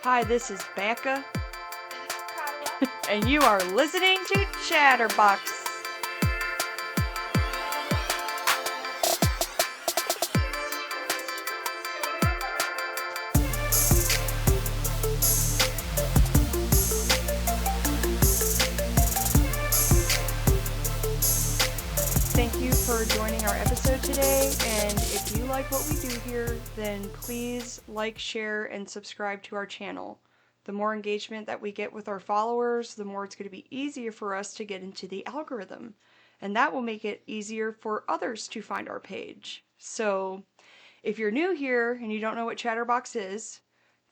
Hi, this is Becca, Kyla. and you are listening to Chatterbox. Thank you for joining our episode today, and if you like what we do here, then please like, share, and subscribe to our channel. The more engagement that we get with our followers, the more it's going to be easier for us to get into the algorithm, and that will make it easier for others to find our page. So, if you're new here and you don't know what Chatterbox is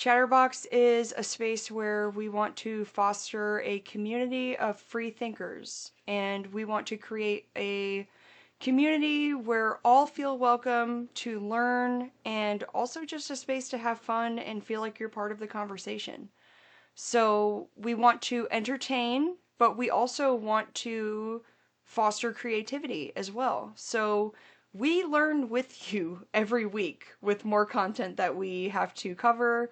a space where we want to foster a community of free thinkers, and we want to create a community where all feel welcome to learn, and also just a space to have fun and feel like you're part of the conversation. So we want to entertain, but we also want to foster creativity as well. So we learn with you every week with more content that we have to cover.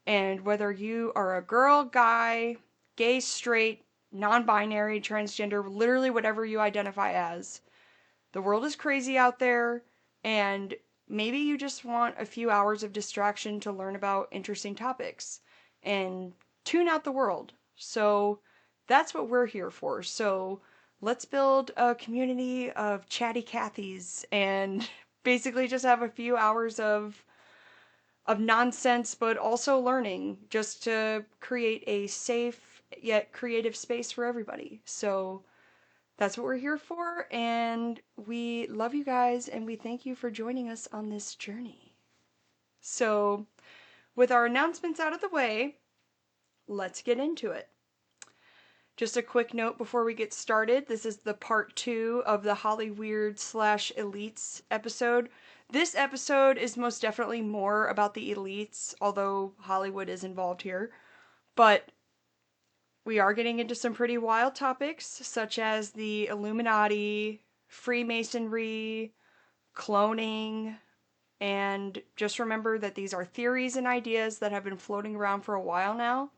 And whether you are a girl, guy, gay, straight, non-binary, transgender, literally whatever you identify as, the world is crazy out there, and maybe you just want a few hours of distraction to learn about interesting topics and tune out the world. So that's what we're here for. So let's build a community of chatty Cathys and basically just have a few hours of nonsense, but also learning, just to create a safe yet creative space for everybody. So that's what we're here for, and we love you guys, and we thank you for joining us on this journey. So, with our announcements out of the way, let's get into it. Just a quick note before we get started. This is the part 2 of the Hollyweird / Elites episode. This episode is most definitely more about the elites, although Hollywood is involved here. But we are getting into some pretty wild topics, such as the Illuminati, Freemasonry, cloning, and just remember that these are theories and ideas that have been floating around for a while now.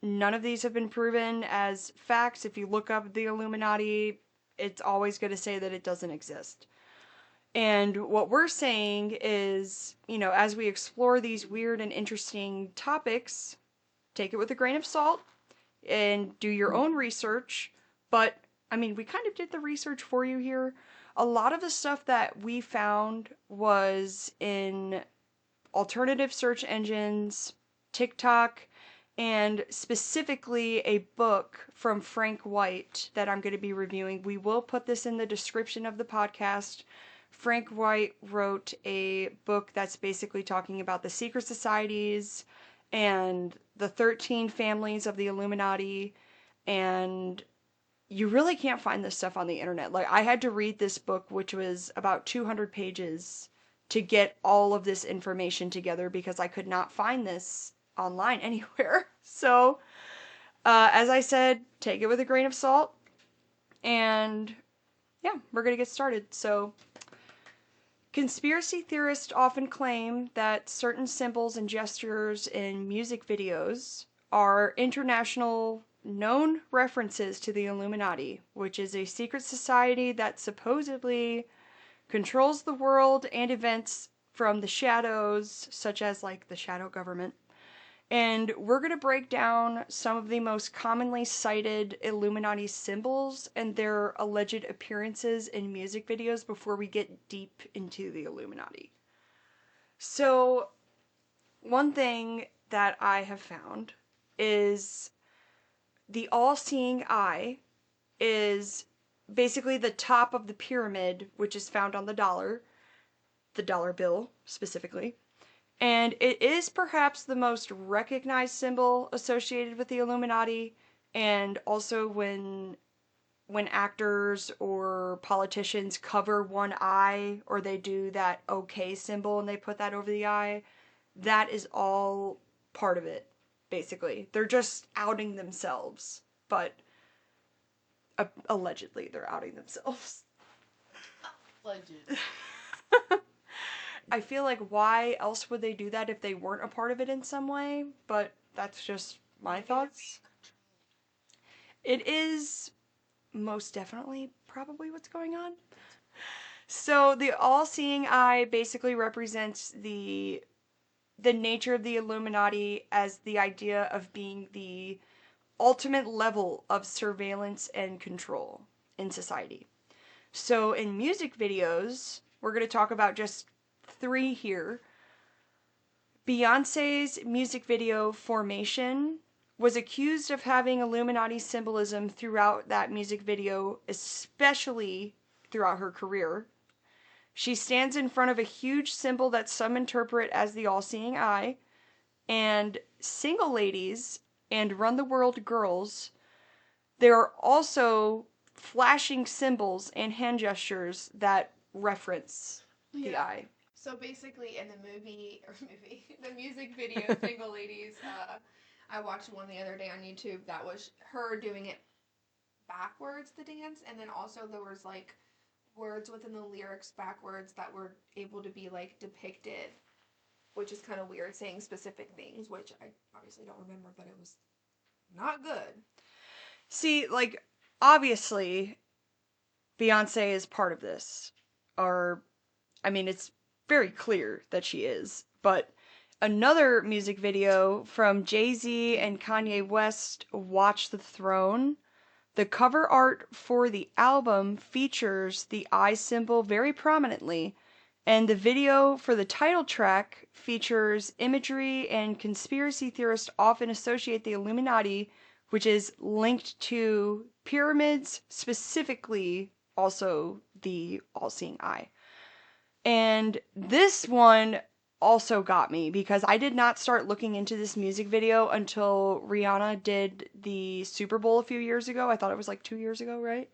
None of these have been proven as facts. If you look up the Illuminati, it's always going to say that it doesn't exist. And what we're saying is, as we explore these weird and interesting topics, take it with a grain of salt and do your own research. But, we kind of did the research for you here. A lot of the stuff that we found was in alternative search engines, TikTok, and specifically a book from Frank White that I'm going to be reviewing. We will put this in the description of the podcast. Frank White wrote a book that's basically talking about the secret societies and the 13 families of the Illuminati, and you really can't find this stuff on the internet. Like, I had to read this book, which was about 200 pages, to get all of this information together because I could not find this online anywhere. So, as I said, take it with a grain of salt. And yeah, we're going to get started. So, conspiracy theorists often claim that certain symbols and gestures in music videos are international known references to the Illuminati, which is a secret society that supposedly controls the world and events from the shadows, such as like the shadow government. And we're going to break down some of the most commonly cited Illuminati symbols and their alleged appearances in music videos before we get deep into the Illuminati. So, one thing that I have found is the all-seeing eye is basically the top of the pyramid, which is found on the dollar bill specifically. And it is perhaps the most recognized symbol associated with the Illuminati, and also when actors or politicians cover one eye, or they do that OK symbol and they put that over the eye, that is all part of it, basically. They're just outing themselves, but allegedly they're outing themselves. Legend. I feel like why else would they do that if they weren't a part of it in some way? But that's just my thoughts. It is most definitely probably what's going on. So the all-seeing eye basically represents the nature of the Illuminati as the idea of being the ultimate level of surveillance and control in society. So in music videos, we're going to talk about just 3 here. Beyonce's music video Formation was accused of having Illuminati symbolism throughout that music video, especially throughout her career. She stands in front of a huge symbol that some interpret as the all-seeing eye, and Single Ladies and Run the World Girls, there are also flashing symbols and hand gestures that reference the eye. So basically, in the music video, Single Ladies, I watched one the other day on YouTube that was her doing it backwards, the dance, and then also there was like words within the lyrics backwards that were able to be like depicted, which is kind of weird, saying specific things, which I obviously don't remember, but it was not good. See, like, obviously, Beyonce is part of this. It's very clear that she is. But another music video from Jay-Z and Kanye West, Watch the Throne, the cover art for the album features the eye symbol very prominently, and the video for the title track features imagery and conspiracy theorists often associate the Illuminati, which is linked to pyramids, specifically also the all-seeing eye. And this one also got me because I did not start looking into this music video until Rihanna did the Super Bowl a few years ago. I thought it was like 2 years ago, right?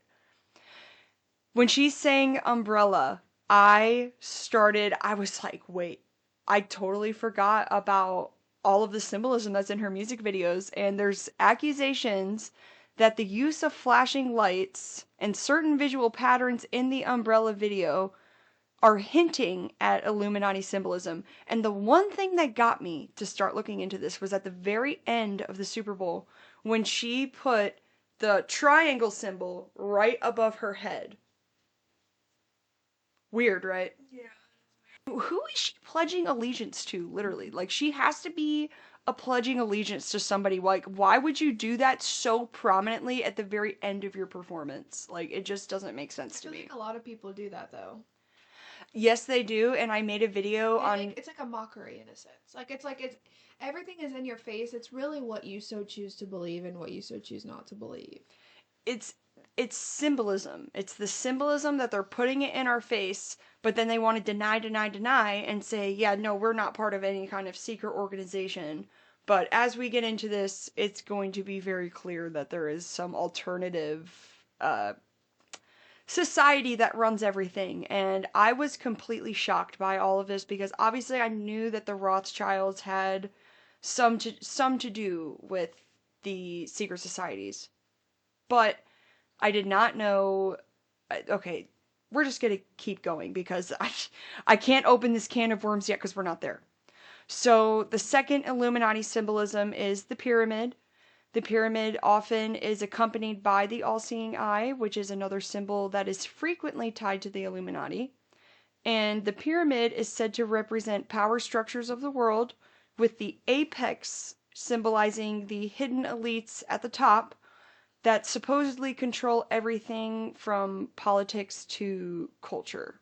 When she sang Umbrella, I was like, wait, I totally forgot about all of the symbolism that's in her music videos. And there's accusations that the use of flashing lights and certain visual patterns in the Umbrella video are hinting at Illuminati symbolism. And the one thing that got me to start looking into this was at the very end of the Super Bowl when she put the triangle symbol right above her head. Weird, right? Yeah. Who is she pledging allegiance to, literally? Like, she has to be a pledging allegiance to somebody. Like, why would you do that so prominently at the very end of your performance? Like, it just doesn't make sense to me. I feel like a lot of people do that, though. Yes, they do, and I made a video on... It's like a mockery, in a sense. It's everything is in your face. It's really what you so choose to believe and what you so choose not to believe. It's symbolism. It's the symbolism that they're putting it in our face, but then they want to deny, and say, yeah, no, we're not part of any kind of secret organization. But as we get into this, it's going to be very clear that there is some alternative society that runs everything. And I was completely shocked by all of this because obviously I knew that the Rothschilds had some to do with the secret societies. But I did not know. Okay, we're just gonna keep going because I can't open this can of worms yet because we're not there. So the second Illuminati symbolism is the pyramid. The pyramid often is accompanied by the all-seeing eye, which is another symbol that is frequently tied to the Illuminati. And the pyramid is said to represent power structures of the world, with the apex symbolizing the hidden elites at the top that supposedly control everything from politics to culture.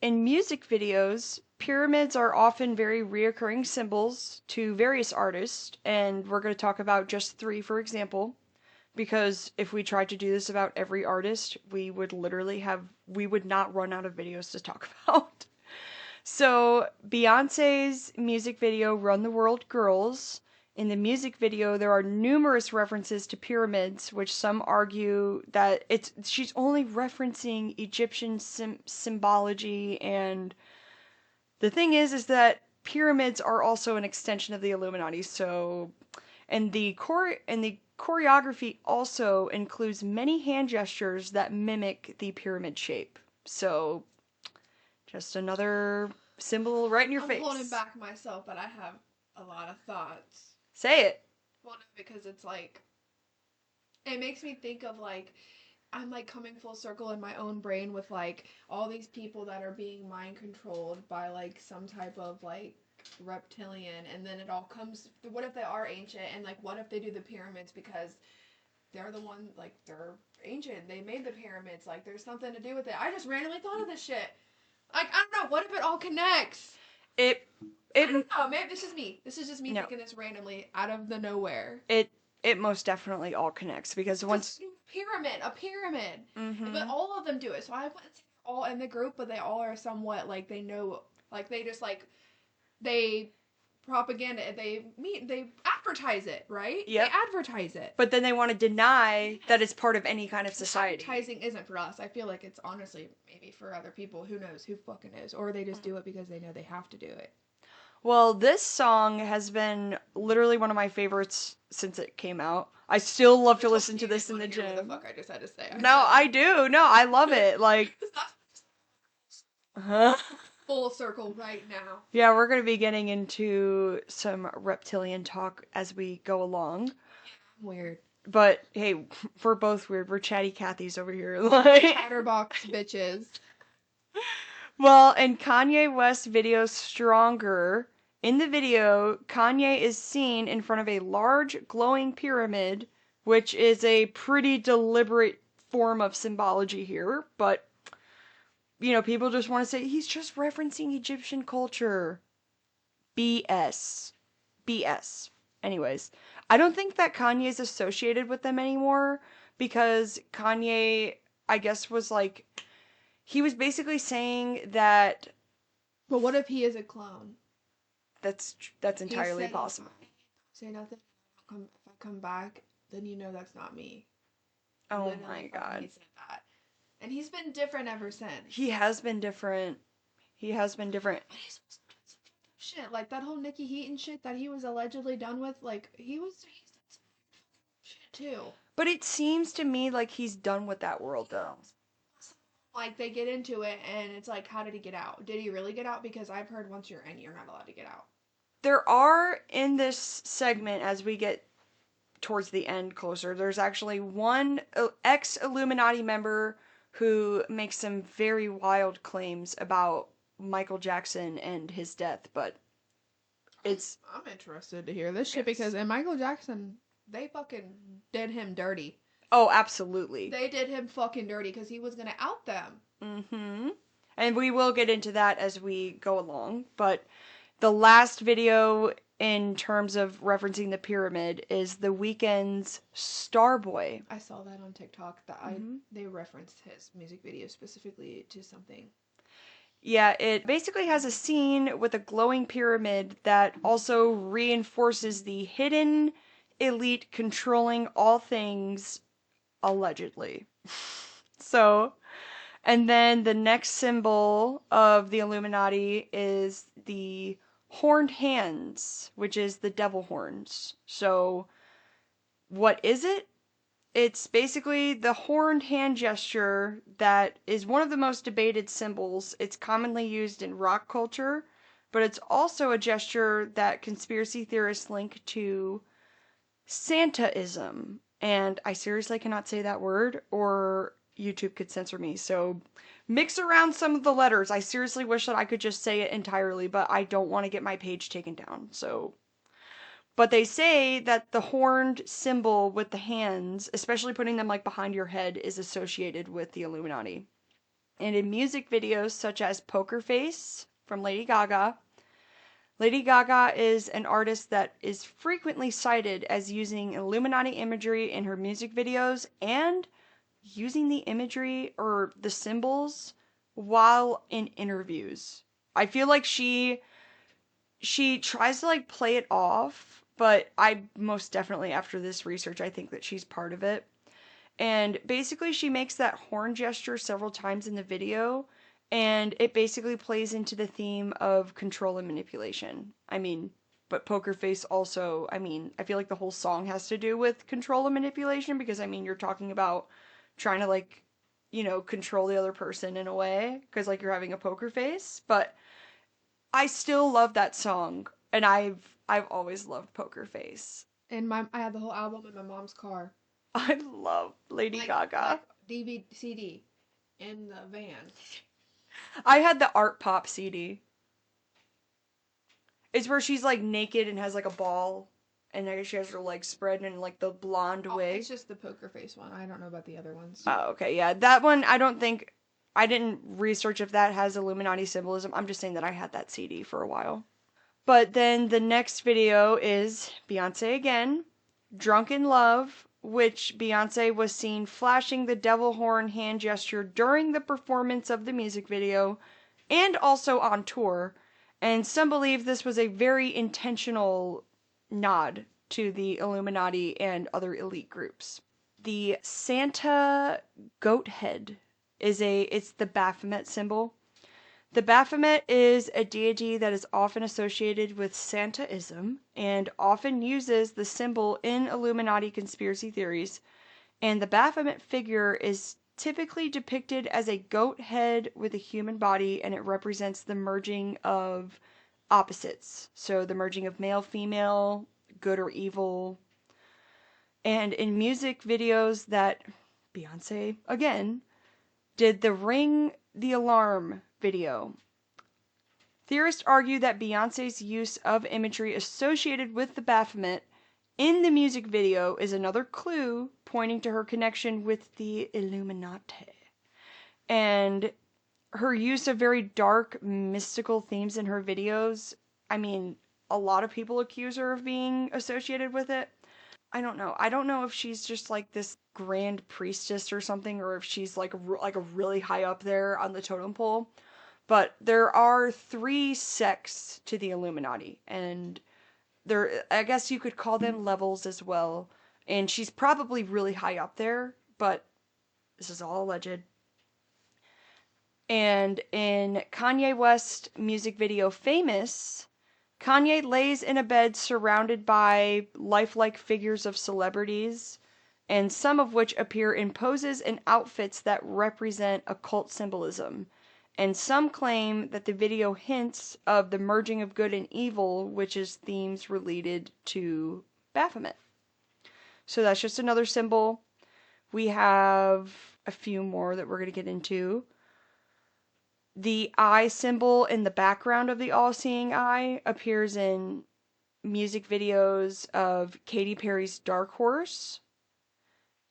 In music videos, pyramids are often very reoccurring symbols to various artists, and we're going to talk about just 3 for example, because if we tried to do this about every artist, we would not run out of videos to talk about. So, Beyonce's music video Run the World Girls. In the music video, there are numerous references to pyramids, which some argue that she's only referencing Egyptian symbology, and the thing is that pyramids are also an extension of the Illuminati. So, and the choreography also includes many hand gestures that mimic the pyramid shape. So, just another symbol right in your face. I'm holding back myself, but I have a lot of thoughts. Say it. Well, no, because it's like, it makes me think of like, I'm like coming full circle in my own brain with like all these people that are being mind controlled by like some type of like reptilian, and then it all comes, what if they are ancient, and like what if they do the pyramids because they're the one, like they're ancient, they made the pyramids, like there's something to do with it. I just randomly thought of this shit. Like, I don't know, what if it all connects? I don't know, maybe this is just me thinking this randomly out of the nowhere. It most definitely all connects, because once a pyramid. Mm-hmm. But all of them do it. So I wouldn't say they're all in the group, but they all are somewhat like they know, like they just like they propaganda, they advertise it, right? Yep. They advertise it. But then they want to deny that it's part of any kind of society. Advertising isn't for us. I feel like it's honestly maybe for other people. Who knows? Who fucking knows? Or they just do it because they know they have to do it. Well, this song has been literally one of my favorites since it came out. I still love to listen to this in the gym. What the fuck I just had to say. No, I do. No, I love it. Like, full circle right now. Yeah, we're going to be getting into some reptilian talk as we go along. Weird. But hey, we're both weird. We're chatty Cathys over here. Like Chatterbox bitches. Well, in Kanye West's video Stronger, in the video, Kanye is seen in front of a large glowing pyramid, which is a pretty deliberate form of symbology here, but you know, people just want to say he's just referencing Egyptian culture. BS. BS. Anyways, I don't think that Kanye is associated with them anymore, because Kanye, I guess, was like, he was basically saying that. But what if he is a clone? That's entirely possible. Say nothing. If I come back, then you know that's not me. Oh literally, my god. He said that. And he's been different ever since. He has been different. Shit, like that whole Nikki Heaton shit that he was allegedly done with, like, he's done some shit too. But it seems to me like he's done with that world, though. Like, they get into it, and it's like, how did he get out? Did he really get out? Because I've heard once you're in, you're not allowed to get out. There are, in this segment, as we get towards the end closer, there's actually one ex-Illuminati member who makes some very wild claims about Michael Jackson and his death, but I'm interested to hear this shit, because in Michael Jackson, they fucking did him dirty. Oh, absolutely. They did him fucking dirty because he was going to out them. Mm-hmm. And we will get into that as we go along. But the last video in terms of referencing the pyramid is The Weeknd's Starboy. I saw that on TikTok. They referenced his music video specifically to something. Yeah, it basically has a scene with a glowing pyramid that also reinforces the hidden elite controlling all things, allegedly. So, and then the next symbol of the Illuminati is the horned hands, which is the devil horns. So, what is it? It's basically the horned hand gesture that is one of the most debated symbols. It's commonly used in rock culture, but it's also a gesture that conspiracy theorists link to Santaism. And I seriously cannot say that word, or YouTube could censor me. So mix around some of the letters. I seriously wish that I could just say it entirely, but I don't want to get my page taken down. But they say that the horned symbol with the hands, especially putting them like behind your head, is associated with the Illuminati. And in music videos such as Poker Face from Lady Gaga, Lady Gaga is an artist that is frequently cited as using Illuminati imagery in her music videos and using the imagery or the symbols while in interviews. I feel like she tries to like play it off, but I most definitely, after this research, I think that she's part of it. And basically she makes that horn gesture several times in the video, and it basically plays into the theme of control and manipulation. I mean, but Poker Face also, I mean, I feel like the whole song has to do with control and manipulation, because I mean, you're talking about trying to like, you know, control the other person in a way, because like you're having a poker face. But I still love that song, and I've always loved Poker Face. And I had the whole album in my mom's car. I love Lady Like Gaga. DVD CD in the van. I had the Art Pop CD. It's where she's like naked and has like a ball, and I guess she has her legs spread and like the blonde wig. It's just the Poker Face one. I don't know about the other ones. Oh, okay, yeah, that one I don't think I didn't research if that has Illuminati symbolism. I'm just saying that I had that CD for a while. But then the next video is Beyonce again, Drunk in Love, which Beyonce was seen flashing the devil horn hand gesture during the performance of the music video and also on tour. And some believe this was a very intentional nod to the Illuminati and other elite groups. The Santa goat head it's the Baphomet symbol. The Baphomet is a deity that is often associated with Santaism and often uses the symbol in Illuminati conspiracy theories. And the Baphomet figure is typically depicted as a goat head with a human body, and it represents the merging of opposites. So the merging of male, female, good or evil. And in music videos that Beyonce, again, did the Ring the Alarm video. Theorists argue that Beyonce's use of imagery associated with the Baphomet in the music video is another clue pointing to her connection with the Illuminati. And her use of very dark, mystical themes in her videos, I mean, a lot of people accuse her of being associated with it. I don't know. I don't know if she's just like this grand priestess or something, or if she's like a really high up there on the totem pole. But there are 3 sects to the Illuminati, and I guess you could call them levels as well. And she's probably really high up there, but this is all alleged. And in Kanye West music video Famous, Kanye lays in a bed surrounded by lifelike figures of celebrities, and some of which appear in poses and outfits that represent occult symbolism. And some claim that the video hints of the merging of good and evil, which is themes related to Baphomet. So that's just another symbol. We have a few more that we're going to get into. The eye symbol in the background of the all-seeing eye appears in music videos of Katy Perry's Dark Horse.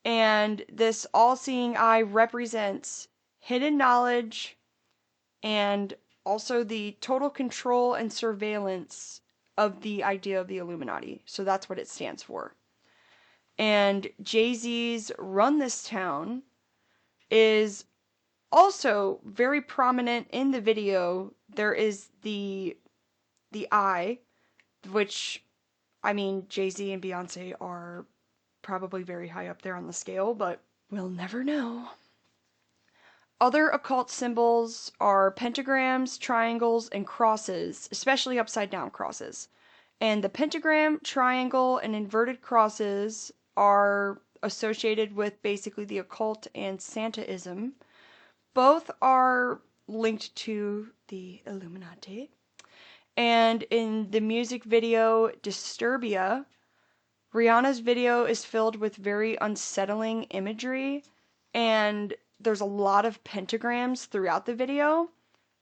And this all-seeing eye represents hidden knowledge and also the total control and surveillance of the idea of the Illuminati. So that's what it stands for. And Jay-Z's Run This Town is also very prominent in the video. There is the eye, which, I mean, Jay-Z and Beyonce are probably very high up there on the scale, but we'll never know. Other occult symbols are pentagrams, triangles, and crosses, especially upside down crosses. And the pentagram, triangle, and inverted crosses are associated with basically the occult and Santaism. Both are linked to the Illuminati. And in the music video Disturbia, Rihanna's video is filled with very unsettling imagery, and there's a lot of pentagrams throughout the video,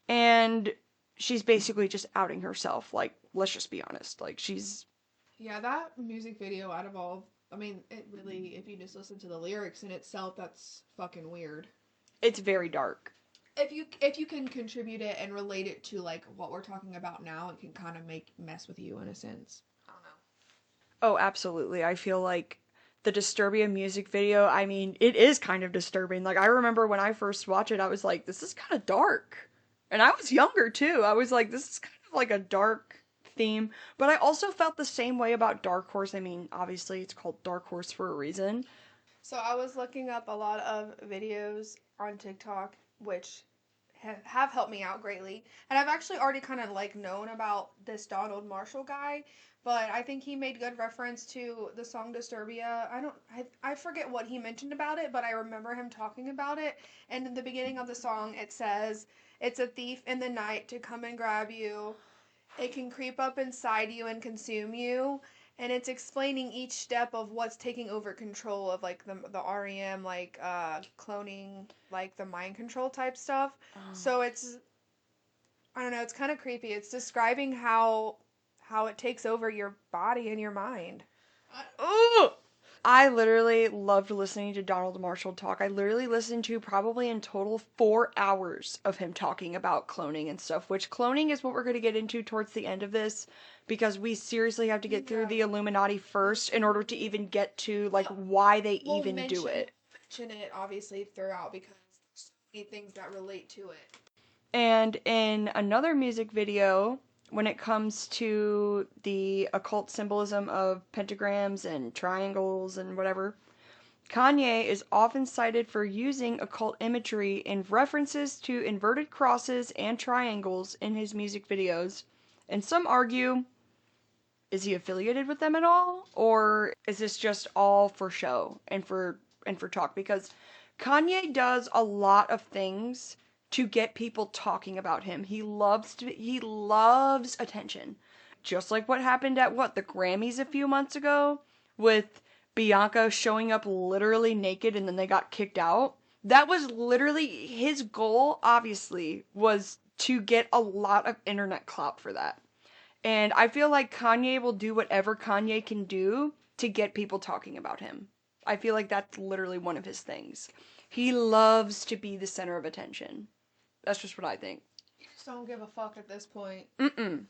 and she's basically just outing herself. Like, let's just be honest. Like, she's... Yeah, that music video out of all, I mean, it really, if you just listen to the lyrics in itself, that's fucking weird. It's very dark. If you can contribute it and relate it to like what we're talking about now, it can kind of mess with you in a sense. I don't know. Oh, absolutely. I feel like the Disturbia music video, I mean, it is kind of disturbing. Like, I remember when I first watched it, I was like, this is kind of dark. And I was younger too. I was like, this is kind of like a dark theme. But I also felt the same way about Dark Horse. I mean, obviously it's called Dark Horse for a reason. So I was looking up a lot of videos on TikTok, which have helped me out greatly. And I've actually already kind of like known about this Donald Marshall guy, but I think he made good reference to the song Disturbia. I forget what he mentioned about it, but I remember him talking about it. And in the beginning of the song, it says, "It's a thief in the night to come and grab you. it can creep up inside you and consume you. And it's explaining each step of what's taking over control of like the REM, like cloning, like the mind control type stuff. So it's, I don't know, it's kind of creepy. It's describing how it takes over your body and your mind. Ugh! I literally loved listening to Donald Marshall talk. I literally listened to probably in total 4 hours of him talking about cloning and stuff, which cloning is what we're going to get into towards the end of this because we seriously have to get through the Illuminati first in order to even get to like why they even do it. Mention it obviously throughout because there's so many things that relate to it. And in another music video, when it comes to the occult symbolism of pentagrams and triangles and whatever, Kanye is often cited for using occult imagery in references to inverted crosses and triangles in his music videos. And some argue, is he affiliated with them at all? Or is this just all for show and for talk? Because Kanye does a lot of things to get people talking about him. He loves attention. Just like what happened at the Grammys a few months ago with Bianca showing up literally naked and then they got kicked out. That was literally his goal, obviously, was to get a lot of internet clout for that. And I feel like Kanye will do whatever Kanye can do to get people talking about him. I feel like that's literally one of his things. He loves to be the center of attention. That's just what I think. You just don't give a fuck at this point. Mm-mm.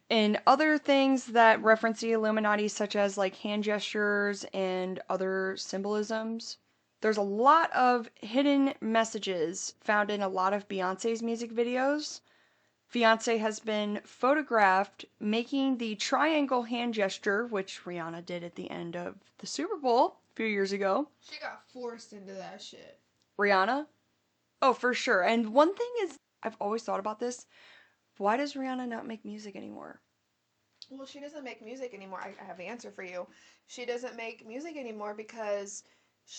And other things that reference the Illuminati, such as like hand gestures and other symbolisms, there's a lot of hidden messages found in a lot of Beyonce's music videos. Beyonce has been photographed making the triangle hand gesture, which Rihanna did at the end of the Super Bowl a few years ago. She got forced into that shit. Rihanna? Oh, for sure. And one thing is, I've always thought about this. Why does Rihanna not make music anymore? Well, she doesn't make music anymore. I have the answer for you. She doesn't make music anymore because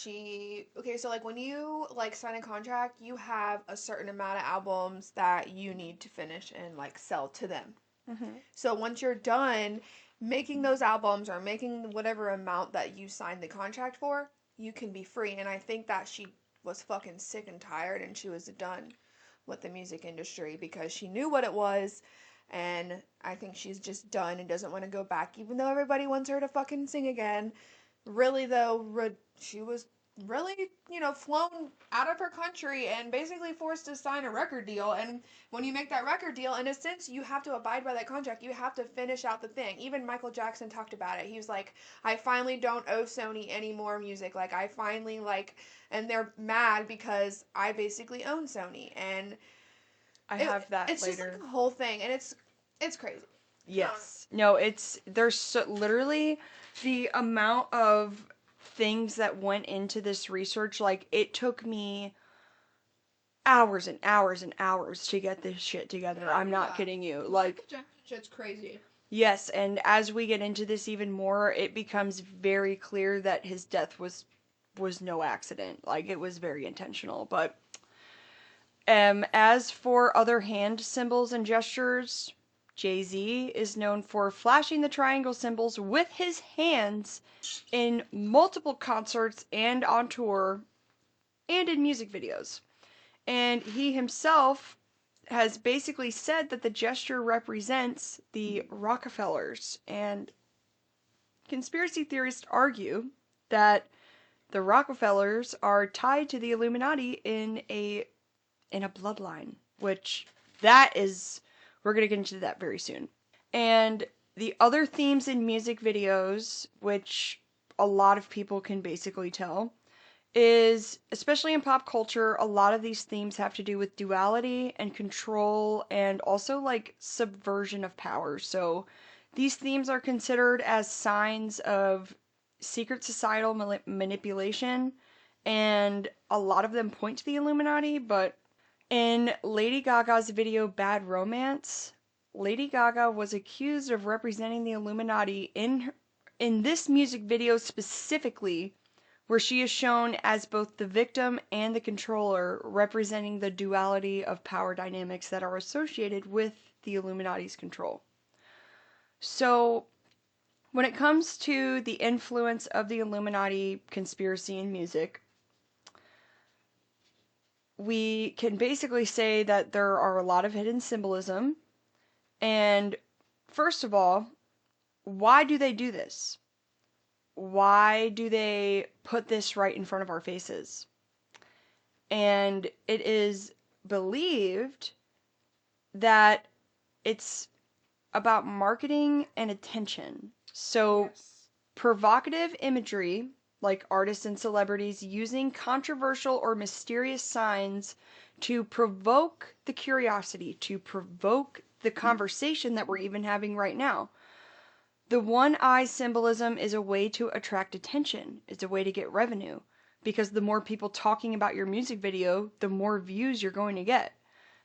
okay, so like when you like sign a contract, you have a certain amount of albums that you need to finish and like sell to them. Mm-hmm. So once you're done making those albums or making whatever amount that you signed the contract for, you can be free. And I think that she was fucking sick and tired and she was done with the music industry because she knew what it was. And I think she's just done and doesn't want to go back, even though everybody wants her to fucking sing again. Really, though, she was really, flown out of her country and basically forced to sign a record deal. And when you make that record deal, in a sense, you have to abide by that contract. You have to finish out the thing. Even Michael Jackson talked about it. He was like, I finally don't owe Sony any more music. Like, I finally, and they're mad because I basically own Sony. And I have that it's later. Just like a whole thing, and it's crazy. Yes. No, there's literally the amount of things that went into this research. Like, it took me hours and hours and hours to get this shit together. I'm not kidding you. Like, shit's crazy. Yes, and as we get into this even more, it becomes very clear that his death was no accident. Like, it was very intentional. But as for other hand symbols and gestures, Jay-Z is known for flashing the triangle symbols with his hands in multiple concerts and on tour and in music videos. And he himself has basically said that the gesture represents the Rockefellers. And conspiracy theorists argue that the Rockefellers are tied to the Illuminati in a bloodline, which we're going to get into that very soon. And the other themes in music videos, which a lot of people can basically tell, is, especially in pop culture, a lot of these themes have to do with duality and control and also like subversion of power. So these themes are considered as signs of secret societal manipulation, and a lot of them point to the Illuminati. But in Lady Gaga's video Bad Romance, Lady Gaga was accused of representing the Illuminati in this music video specifically, where she is shown as both the victim and the controller, representing the duality of power dynamics that are associated with the Illuminati's control. So, when it comes to the influence of the Illuminati conspiracy in music, we can basically say that there are a lot of hidden symbolism. And first of all, why do they do this? Why do they put this right in front of our faces? And it is believed that it's about marketing and attention. So, Yes. provocative imagery, like artists and celebrities using controversial or mysterious signs to provoke the curiosity, to provoke the conversation that we're even having right now. The one eye symbolism is a way to attract attention. It's a way to get revenue. Because the more people talking about your music video, the more views you're going to get.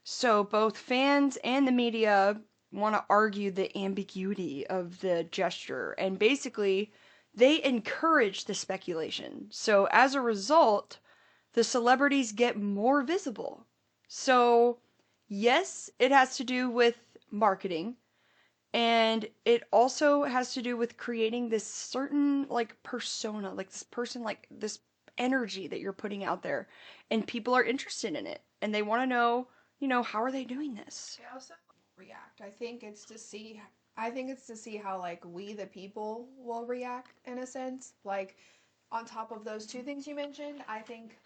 So both fans and the media want to argue the ambiguity of the gesture. And basically, they encourage the speculation. So as a result, the celebrities get more visible. So, yes, it has to do with marketing. And it also has to do with creating this certain like persona, like this person, like this energy that you're putting out there. And people are interested in it. And they want to know, how are they doing this? I also react. I think it's to see how like we the people will react in a sense. Like on top of those two things you mentioned, I think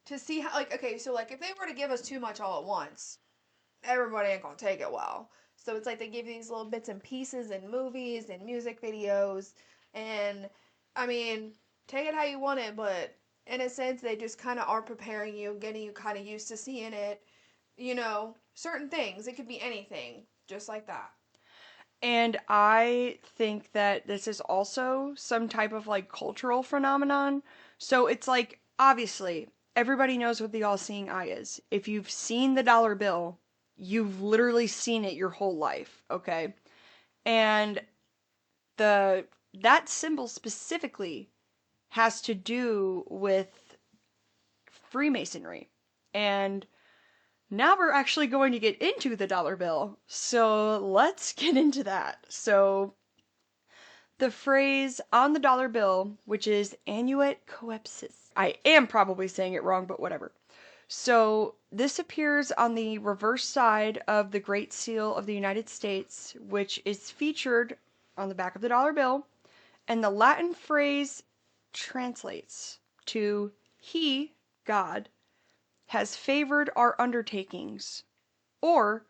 to see how like okay, so like if they were to give us too much all at once, everybody ain't gonna take it well. So it's like they give you these little bits and pieces in movies and music videos, and I mean, take it how you want it, but in a sense, they just kind of are preparing you, getting you kind of used to seeing it. Certain things. It could be anything, just like that. And I think that this is also some type of like cultural phenomenon. So it's like, obviously, everybody knows what the all seeing eye is. If you've seen the dollar bill, you've literally seen it your whole life, okay? And the that symbol specifically has to do with Freemasonry. And now we're actually going to get into the dollar bill. So let's get into that. So the phrase on the dollar bill, which is annuit coepsis. I am probably saying it wrong, but whatever. So this appears on the reverse side of the Great Seal of the United States, which is featured on the back of the dollar bill. And the Latin phrase translates to He, God, has favored our undertakings. Or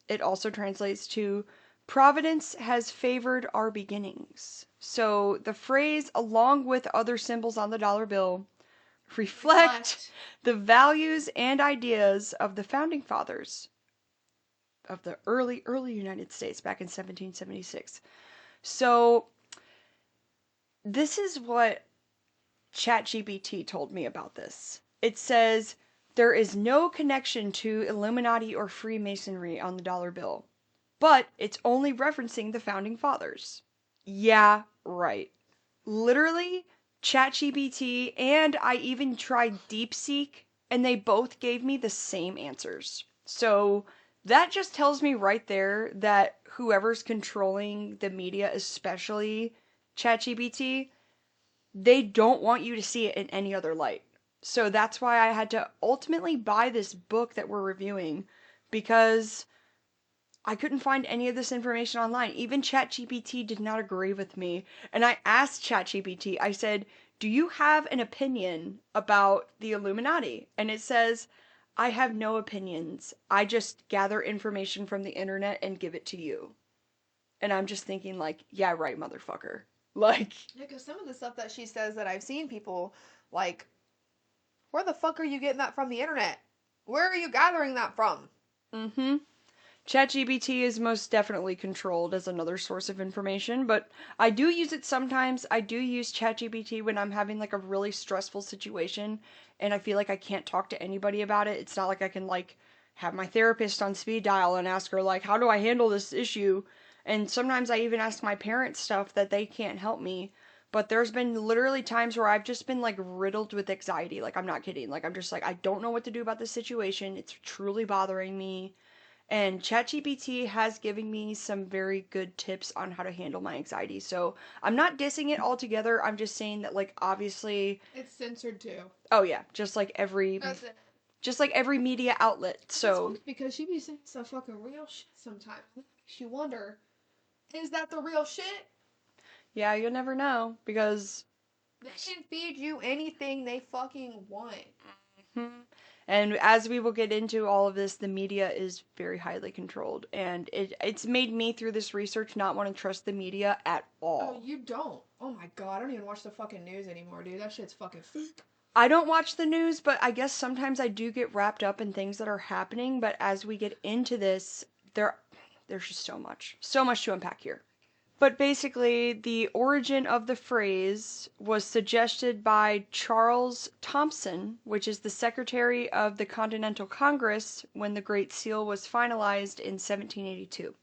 it also translates to Providence has favored our beginnings. So the phrase, along with other symbols on the dollar bill, reflect the values and ideas of the founding fathers of the early United States back in 1776. So this is what ChatGPT told me about this. It says there is no connection to Illuminati or Freemasonry on the dollar bill, but it's only referencing the founding fathers. Yeah, right. Literally, ChatGPT and I even tried DeepSeek, and they both gave me the same answers. So that just tells me right there that whoever's controlling the media, especially ChatGPT, they don't want you to see it in any other light. So that's why I had to ultimately buy this book that we're reviewing, because I couldn't find any of this information online. Even ChatGPT did not agree with me. And I asked ChatGPT, I said, "Do you have an opinion about the Illuminati?" And it says, "I have no opinions. I just gather information from the internet and give it to you." And I'm just thinking like, yeah, right, motherfucker. Like, Yeah, because some of the stuff that she says that I've seen people like, where the fuck are you getting that from the internet? Where are you gathering that from? mm-hmm. ChatGPT is most definitely controlled as another source of information, but I do use it sometimes. I do use ChatGPT when I'm having like a really stressful situation and I feel like I can't talk to anybody about it. It's not like I can like have my therapist on speed dial and ask her like, "How do I handle this issue?" And sometimes I even ask my parents stuff that they can't help me. But there's been literally times where I've just been like riddled with anxiety. Like, I'm not kidding. Like, I'm just like, I don't know what to do about this situation. It's truly bothering me, And ChatGPT has given me some very good tips on how to handle my anxiety. So I'm not dissing it altogether. I'm just saying that, like, obviously. It's censored too. Oh yeah, just like every. That's it. Just like every media outlet. So. It's because she be saying some fucking real shit sometimes. It makes you wonder, is that the real shit? Yeah, you'll never know because. They can feed you anything they fucking want. Mm-hmm. And as we will get into all of this, the media is very highly controlled. And it's made me, through this research, not want to trust the media at all. Oh, you don't? Oh my god, I don't even watch the fucking news anymore, dude. That shit's fucking fake. I don't watch the news, but I guess sometimes I do get wrapped up in things that are happening. But as we get into this, there's just so much to unpack here. But basically, the origin of the phrase was suggested by Charles Thomson, which is the Secretary of the Continental Congress when the Great Seal was finalized in 1782.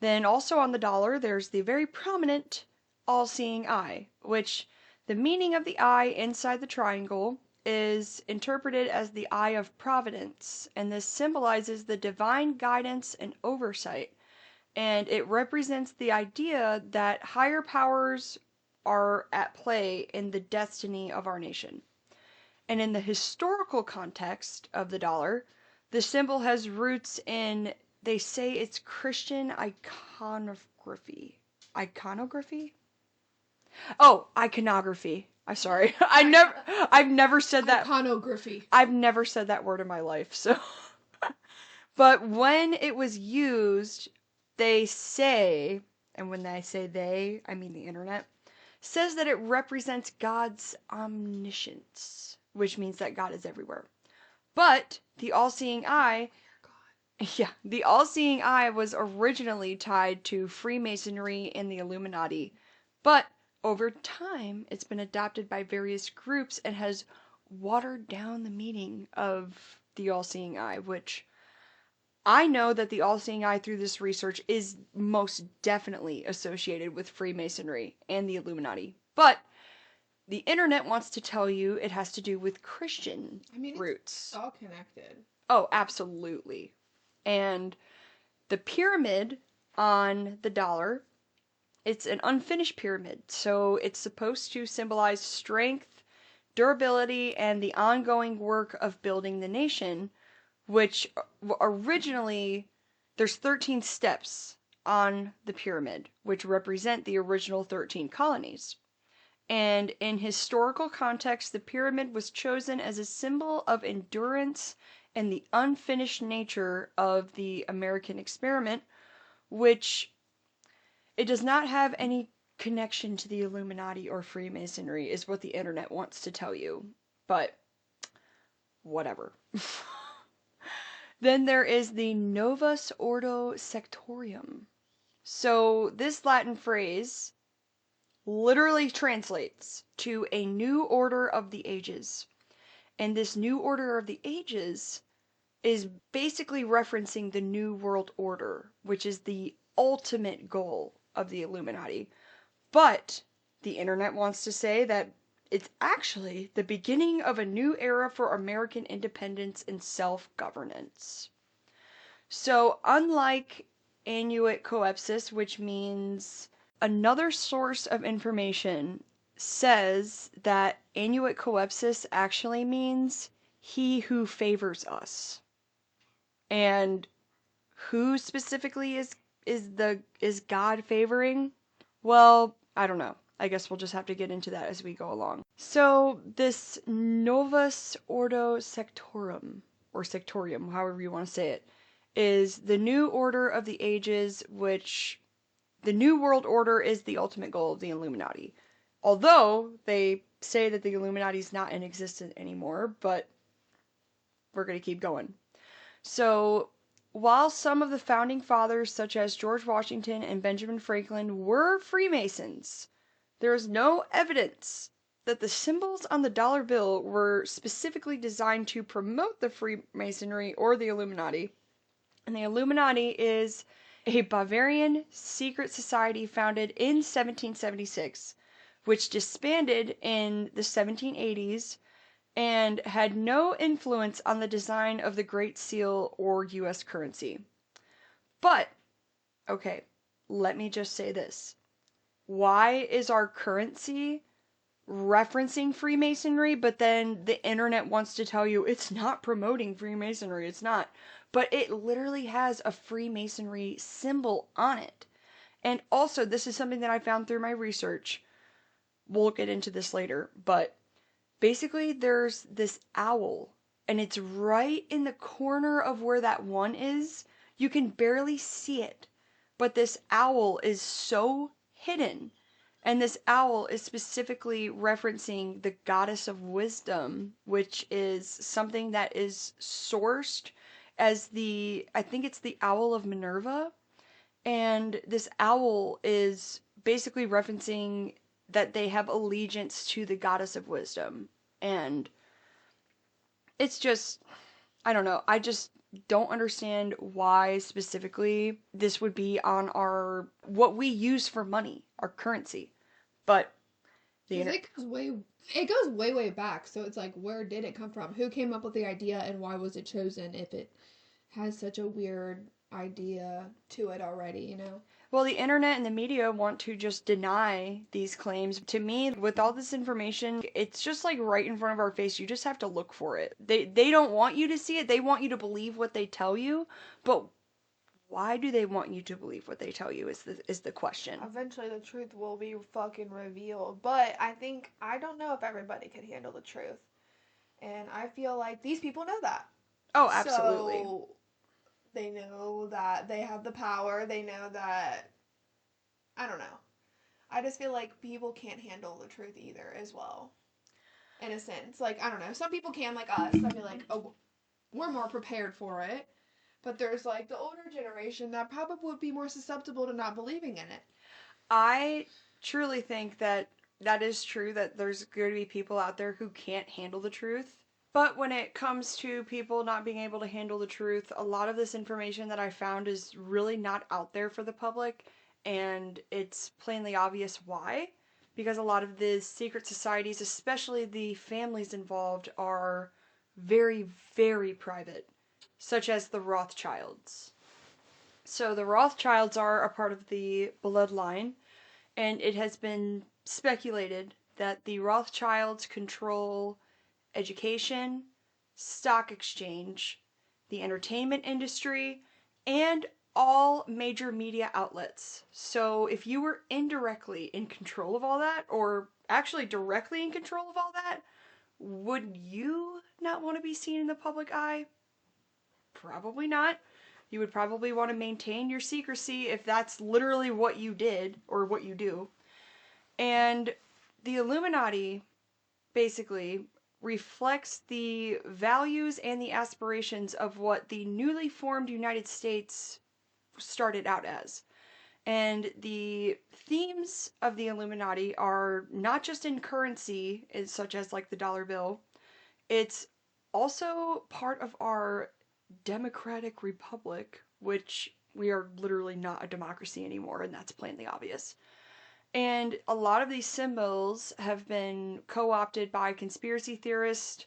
Then also on the dollar, there's the very prominent all-seeing eye, which the meaning of the eye inside the triangle is interpreted as the eye of providence, and this symbolizes the divine guidance and oversight. And it represents the idea that higher powers are at play in the destiny of our nation. And in the historical context of the dollar, the symbol has roots in, they say it's Christian iconography. Iconography? Oh, iconography. I'm sorry. I've never said that. Iconography. I've never said that word in my life, so. But when it was used, they say, and when I say they, I mean the internet, says that it represents God's omniscience, which means that God is everywhere. But the all-seeing eye, the all-seeing eye was originally tied to Freemasonry and the Illuminati, but over time it's been adopted by various groups and has watered down the meaning of the all-seeing eye, which I know that the all-seeing eye through this research is most definitely associated with Freemasonry and the Illuminati. But the internet wants to tell you it has to do with Christian roots. It's all connected. Oh, absolutely. And the pyramid on the dollar, it's an unfinished pyramid. So it's supposed to symbolize strength, durability, and the ongoing work of building the nation, which originally, there's 13 steps on the pyramid, which represent the original 13 colonies. And in historical context, the pyramid was chosen as a symbol of endurance and the unfinished nature of the American experiment, which it does not have any connection to the Illuminati or Freemasonry, is what the internet wants to tell you. But, whatever. Then there is the Novus Ordo Sectorium. So this Latin phrase literally translates to a new order of the ages. And this new order of the ages is basically referencing the New World Order, which is the ultimate goal of the Illuminati. But the internet wants to say that it's actually the beginning of a new era for American independence and self-governance. So, unlike annuit coepsis, which means another source of information says that annuit coepsis actually means he who favors us. And who specifically is God favoring? Well, I don't know. I guess we'll just have to get into that as we go along. So, this Novus Ordo Sectorum, or Sectorium, however you want to say it, is the new order of the ages, which the New World Order is the ultimate goal of the Illuminati. Although they say that the Illuminati is not in existence anymore, but we're going to keep going. So, while some of the founding fathers, such as George Washington and Benjamin Franklin, were Freemasons, there is no evidence that the symbols on the dollar bill were specifically designed to promote the Freemasonry or the Illuminati. And the Illuminati is a Bavarian secret society founded in 1776, which disbanded in the 1780s and had no influence on the design of the Great Seal or US currency. But, okay, let me just say this. Why is our currency referencing Freemasonry, but then the internet wants to tell you it's not promoting Freemasonry? It's not. But it literally has a Freemasonry symbol on it. And also, this is something that I found through my research. We'll get into this later, but basically there's this owl, and it's right in the corner of where that one is. You can barely see it, but this owl is so hidden. And this owl is specifically referencing the goddess of wisdom, which is something that is sourced as I think it's the owl of Minerva. And this owl is basically referencing that they have allegiance to the goddess of wisdom. And it's just, I don't know. I just don't understand why specifically this would be on what we use for money, our currency. But it goes way back. So it's like, where did it come from? Who came up with the idea, and why was it chosen if it has such a weird idea to it already, you know? Well, the internet and the media want to just deny these claims. To me, with all this information, it's just like right in front of our face. You just have to look for it. They don't want you to see it. They want you to believe what they tell you. But why do they want you to believe what they tell you is the question. Eventually the truth will be fucking revealed. But I don't know if everybody could handle the truth. And I feel like these people know that. Oh, absolutely. So they know that they have the power. They know that, I don't know. I just feel like people can't handle the truth either as well. In a sense. Like, I don't know. Some people can, like us. I feel like, oh, we're more prepared for it. But there's like the older generation that probably would be more susceptible to not believing in it. I truly think that is true, that there's going to be people out there who can't handle the truth. But when it comes to people not being able to handle the truth, a lot of this information that I found is really not out there for the public, and it's plainly obvious why. Because a lot of the secret societies, especially the families involved, are very, very private, such as the Rothschilds. So the Rothschilds are a part of the bloodline, and it has been speculated that the Rothschilds control education, stock exchange, the entertainment industry, and all major media outlets. So if you were indirectly in control of all that, or actually directly in control of all that, would you not want to be seen in the public eye? Probably not. You would probably want to maintain your secrecy if that's literally what you did or what you do. And the Illuminati basically reflects the values and the aspirations of what the newly formed United States started out as. And the themes of the Illuminati are not just in currency, such as like the dollar bill, it's also part of our democratic republic, which we are literally not a democracy anymore, and that's plainly obvious. And a lot of these symbols have been co-opted by conspiracy theorists,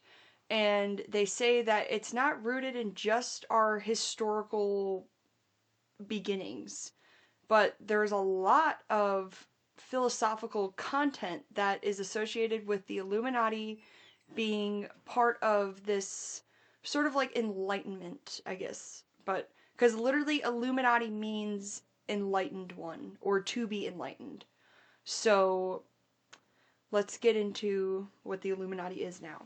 and they say that it's not rooted in just our historical beginnings, but there's a lot of philosophical content that is associated with the Illuminati being part of this sort of like enlightenment, I guess. But because literally Illuminati means enlightened one, or to be enlightened. So let's get into what the Illuminati is now.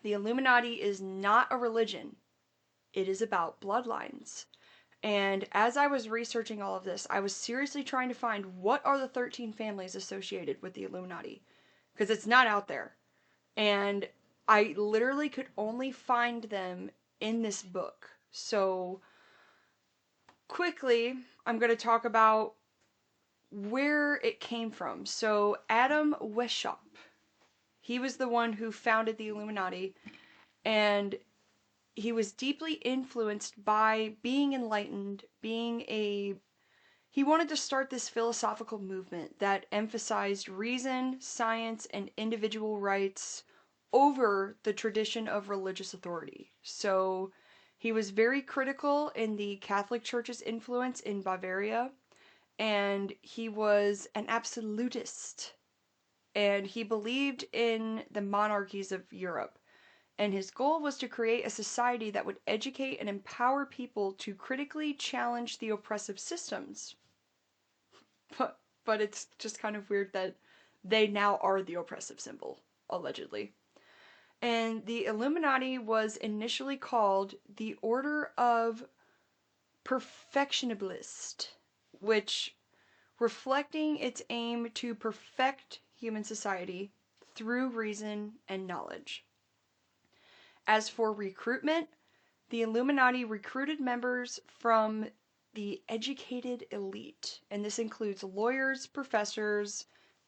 The Illuminati is not a religion. It is about bloodlines. And as I was researching all of this, I was seriously trying to find what are the 13 families associated with the Illuminati. Because it's not out there. And I literally could only find them in this book. So quickly, I'm going to talk about where it came from. So Adam Weishaupt, he was the one who founded the Illuminati, and he was deeply influenced by being enlightened, he wanted to start this philosophical movement that emphasized reason, science, and individual rights over the tradition of religious authority. So he was very critical in the Catholic Church's influence in Bavaria, and he was an absolutist, and he believed in the monarchies of Europe. And his goal was to create a society that would educate and empower people to critically challenge the oppressive systems. But it's just kind of weird that they now are the oppressive symbol, allegedly. And the Illuminati was initially called the Order of Perfectioniblists, which reflecting its aim to perfect human society through reason and knowledge. As for recruitment, the Illuminati recruited members from the educated elite, and this includes lawyers, professors,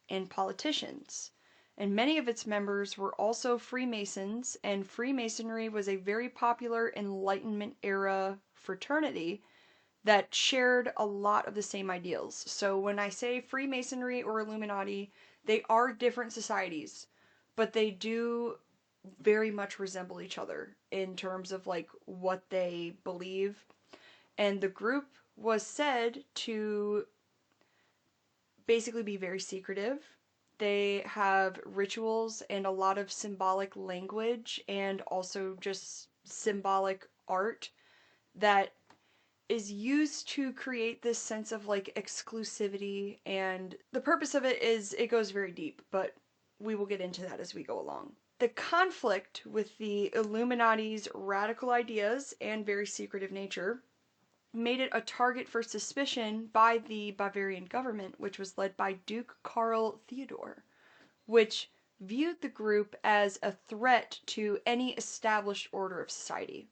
and politicians. And many of its members were also Freemasons, and Freemasonry was a very popular Enlightenment era fraternity that shared a lot of the same ideals. So when I say Freemasonry or Illuminati, they are different societies, but they do very much resemble each other in terms of like what they believe. And the group was said to basically be very secretive. They have rituals and a lot of symbolic language and also just symbolic art that is used to create this sense of like exclusivity, and the purpose of it is it goes very deep, but we will get into that as we go along. The conflict with the Illuminati's radical ideas and very secretive nature made it a target for suspicion by the Bavarian government, which was led by Duke Karl Theodor, which viewed the group as a threat to any established order of society.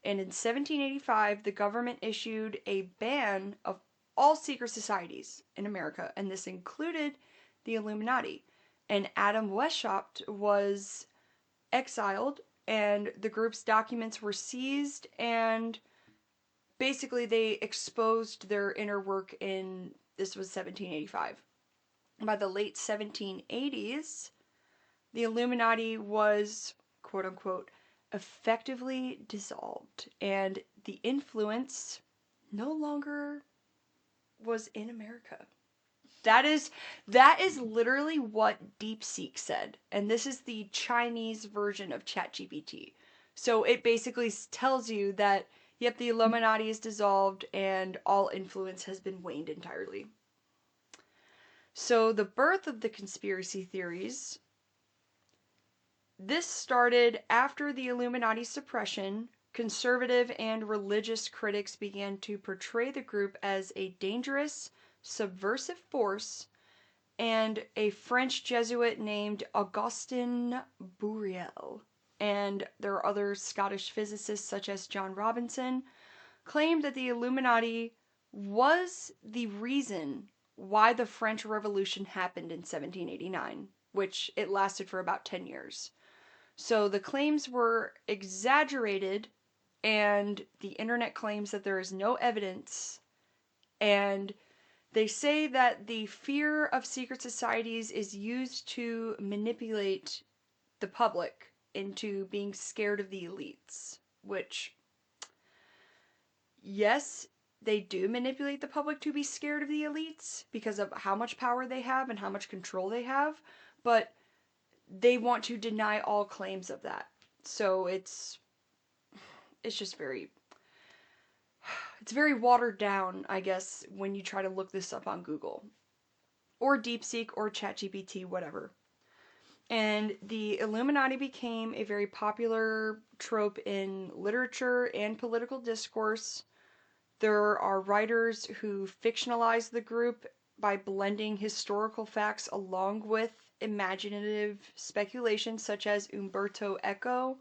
And in 1785, the government issued a ban of all secret societies in America, and this included the Illuminati. And Adam Weishaupt was exiled, and the group's documents were seized, and basically they exposed their inner work in, this was 1785. By the late 1780s, the Illuminati was, quote unquote, effectively dissolved, and the influence no longer was in America. That is literally what DeepSeek said, and this is the Chinese version of ChatGPT. So it basically tells you that yep, the Illuminati is dissolved and all influence has been waned entirely. So the birth of the conspiracy theories, this started after the Illuminati suppression. Conservative and religious critics began to portray the group as a dangerous, subversive force, and a French Jesuit named Augustin Bouriel, and there are other Scottish physicists such as John Robinson, claimed that the Illuminati was the reason why the French Revolution happened in 1789, which it lasted for about 10 years. So the claims were exaggerated, and the internet claims that there is no evidence, and they say that the fear of secret societies is used to manipulate the public into being scared of the elites, which, yes, they do manipulate the public to be scared of the elites because of how much power they have and how much control they have, but they want to deny all claims of that. So it's just very, it's very watered down, I guess, when you try to look this up on Google or DeepSeek or ChatGPT, whatever. And the Illuminati became a very popular trope in literature and political discourse. There are writers who fictionalize the group by blending historical facts along with imaginative speculation, such as Umberto Eco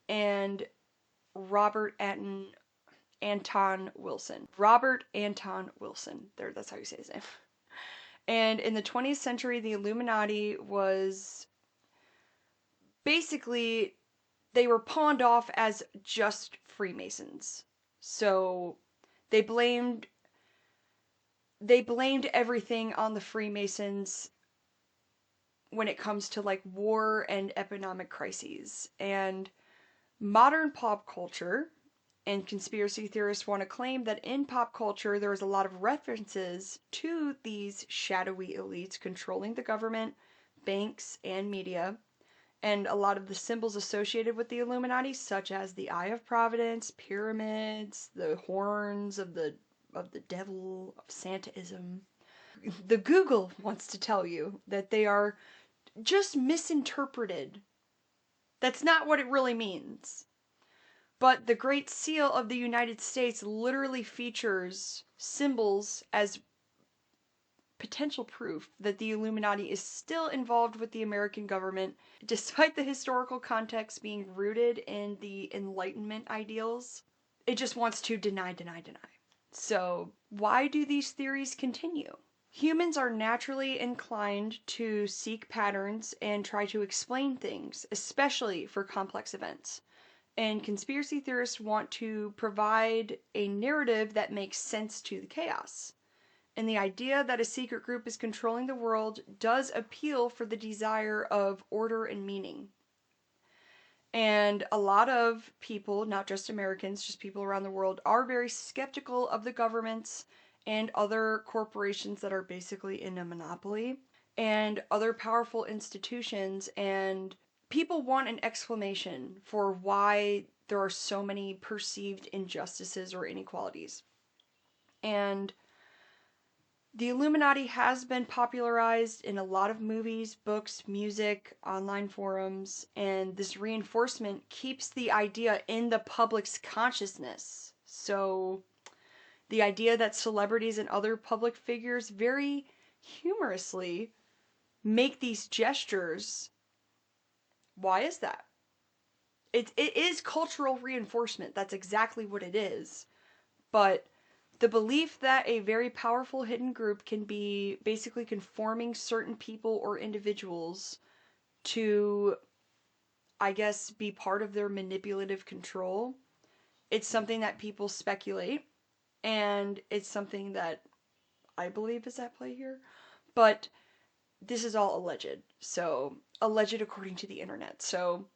and Robert Anton Wilson. Robert Anton Wilson. There, that's how you say his name. And in the 20th century, the Illuminati was basically, they were pawned off as just Freemasons. So they blamed everything on the Freemasons when it comes to like war and economic crises. And modern pop culture and conspiracy theorists want to claim that in pop culture there is a lot of references to these shadowy elites controlling the government, banks, and media, and a lot of the symbols associated with the Illuminati, such as the Eye of Providence, pyramids, the horns of the devil, of Santaism. The Google wants to tell you that they are just misinterpreted. That's not what it really means. But the Great Seal of the United States literally features symbols as potential proof that the Illuminati is still involved with the American government, despite the historical context being rooted in the Enlightenment ideals. It just wants to deny, deny, deny. So, why do these theories continue? Humans are naturally inclined to seek patterns and try to explain things, especially for complex events. And conspiracy theorists want to provide a narrative that makes sense to the chaos. And the idea that a secret group is controlling the world does appeal for the desire of order and meaning. And a lot of people, not just Americans, just people around the world, are very skeptical of the governments and other corporations that are basically in a monopoly and other powerful institutions. And people want an explanation for why there are so many perceived injustices or inequalities. And the Illuminati has been popularized in a lot of movies, books, music, online forums, and this reinforcement keeps the idea in the public's consciousness. So, the idea that celebrities and other public figures very humorously make these gestures, why is that? It is cultural reinforcement. That's exactly what it is. But the belief that a very powerful hidden group can be basically conforming certain people or individuals to, I guess, be part of their manipulative control, it's something that people speculate, and it's something that I believe is at play here. But this is all alleged. So, alleged according to the internet. So,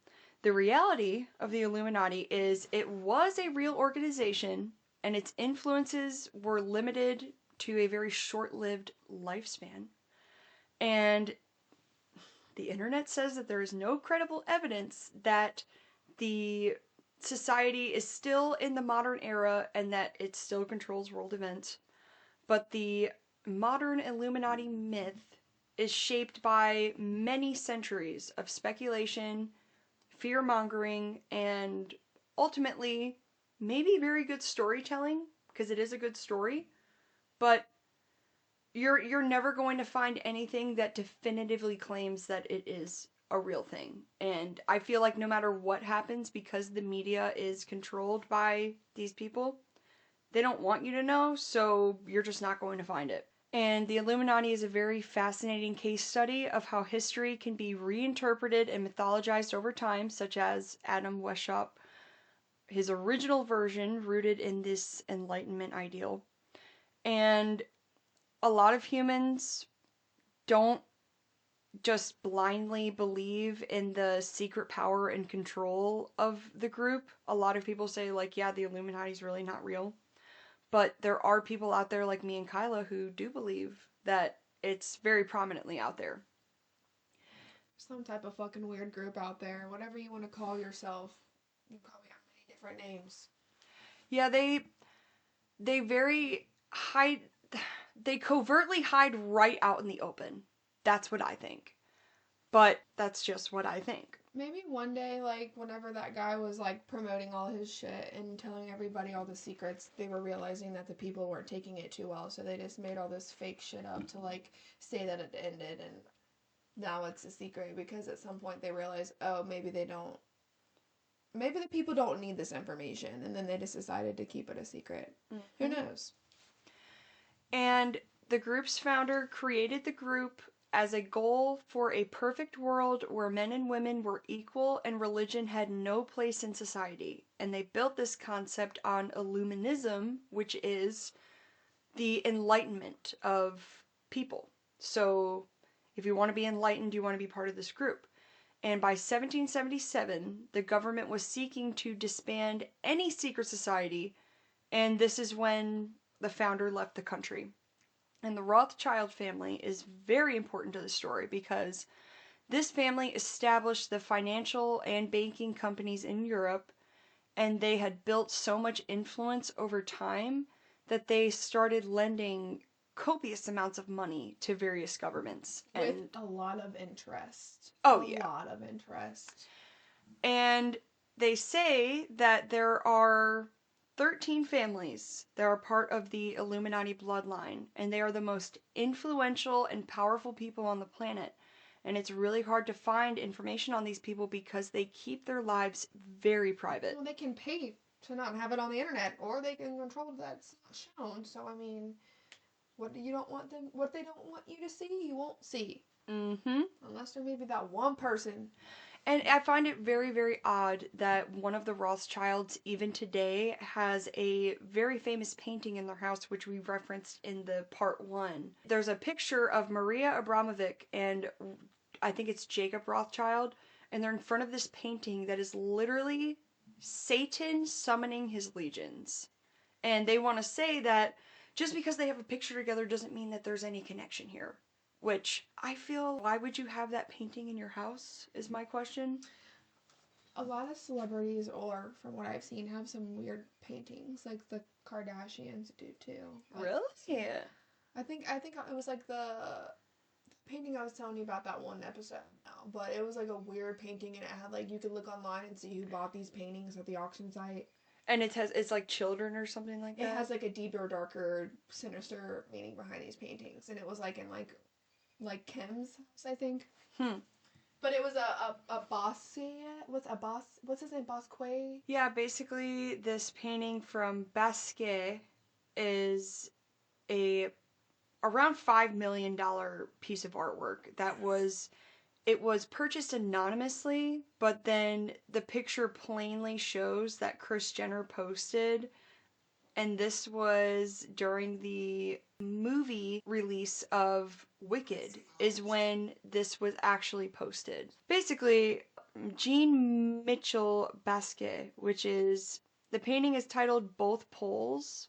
the reality of the Illuminati is it was a real organization and its influences were limited to a very short-lived lifespan. And the internet says that there is no credible evidence that the society is still in the modern era and that it still controls world events. But the modern Illuminati myth is shaped by many centuries of speculation, fear-mongering, and ultimately maybe very good storytelling, because it is a good story, but you're never going to find anything that definitively claims that it is a real thing. And I feel like no matter what happens, because the media is controlled by these people, they don't want you to know, so you're just not going to find it. And the Illuminati is a very fascinating case study of how history can be reinterpreted and mythologized over time, such as Adam Weishaupt, his original version rooted in this Enlightenment ideal. And a lot of humans don't just blindly believe in the secret power and control of the group. A lot of people say, like, yeah, the Illuminati's really not real. But there are people out there like me and Kyla who do believe that it's very prominently out there. Some type of fucking weird group out there. Whatever you want to call yourself. You probably have many different names. Yeah, they very hide, they covertly hide right out in the open. That's what I think. But that's just what I think. Maybe one day, like, whenever that guy was, like, promoting all his shit and telling everybody all the secrets, they were realizing that the people weren't taking it too well, so they just made all this fake shit up to, like, say that it ended, and now it's a secret, because at some point they realized, oh, maybe they don't, maybe the people don't need this information, and then they just decided to keep it a secret. Mm-hmm. Who knows? And the group's founder created the group as a goal for a perfect world where men and women were equal and religion had no place in society. And they built this concept on Illuminism, which is the enlightenment of people. So If you want to be enlightened, you want to be part of this group. And by 1777, the government was seeking to disband any secret society, and this is when the founder left the country. And the Rothschild family is very important to the story because this family established the financial and banking companies in Europe, and they had built so much influence over time that they started lending copious amounts of money to various governments. With a lot of interest. Oh, yeah. A lot of interest. And they say that there are 13 families that are part of the Illuminati bloodline, and they are the most influential and powerful people on the planet. And it's really hard to find information on these people because they keep their lives very private. Well, they can pay to not have it on the internet, or they can control that it's not shown. So, I mean, what they don't want you to see, you won't see. Mm-hmm. Unless there may be that one person. And I find it very, very odd that one of the Rothschilds, even today, has a very famous painting in their house, which we referenced in the part 1. There's a picture of Maria Abramovic and I think it's Jacob Rothschild, and they're in front of this painting that is literally Satan summoning his legions. And they want to say that just because they have a picture together doesn't mean that there's any connection here. Which, I feel, why would you have that painting in your house, is my question. A lot of celebrities, or from what I've seen, have some weird paintings, like the Kardashians do too. Really? Yeah. I think it was like the painting I was telling you about that one episode now, but it was like a weird painting, and it had like, you could look online and see who bought these paintings at the auction site. And it's like children or something like that? It has like a deeper, darker, sinister meaning behind these paintings, and it was like in like Kim's house, I think. But it was a Basquiat. What's his name? Basquiat? Yeah, basically this painting from Basquiat is a around $5 million piece of artwork it was purchased anonymously, but then the picture plainly shows that Kris Jenner posted, and this was during the movie release of Wicked, is when this was actually posted. Basically, Jean Mitchell Basquiat, which is, the painting is titled Both Poles,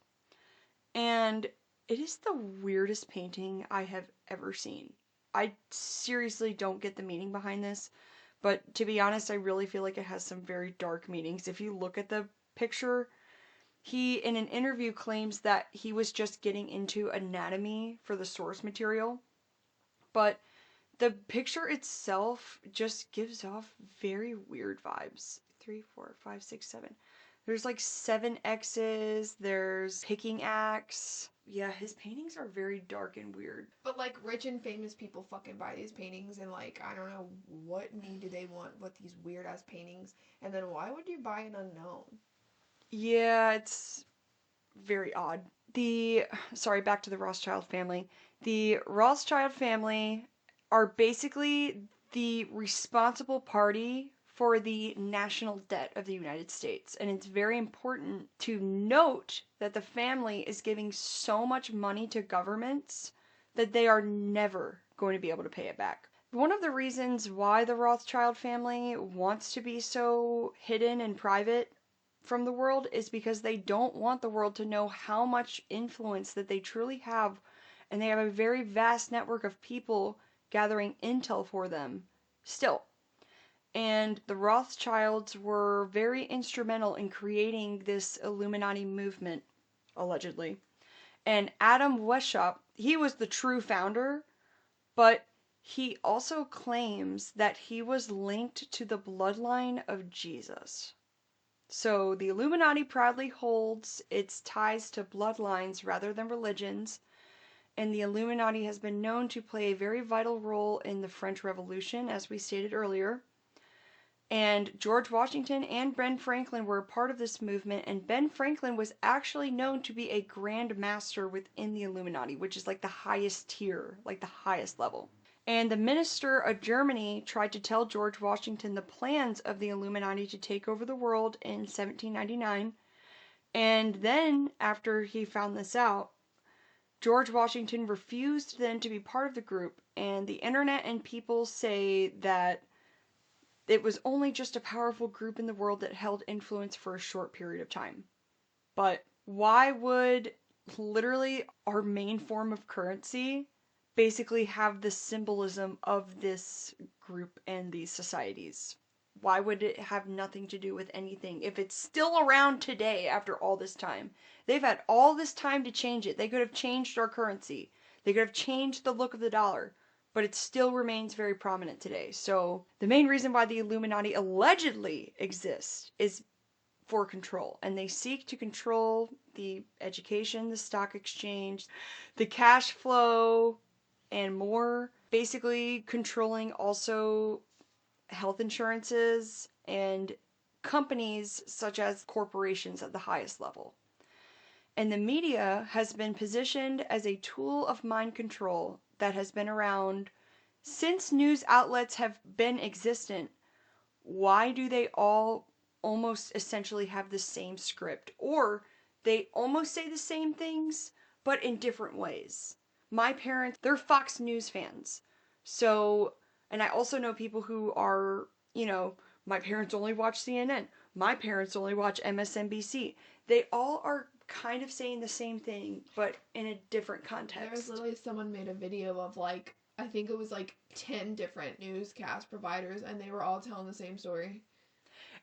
and it is the weirdest painting I have ever seen. I seriously don't get the meaning behind this, but to be honest, I really feel like it has some very dark meanings. If you look at the picture, he, in an interview, claims that he was just getting into anatomy for the source material, but the picture itself just gives off very weird vibes. 3, 4, 5, 6, 7. There's like 7 X's, there's picking axe. Yeah, his paintings are very dark and weird. But like rich and famous people fucking buy these paintings, and like, I don't know what need do they want with these weird ass paintings, and then why would you buy an unknown? Yeah, it's very odd. Sorry, back to the Rothschild family. The Rothschild family are basically the responsible party for the national debt of the United States. And it's very important to note that the family is giving so much money to governments that they are never going to be able to pay it back. One of the reasons why the Rothschild family wants to be so hidden and private from the world is because they don't want the world to know how much influence that they truly have, and they have a very vast network of people gathering intel for them still. And the Rothschilds were very instrumental in creating this Illuminati movement, allegedly. And Adam Weishaupt, he was the true founder, but he also claims that he was linked to the bloodline of Jesus. So the Illuminati proudly holds its ties to bloodlines rather than religions, and the Illuminati has been known to play a very vital role in the French Revolution, as we stated earlier. And George Washington and Ben Franklin were a part of this movement, and Ben Franklin was actually known to be a Grand Master within the Illuminati, which is like the highest tier, like the highest level. And the minister of Germany tried to tell George Washington the plans of the Illuminati to take over the world in 1799. And then, after he found this out, George Washington refused then to be part of the group, and the internet and people say that it was only just a powerful group in the world that held influence for a short period of time. But why would literally our main form of currency basically have the symbolism of this group and these societies? Why would it have nothing to do with anything if it's still around today after all this time? They've had all this time to change it. They could have changed our currency. They could have changed the look of the dollar, but it still remains very prominent today. So the main reason why the Illuminati allegedly exists is for control, and they seek to control the education, the stock exchange, the cash flow, and more. Basically, controlling also health insurances and companies such as corporations at the highest level. And the media has been positioned as a tool of mind control that has been around since news outlets have been existent. Why do they all almost essentially have the same script? Or they almost say the same things, but in different ways. My parents, they're Fox News fans. So, and I also know people who are, my parents only watch CNN. My parents only watch MSNBC. They all are kind of saying the same thing, but in a different context. There was literally someone made a video of like, I think it was like 10 different newscast providers, and they were all telling the same story.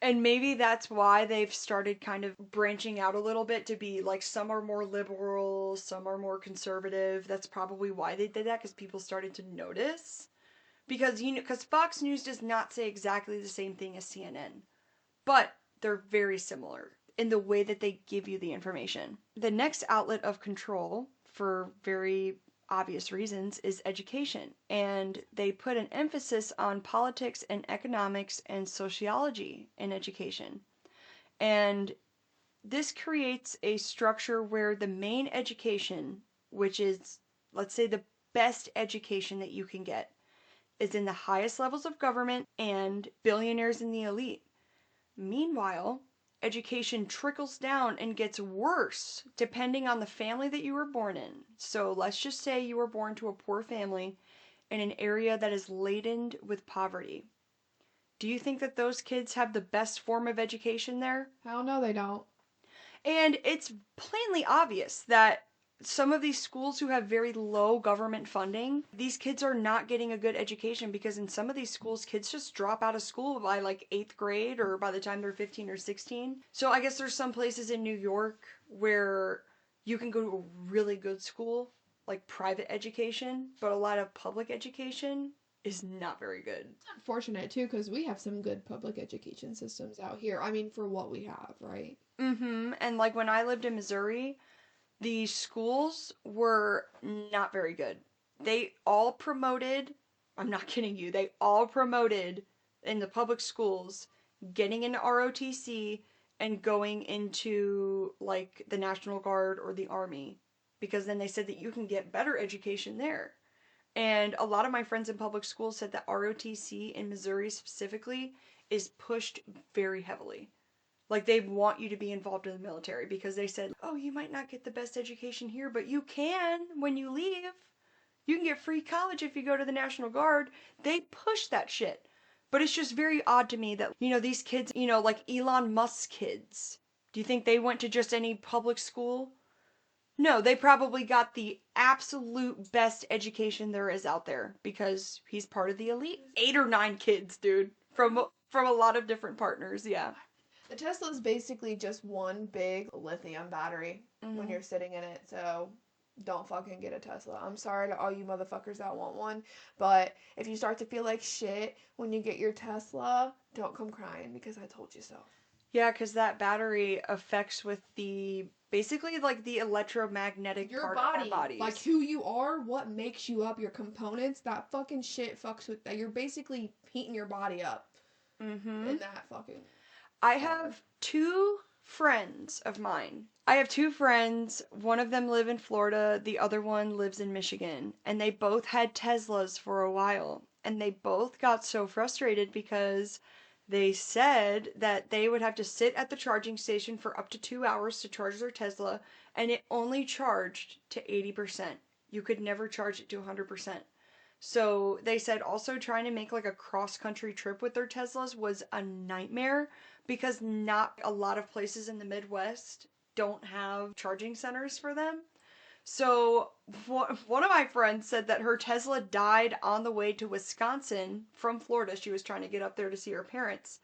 And maybe that's why they've started kind of branching out a little bit to be like, some are more liberal, some are more conservative. That's probably why they did that, because people started to notice. Because, because Fox News does not say exactly the same thing as CNN, but they're very similar in the way that they give you the information. The next outlet of control, for very obvious reasons, is education. And they put an emphasis on politics and economics and sociology in education. And this creates a structure where the main education, which is, let's say, the best education that you can get, is in the highest levels of government and billionaires in the elite. Meanwhile, education trickles down and gets worse depending on the family that you were born in. So let's just say you were born to a poor family in an area that is laden with poverty. Do you think that those kids have the best form of education there? Hell no, they don't. And it's plainly obvious that some of these schools who have very low government funding, these kids are not getting a good education, because in some of these schools, kids just drop out of school by like 8th grade or by the time they're 15 or 16. So I guess there's some places in New York where you can go to a really good school, like private education, but a lot of public education is not very good. It's unfortunate too, because we have some good public education systems out here. I mean, for what we have, right? And like when I lived in Missouri, the schools were not very good. They all promoted, I'm not kidding you, they all promoted in the public schools getting into ROTC and going into like the National Guard or the Army, because then they said that you can get better education there. And a lot of my friends in public school said that ROTC in Missouri specifically is pushed very heavily. Like, they want you to be involved in the military, because they said, oh, you might not get the best education here, but you can when you leave. You can get free college if you go to the National Guard. They push that shit. But it's just very odd to me that, these kids, like Elon Musk's kids, do you think they went to just any public school? No, they probably got the absolute best education there is out there, because he's part of the elite. 8 or 9 kids, dude, from a lot of different partners, yeah. The Tesla is basically just one big lithium battery when you're sitting in it, so don't fucking get a Tesla. I'm sorry to all you motherfuckers that want one, but if you start to feel like shit when you get your Tesla, don't come crying, because I told you so. Yeah, because that battery affects with basically like the electromagnetic Your part body, of our bodies. like who you are, what makes you up, your components, that fucking shit fucks with that. You're basically heating your body up. In that fucking... I have 2 friends of mine. I have 2 friends. One of them live in Florida. The other one lives in Michigan. And they both had Teslas for a while. And they both got so frustrated because they said that they would have to sit at the charging station for up to 2 hours to charge their Tesla. And it only charged to 80%. You could never charge it to 100%. So they said also trying to make like a cross-country trip with their Teslas was a nightmare because not a lot of places in the Midwest don't have charging centers for them. So one of my friends said that her Tesla died on the way to Wisconsin from Florida. She was trying to get up there to see her parents.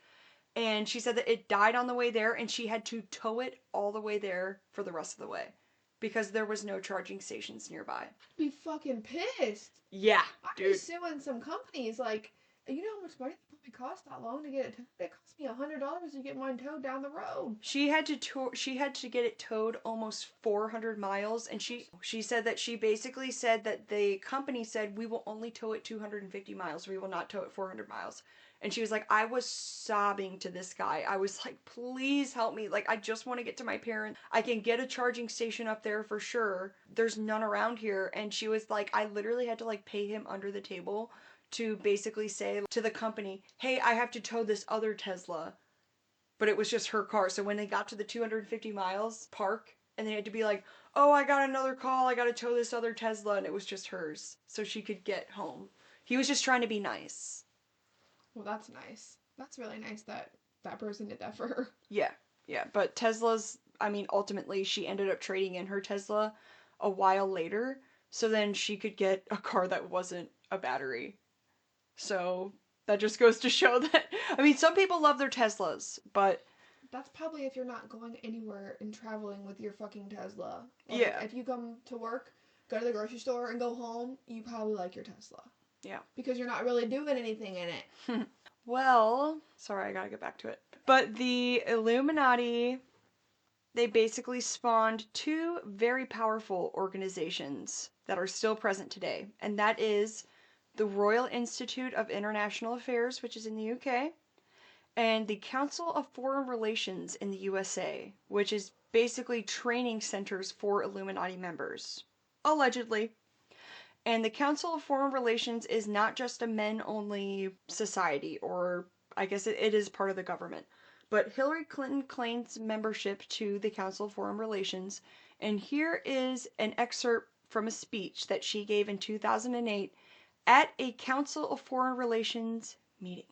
And she said that it died on the way there and she had to tow it all the way there for the rest of the way because there was no charging stations nearby. I'd be fucking pissed. Yeah, I'd dude. be suing some companies. Like, you know how much money it cost that long to get it towed? It cost me $100 to get mine towed down the road. She had to get it towed almost 400 miles, and she said that she basically said that the company said we will only tow it 250 miles. We will not tow it 400 miles. And she was like, I was sobbing to this guy. I was like, please help me. Like, I just want to get to my parents. I can get a charging station up there for sure. There's none around here. And she was like, I literally had to like pay him under the table to basically say to the company, hey, I have to tow this other Tesla. But it was just her car. So when they got to the 250 miles park, and they had to be like, oh, I got another call. I got to tow this other Tesla. And it was just hers. So she could get home. He was just trying to be nice. Well, that's nice. That's really nice that that person did that for her. Yeah, yeah. But Tesla's, I mean, ultimately, she ended up trading in her Tesla a while later. So then she could get a car that wasn't a battery. So that just goes to show that, I mean, some people love their Teslas, but That's probably if you're not going anywhere and traveling with your fucking Tesla. Like, yeah. if you come to work, go to the grocery store, and go home, you probably like your Tesla. Yeah. Because you're not really doing anything in it. Well, sorry, I gotta get back to it. But the Illuminati, they basically spawned two very powerful organizations that are still present today. And that is the Royal Institute of International Affairs, which is in the UK, and the Council of Foreign Relations in the USA, which is basically training centers for Illuminati members. Allegedly. And the Council of Foreign Relations is not just a men-only society, or I guess it is part of the government. But Hillary Clinton claims membership to the Council of Foreign Relations, and here is an excerpt from a speech that she gave in 2008 at a Council of Foreign Relations meeting.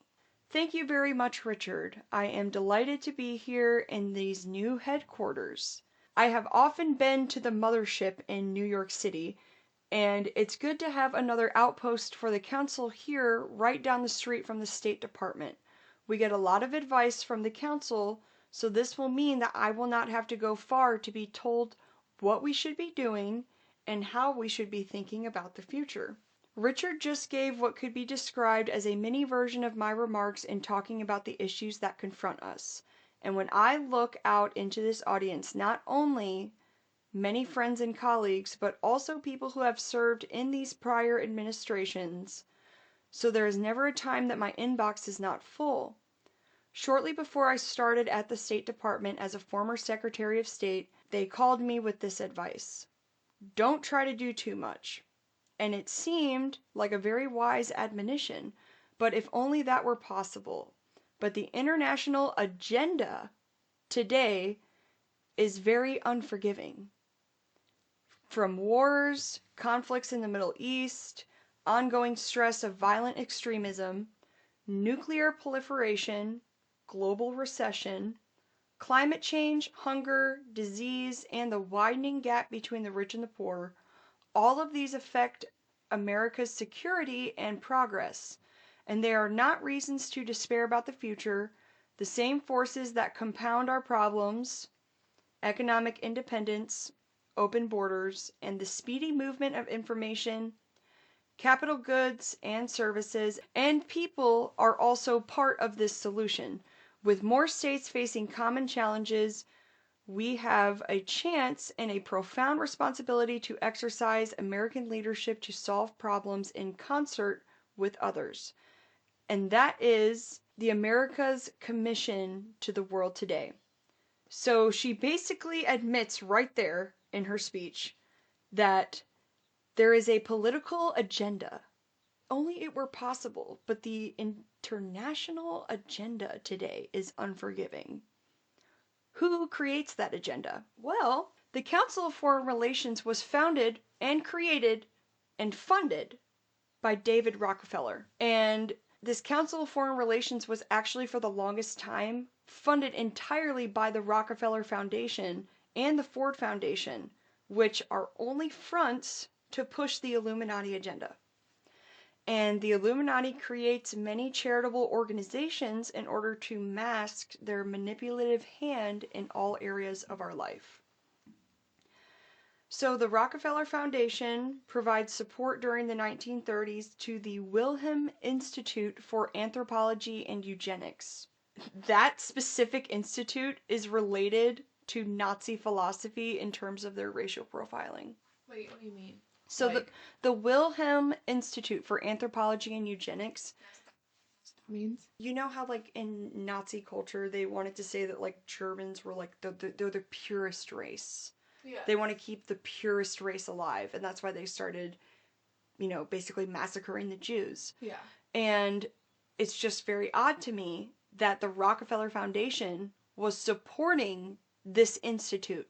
Thank you very much, Richard. I am delighted to be here in these new headquarters. I have often been to the mothership in New York City, and it's good to have another outpost for the council here right down the street from the State Department. We get a lot of advice from the council, so this will mean that I will not have to go far to be told what we should be doing and how we should be thinking about the future. Richard just gave what could be described as a mini version of my remarks in talking about the issues that confront us. And when I look out into this audience, not only many friends and colleagues, but also people who have served in these prior administrations, so there is never a time that my inbox is not full. Shortly before I started at the State Department as a former Secretary of State, they called me with this advice. Don't try to do too much. And it seemed like a very wise admonition, but if only that were possible. But the international agenda today is very unforgiving. From wars, conflicts in the Middle East, ongoing stress of violent extremism, nuclear proliferation, global recession, climate change, hunger, disease, and the widening gap between the rich and the poor, all of these affect America's security and progress, and they are not reasons to despair about the future. The same forces that compound our problems, economic independence, open borders, and the speedy movement of information, capital goods and services, and people are also part of this solution. With more states facing common challenges, we have a chance and a profound responsibility to exercise American leadership to solve problems in concert with others. And that is the America's commission to the world today. So she basically admits right there in her speech that there is a political agenda. Only it were possible, but the international agenda today is unforgiving. Who creates that agenda? Well, the Council of Foreign Relations was founded and created and funded by David Rockefeller. And this Council of Foreign Relations was actually for the longest time funded entirely by the Rockefeller Foundation and the Ford Foundation, which are only fronts to push the Illuminati agenda. And the Illuminati creates many charitable organizations in order to mask their manipulative hand in all areas of our life. So the Rockefeller Foundation provides support during the 1930s to the Wilhelm Institute for Anthropology and Eugenics. That specific institute is related to Nazi philosophy in terms of their racial profiling. Wait, what do you mean? So the Wilhelm Institute for Anthropology and Eugenics means? You know how, like, in Nazi culture, they wanted to say that, like, Germans were, like, they're the purest race. Yeah. They want to keep the purest race alive, and that's why they started, basically massacring the Jews. Yeah. And it's just very odd to me that the Rockefeller Foundation was supporting this institute,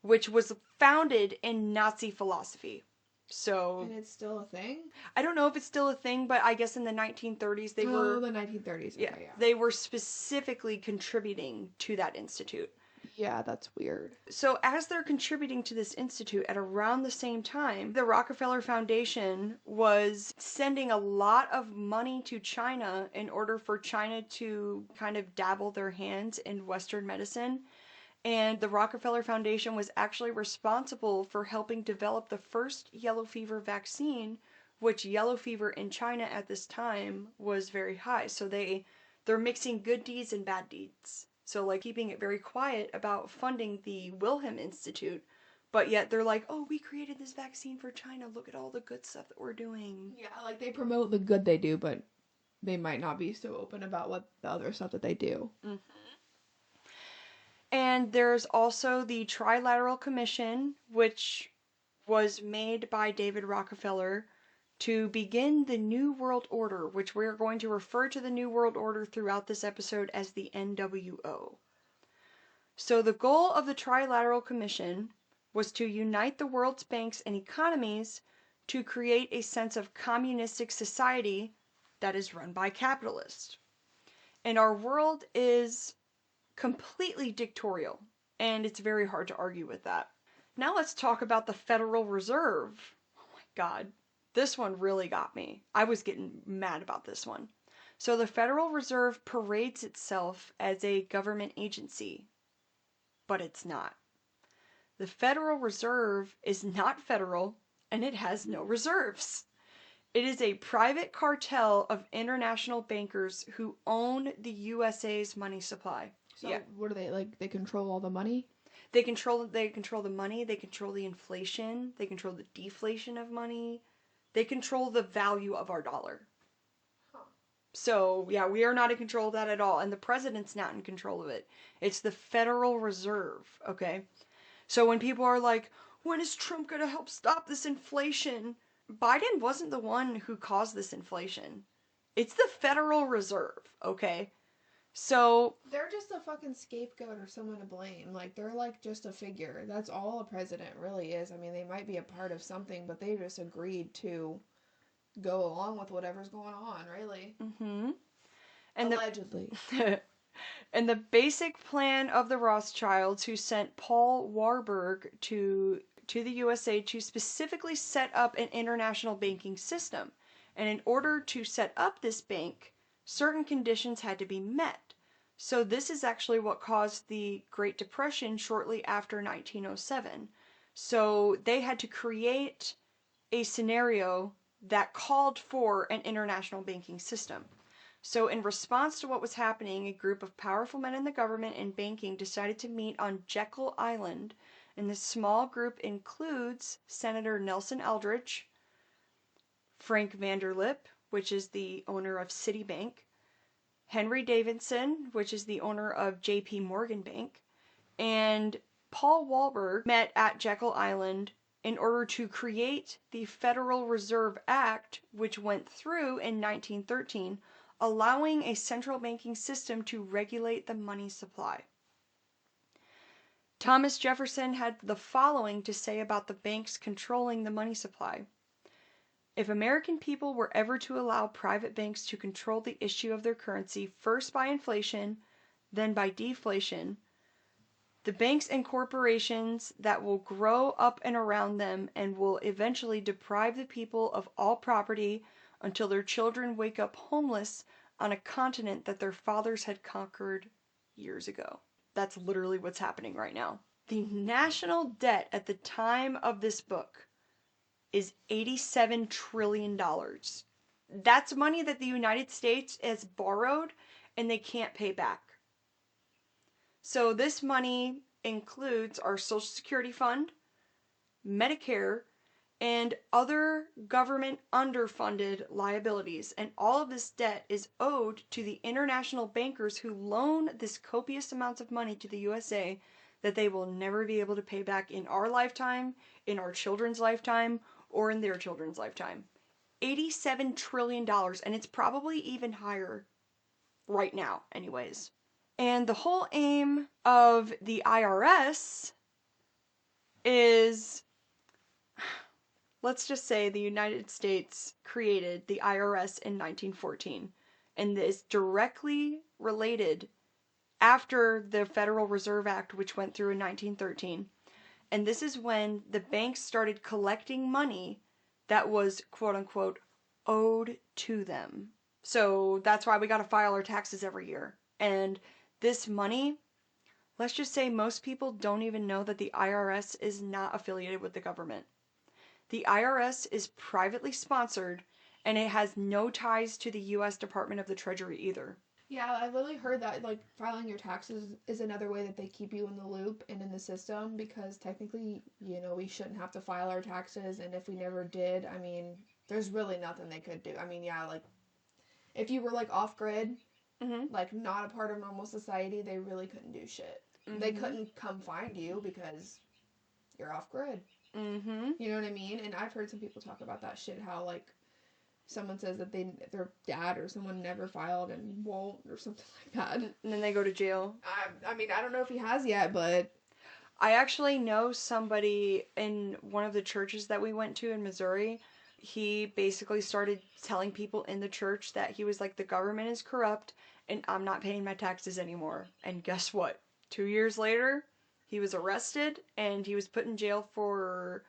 which was founded in Nazi philosophy. So, and it's still a thing? I don't know if it's still a thing, but I guess in the 1930s they were... Oh, the 1930s. Okay, yeah. They were specifically contributing to that institute. Yeah, that's weird. So as they're contributing to this institute at around the same time, the Rockefeller Foundation was sending a lot of money to China in order for China to kind of dabble their hands in Western medicine. And the Rockefeller Foundation was actually responsible for helping develop the first yellow fever vaccine, which yellow fever in China at this time was very high. So they're mixing good deeds and bad deeds. So, like, keeping it very quiet about funding the Wilhelm Institute, but yet they're like, oh, we created this vaccine for China. Look at all the good stuff that we're doing. Yeah, like, they promote the good they do, but they might not be so open about what the other stuff that they do. Mm-hmm. And there's also the Trilateral Commission, which was made by David Rockefeller to begin the New World Order, which we're going to refer to the New World Order throughout this episode as the NWO. So the goal of the Trilateral Commission was to unite the world's banks and economies to create a sense of communistic society that is run by capitalists. And our world is completely dictatorial, and it's very hard to argue with that. Now let's talk about the Federal Reserve. Oh my God, this one really got me. I was getting mad about this one. So the Federal Reserve parades itself as a government agency, but it's not. The Federal Reserve is not federal, and it has no reserves. It is a private cartel of international bankers who own the USA's money supply. So what do they, like, they control all the money? They control the money, they control the inflation, they control the deflation of money, they control the value of our dollar. Huh. So, yeah, we are not in control of that at all, and the president's not in control of it. It's the Federal Reserve, okay? So when people are like, when is Trump going to help stop this inflation? Biden wasn't the one who caused this inflation. It's the Federal Reserve, okay? So they're just a fucking scapegoat or someone to blame. Like, they're like just a figure. That's all a president really is. I mean, they might be a part of something, but they just agreed to go along with whatever's going on, really. Mm-hmm. And allegedly. And the basic plan of the Rothschilds, who sent Paul Warburg to the USA to specifically set up an international banking system. And in order to set up this bank, certain conditions had to be met. So this is actually what caused the Great Depression shortly after 1907. So they had to create a scenario that called for an international banking system. So in response to what was happening, a group of powerful men in the government and banking decided to meet on Jekyll Island, and this small group includes Senator Nelson Eldridge, Frank Vanderlip, which is the owner of Citibank, Henry Davidson, which is the owner of J.P. Morgan Bank, and Paul Warburg met at Jekyll Island in order to create the Federal Reserve Act, which went through in 1913, allowing a central banking system to regulate the money supply. Thomas Jefferson had the following to say about the banks controlling the money supply. If American people were ever to allow private banks to control the issue of their currency, first by inflation, then by deflation, the banks and corporations that will grow up and around them and will eventually deprive the people of all property until their children wake up homeless on a continent that their fathers had conquered years ago. That's literally what's happening right now. The national debt at the time of this book is $87 trillion. That's money that the United States has borrowed and they can't pay back. So this money includes our Social Security Fund, Medicare, and other government underfunded liabilities. And all of this debt is owed to the international bankers who loan this copious amounts of money to the USA that they will never be able to pay back in our lifetime, in our children's lifetime, or in their children's lifetime. $87 trillion, and it's probably even higher right now, anyways. And the whole aim of the IRS is, let's just say the United States created the IRS in 1914, and is directly related after the Federal Reserve Act, which went through in 1913. And this is when the banks started collecting money that was, quote unquote, owed to them. So that's why we got to file our taxes every year. And this money, let's just say most people don't even know that the IRS is not affiliated with the government. The IRS is privately sponsored, and it has no ties to the U.S. Department of the Treasury either. Yeah, I literally heard that, like, filing your taxes is another way that they keep you in the loop and in the system, because technically, you know, we shouldn't have to file our taxes, and if we never did, I mean, there's really nothing they could do. I mean, yeah, like, if you were, like, off-grid, like, not a part of normal society, they really couldn't do shit. They couldn't come find you because you're off-grid. You know what I mean? And I've heard some people talk about that shit, how, like, someone says that their dad or someone never filed and won't, or something like that. And then they go to jail. I mean, I don't know if he has yet, but I actually know somebody in one of the churches that we went to in Missouri. He basically started telling people in the church that he was like, the government is corrupt and I'm not paying my taxes anymore. And guess what? 2 years later, he was arrested and he was put in jail for,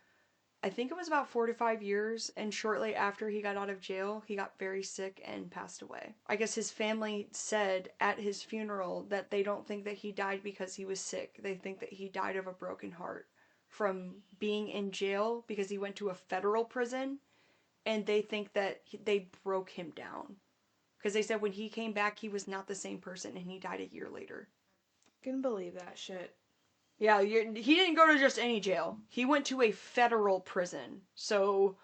I think it was about 4 to 5 years. And shortly after he got out of jail, he got very sick and passed away. I guess his family said at his funeral that they don't think that he died because he was sick. They think that he died of a broken heart from being in jail because he went to a federal prison. And they think that they broke him down. Because they said when he came back, he was not the same person, and he died a year later. I can believe that shit. Yeah, he didn't go to just any jail. He went to a federal prison. So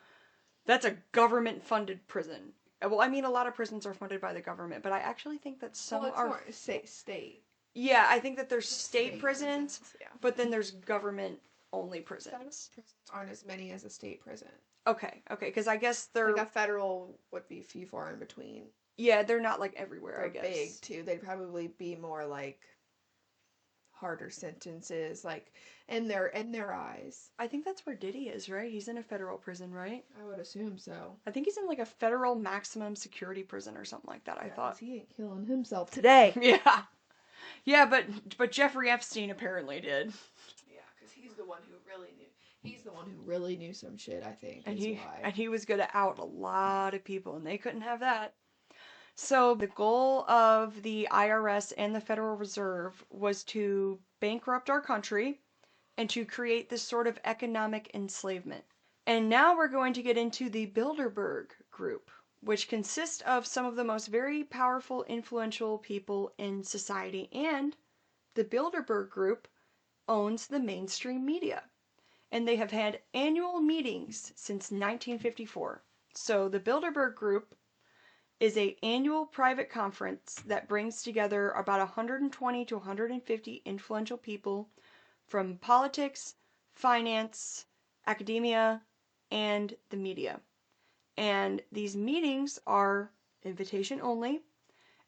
that's a government-funded prison. Well, I mean, a lot of prisons are funded by the government, but I actually think that some are... more state. Yeah, I think that there's state prisons, yeah. But then there's government-only prisons. Prisons aren't as many as a state prison. Okay, because I guess they're... Like a federal would be few far in between. Yeah, they're not, like, everywhere, they're I guess. Big, too. They'd probably be more, like, harder sentences, like, in their eyes. I think that's where Diddy is, right? He's in a federal prison, right? I would assume so. I think he's in, like, a federal maximum security prison or something like that, I thought. He ain't killing himself today. Yeah. Yeah, but Jeffrey Epstein apparently did. Yeah, because he's the one who really knew. He's the one who really knew some shit, I think. And he was going to out a lot of people, and they couldn't have that. So the goal of the IRS and the Federal Reserve was to bankrupt our country and to create this sort of economic enslavement. And now we're going to get into the Bilderberg Group, which consists of some of the most very powerful, influential people in society. And the Bilderberg Group owns the mainstream media. And they have had annual meetings since 1954. So the Bilderberg Group is an annual private conference that brings together about 120 to 150 influential people from politics, finance, academia, and the media. And these meetings are invitation only,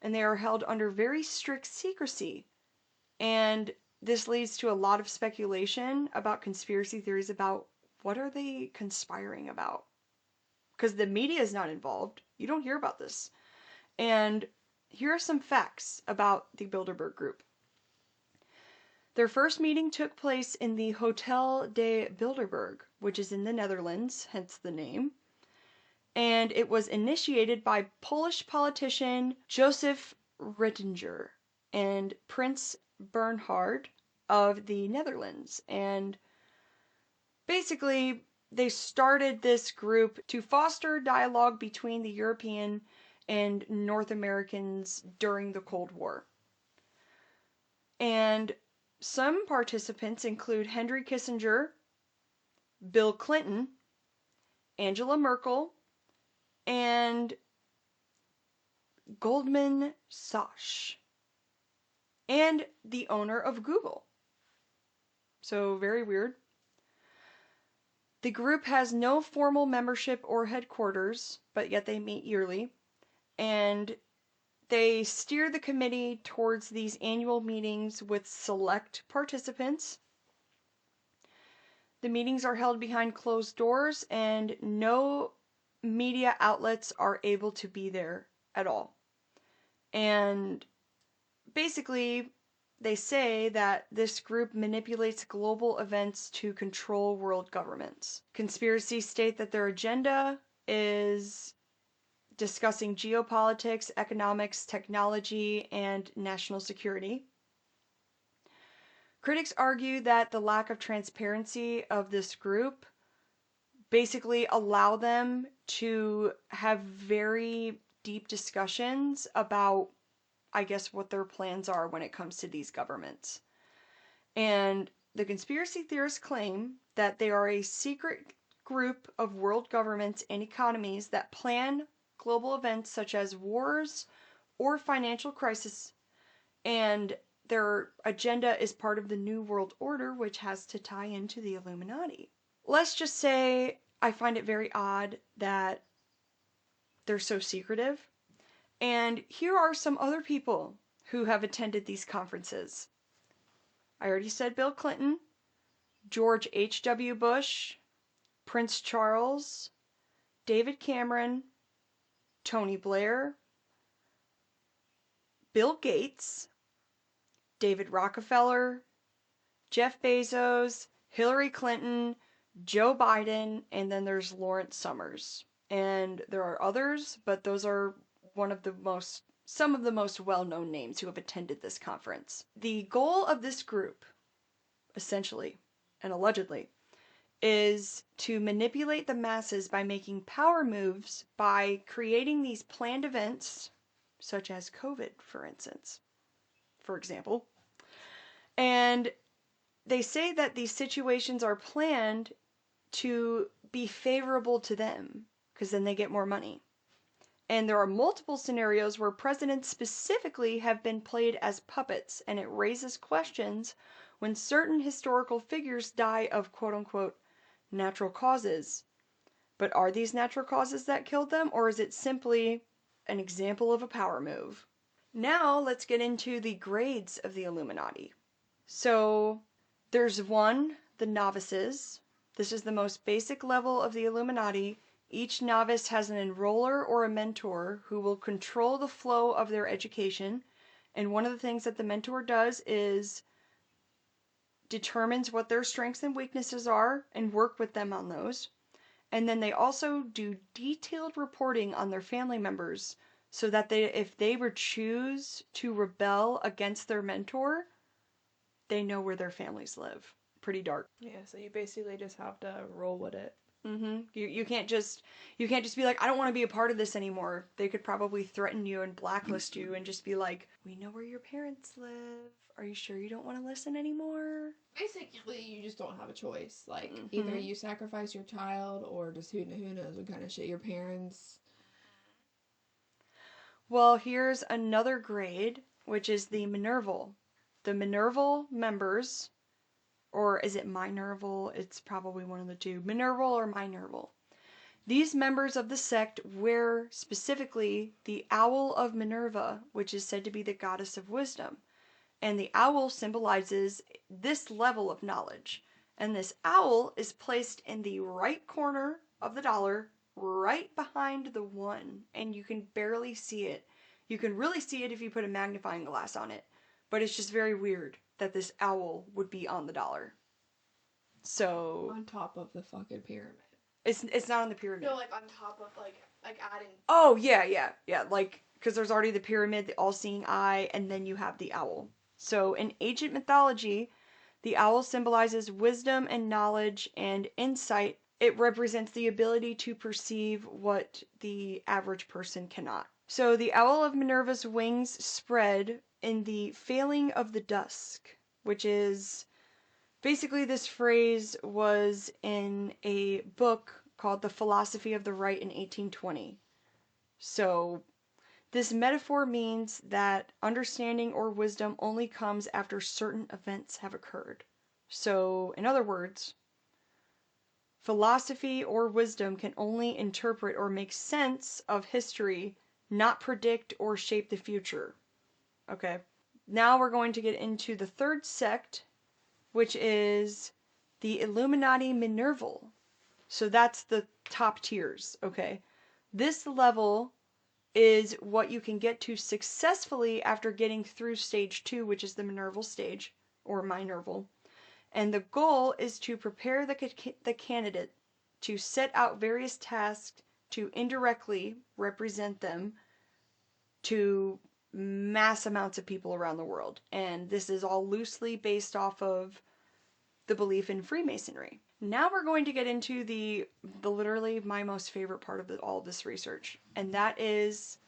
and they are held under very strict secrecy. And this leads to a lot of speculation about conspiracy theories about what are they conspiring about. because the media is not involved. You don't hear about this. And here are some facts about the Bilderberg Group. Their first meeting took place in the Hotel de Bilderberg, which is in the Netherlands, hence the name. And it was initiated by Polish politician Joseph Rittinger and Prince Bernhard of the Netherlands. And basically, they started this group to foster dialogue between the European and North Americans during the Cold War. And some participants include Henry Kissinger, Bill Clinton, Angela Merkel, and Goldman Sachs, and the owner of Google. So, very weird. The group has no formal membership or headquarters, but yet they meet yearly, and they steer the committee towards these annual meetings with select participants. The meetings are held behind closed doors, and no media outlets are able to be there at all. And basically, they say that this group manipulates global events to control world governments. Conspiracies state that their agenda is discussing geopolitics, economics, technology, and national security. Critics argue that the lack of transparency of this group basically allow them to have very deep discussions about, I guess, what their plans are when it comes to these governments. And the conspiracy theorists claim that they are a secret group of world governments and economies that plan global events such as wars or financial crisis, and their agenda is part of the New World Order, which has to tie into the Illuminati. Let's just say I find it very odd that they're so secretive. And here are some other people who have attended these conferences. I already said Bill Clinton, George H.W. Bush, Prince Charles, David Cameron, Tony Blair, Bill Gates, David Rockefeller, Jeff Bezos, Hillary Clinton, Joe Biden, and then there's Lawrence Summers. And there are others, but those are some of the most well-known names who have attended this conference. The goal of this group, essentially, and allegedly, is to manipulate the masses by making power moves by creating these planned events, such as COVID, for example. And they say that these situations are planned to be favorable to them, because then they get more money. And there are multiple scenarios where presidents specifically have been played as puppets, and it raises questions when certain historical figures die of quote-unquote natural causes. But are these natural causes that killed them, or is it simply an example of a power move? Now let's get into the grades of the Illuminati. So there's one, the novices. This is the most basic level of the Illuminati. Each novice has an enroller or a mentor who will control the flow of their education. And one of the things that the mentor does is determines what their strengths and weaknesses are and work with them on those. And then they also do detailed reporting on their family members so that if they were choose to rebel against their mentor, they know where their families live. Pretty dark. Yeah, so you basically just have to roll with it. You can't just be like, I don't want to be a part of this anymore. They could probably threaten you and blacklist you and just be like, we know where your parents live. Are you sure you don't want to listen anymore? Basically, you just don't have a choice. Like, either you sacrifice your child or just who knows what kind of shit your parents. Well, here's another grade, which is the Minerval. The Minerval members, or is it Minerval? It's probably one of the two. Minerval or Minerval. These members of the sect wear specifically the Owl of Minerva, which is said to be the goddess of wisdom. And the owl symbolizes this level of knowledge. And this owl is placed in the right corner of the dollar, right behind the 1, and you can barely see it. You can really see it if you put a magnifying glass on it, but it's just very weird that this owl would be on the dollar. So On top of the fucking pyramid. it's not on the pyramid. No, like on top of like adding. Oh yeah. Like, because there's already the pyramid, the all-seeing eye, and then you have the owl. So in ancient mythology, the owl symbolizes wisdom and knowledge and insight. It represents the ability to perceive what the average person cannot. So the owl of Minerva's wings spread in the failing of the dusk, which is basically, this phrase was in a book called The Philosophy of the Right in 1820. So this metaphor means that understanding or wisdom only comes after certain events have occurred. So, in other words, philosophy or wisdom can only interpret or make sense of history, not predict or shape the future. Okay. Now we're going to get into the third sect, which is the Illuminati Minerval. So that's the top tiers, okay? This level is what you can get to successfully after getting through stage 2, which is the Minerval stage, or Minerval. And the goal is to prepare the candidate to set out various tasks to indirectly represent them to mass amounts of people around the world. And this is all loosely based off of the belief in Freemasonry. Now we're going to get into the literally my most favorite part of all of this research, and that is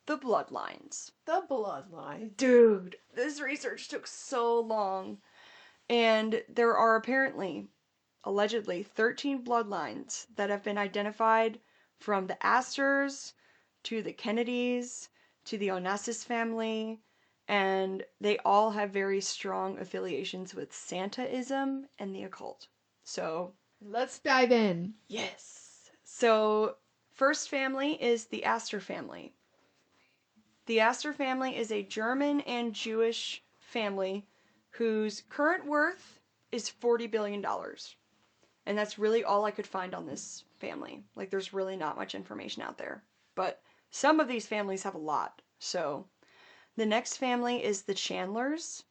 the bloodlines. The bloodline. Dude, this research took so long, and there are apparently, allegedly, 13 bloodlines that have been identified, from the Astors to the Kennedys to the Onassis family, and they all have very strong affiliations with Santaism and the occult. So, let's dive in. yes. So, first family is the Astor family. The Astor family is a German and Jewish family whose current worth is $40 billion. And that's really all I could find on this family. Like, there's really not much information out there. But some of these families have a lot. So, the next family is the Chandlers.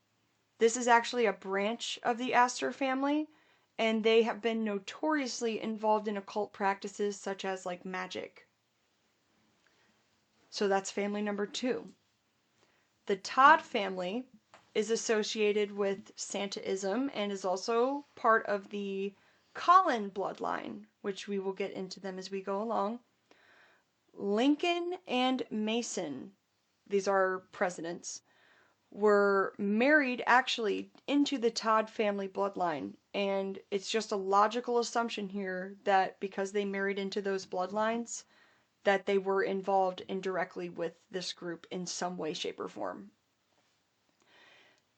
This is actually a branch of the Astor family, and they have been notoriously involved in occult practices such as like magic. So that's family number 2. The Todd family is associated with Santaism and is also part of the Colin bloodline, which we will get into them as we go along. Lincoln and Mason, these are presidents, were married actually into the Todd family bloodline, and it's just a logical assumption here that because they married into those bloodlines, that they were involved indirectly with this group in some way, shape, or form.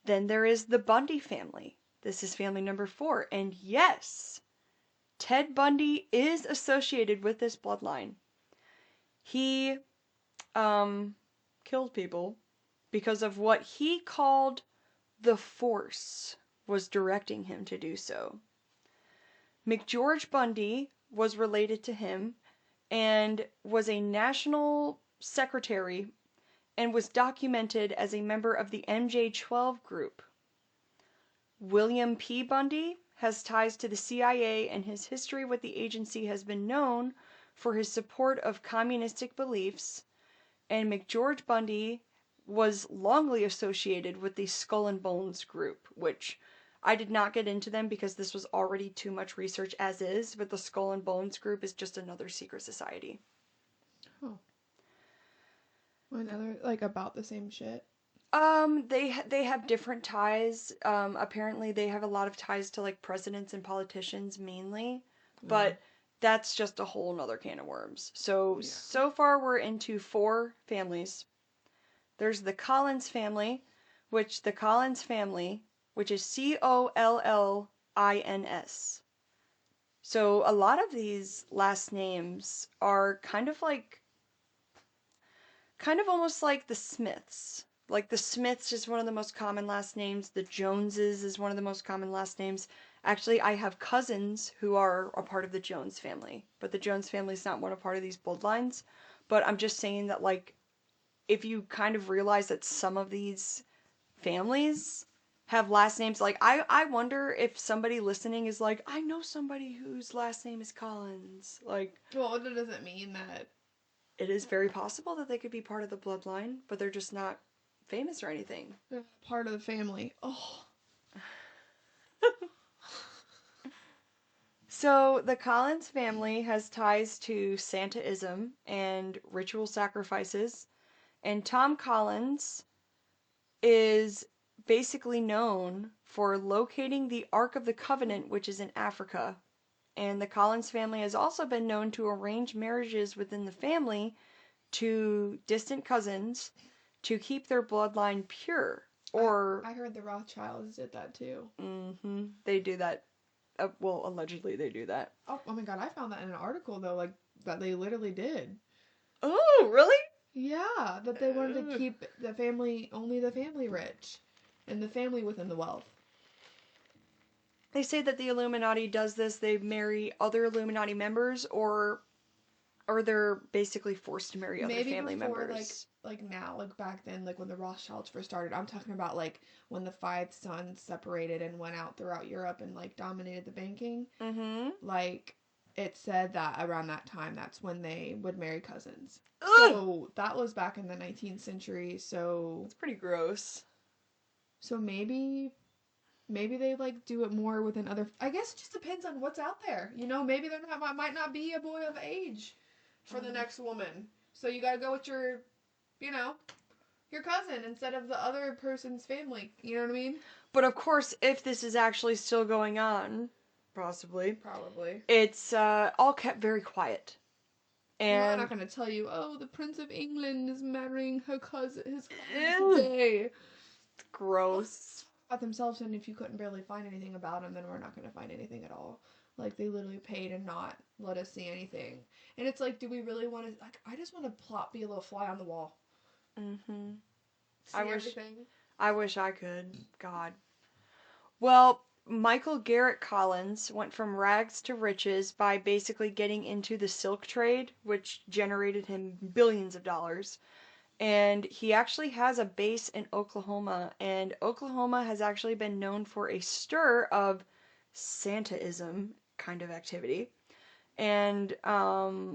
Then there is the Bundy family. This is family number 4, and yes, Ted Bundy is associated with this bloodline. He killed people because of what he called the Force was directing him to do so. McGeorge Bundy was related to him and was a national secretary and was documented as a member of the MJ-12 group. William P. Bundy has ties to the CIA, and his history with the agency has been known for his support of communistic beliefs, and McGeorge Bundy was longly associated with the Skull and Bones group, which I did not get into them because this was already too much research as is, but the Skull and Bones group is just another secret society. Oh. Another, like, about the same shit? They have different ties. Apparently they have a lot of ties to, like, presidents and politicians mainly, but that's just a whole nother can of worms. So far we're into 4 families. There's the Collins family, which is Collins. So a lot of these last names are kind of almost like the Smiths. Like the Smiths is one of the most common last names. The Joneses is one of the most common last names. Actually, I have cousins who are a part of the Jones family, but the Jones family is not one a part of these bloodlines. But I'm just saying that, like, if you kind of realize that some of these families have last names, like, I wonder if somebody listening is like, I know somebody whose last name is Collins. Like, Well, that doesn't mean that. it is very possible that they could be part of the bloodline, but they're just not famous or anything. They're part of the family. Oh. So, the Collins family has ties to Santaism and ritual sacrifices, and Tom Collins is basically known for locating the Ark of the Covenant, which is in Africa. And the Collins family has also been known to arrange marriages within the family to distant cousins to keep their bloodline pure. Or I heard the Rothschilds did that too. they do that. Well, allegedly they do that. Oh my god, I found that in an article though, like that they literally did. Oh, really? Yeah, that they wanted to keep the family, only the family rich, and the family within the wealth. They say that the Illuminati does this. They marry other Illuminati members, or they're basically forced to marry other family before, members. like now, like back then, like when the Rothschilds first started. I'm talking about like when the five sons separated and went out throughout Europe and like dominated the banking. Like it said that around that time, that's when they would marry cousins. Ugh! So that was back in the 19th century. So It's pretty gross. So maybe they like do it more within other. I guess it just depends on what's out there. You know, maybe there might not be a boy of age for the next woman. So you gotta go with your, you know, your cousin instead of the other person's family. You know what I mean? But of course, if this is actually still going on, probably, Probably. it's all kept very quiet. And I'm not gonna tell you. Oh, the Prince of England is marrying his cousin Ew. today. Gross. About themselves, and if you couldn't barely find anything about them, then we're not gonna find anything at all. Like they literally paid and not let us see anything. And it's like, do we really want to? Like, I just want to be a little fly on the wall. Mm-hmm. See everything. I wish I could. God. Well, Michael Garrett Collins went from rags to riches by basically getting into the silk trade, which generated him billions of dollars. And he actually has a base in Oklahoma, and Oklahoma has actually been known for a stir of Santaism kind of activity. And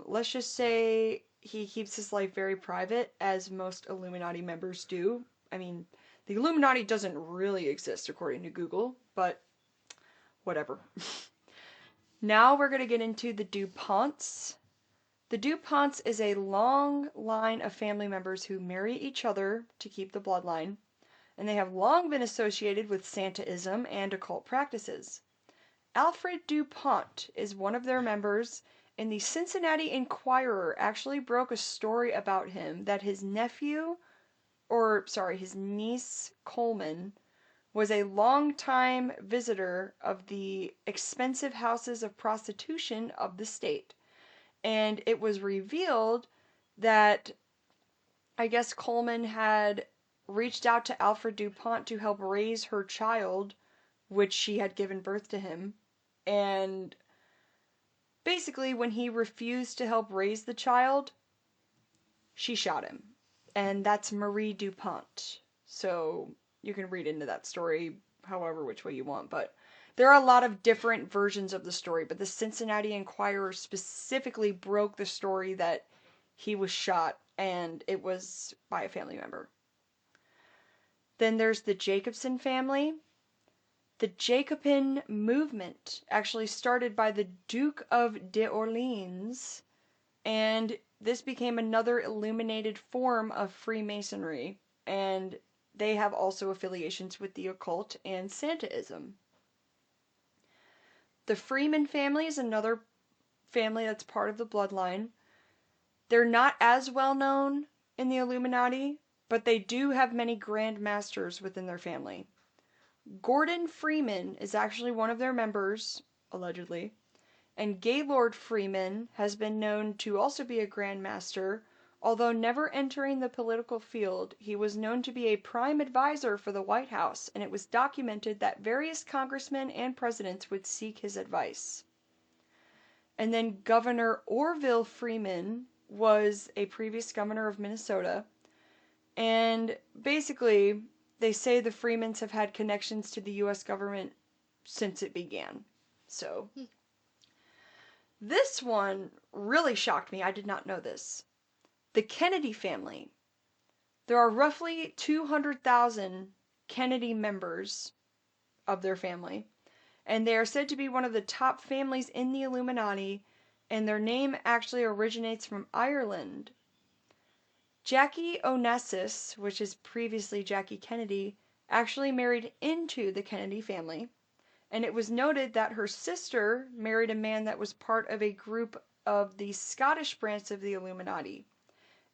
let's just say he keeps his life very private, as most Illuminati members do. I mean, the Illuminati doesn't really exist according to Google, but whatever. Now we're going to get into the DuPonts. The DuPonts is a long line of family members who marry each other to keep the bloodline, and they have long been associated with Santaism and occult practices. Alfred DuPont is one of their members, and the Cincinnati Enquirer actually broke a story about him that his niece Coleman was a long-time visitor of the expensive houses of prostitution of the state. And it was revealed that I guess Coleman had reached out to Alfred DuPont to help raise her child, which she had given birth to him. And basically, when he refused to help raise the child, she shot him. And that's Marie DuPont. So you can read into that story however which way you want, but there are a lot of different versions of the story, but the Cincinnati Enquirer specifically broke the story that he was shot, and it was by a family member. Then there's the Jacobson family. The Jacobin movement actually started by the Duke of d'Orleans, and this became another illuminated form of Freemasonry, and they have also affiliations with the occult and Santaism. The Freeman family is another family that's part of the bloodline. They're not as well known in the Illuminati, but they do have many Grand Masters within their family. Gordon Freeman is actually one of their members, allegedly, and Gaylord Freeman has been known to also be a Grand Master, Although never entering the political field, he was known to be a prime advisor for the White House, and it was documented that various congressmen and presidents would seek his advice. And then Governor Orville Freeman was a previous governor of Minnesota. And basically, they say the Freemans have had connections to the U.S. government since it began. So, this one really shocked me. I did not know this. The Kennedy family. There are roughly 200,000 Kennedy members of their family, and they are said to be one of the top families in the Illuminati, and their name actually originates from Ireland. Jackie Onassis, which is previously Jackie Kennedy, actually married into the Kennedy family, and it was noted that her sister married a man that was part of a group of the Scottish branch of the Illuminati.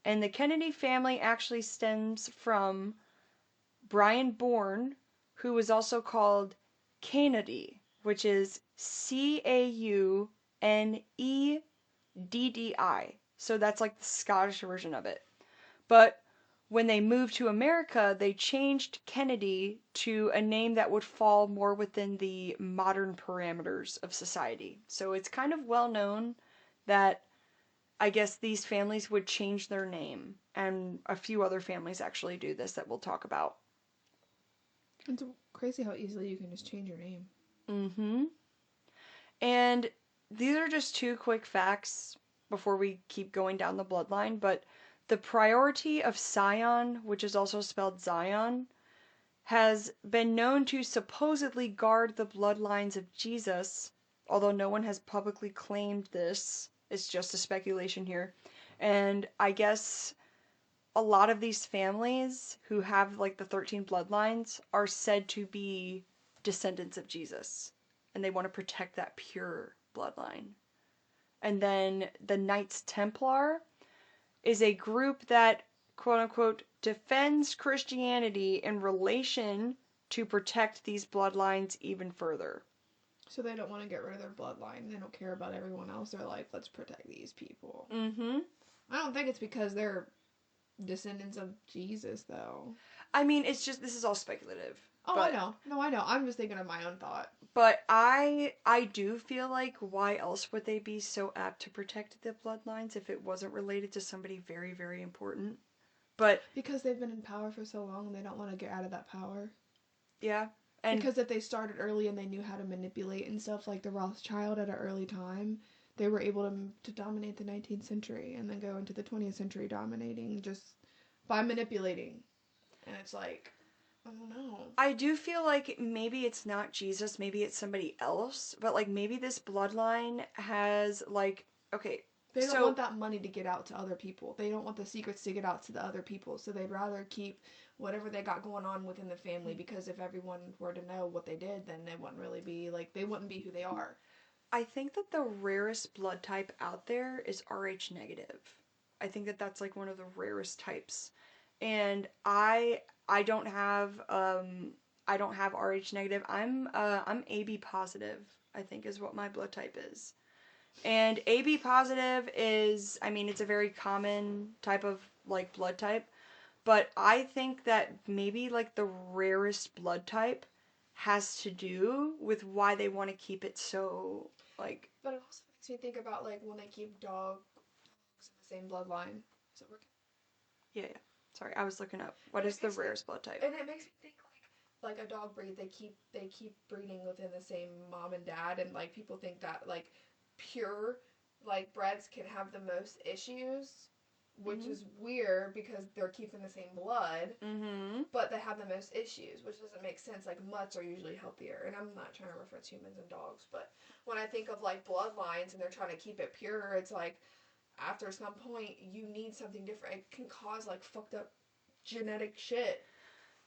And the Kennedy family actually stems from Brian Bourne, who was also called Kennedy, which is Cauneddi. So that's like the Scottish version of it. But when they moved to America, they changed Kennedy to a name that would fall more within the modern parameters of society. So it's kind of well known that I guess these families would change their name, and a few other families actually do this that we'll talk about. It's crazy how easily you can just change your name. Mm-hmm. And these are just two quick facts before we keep going down the bloodline, but the priority of Sion, which is also spelled Zion, has been known to supposedly guard the bloodlines of Jesus, although no one has publicly claimed this. It's just a speculation here. And I guess a lot of these families who have like the 13 bloodlines are said to be descendants of Jesus. And they want to protect that pure bloodline. And then the Knights Templar is a group that, quote unquote, defends Christianity in relation to protect these bloodlines even further. So they don't want to get rid of their bloodline. They don't care about everyone else. They're like, let's protect these people. Mm-hmm. I don't think it's because they're descendants of Jesus, though. I mean, it's just, this is all speculative. Oh, but, I know. No, I know. I'm just thinking of my own thought. But I do feel like, why else would they be so apt to protect the bloodlines if it wasn't related to somebody very, very important? But because they've been in power for so long and they don't want to get out of that power. Yeah. And because if they started early and they knew how to manipulate and stuff, like the Rothschild at an early time, they were able to dominate the 19th century and then go into the 20th century dominating just by manipulating. And it's like, I don't know. I do feel like maybe it's not Jesus, maybe it's somebody else, but like maybe this bloodline has like, okay. They don't want that money to get out to other people. They don't want the secrets to get out to the other people. So they'd rather keep whatever they got going on within the family, because if everyone were to know what they did, then they wouldn't really be like, they wouldn't be who they are. I think that the rarest blood type out there is Rh negative. I think that that's like one of the rarest types. And I don't have Rh negative. I'm AB positive, I think is what my blood type is. And AB positive is, I mean, it's a very common type of like blood type, but I think that maybe like the rarest blood type has to do with why they want to keep it so like. But it also makes me think about like when they keep dogs in the same bloodline. Is it working? Yeah. Sorry, I was looking up what is the rarest blood type. And it makes me think like a dog breed, they keep breeding within the same mom and dad, and like people think that like pure like breds can have the most issues, which is weird because they're keeping the same blood, but they have the most issues, which doesn't make sense. Like mutts are usually healthier, and I'm not trying to reference humans and dogs, but when I think of like bloodlines and they're trying to keep it pure, it's like after some point you need something different. It can cause like fucked up genetic shit.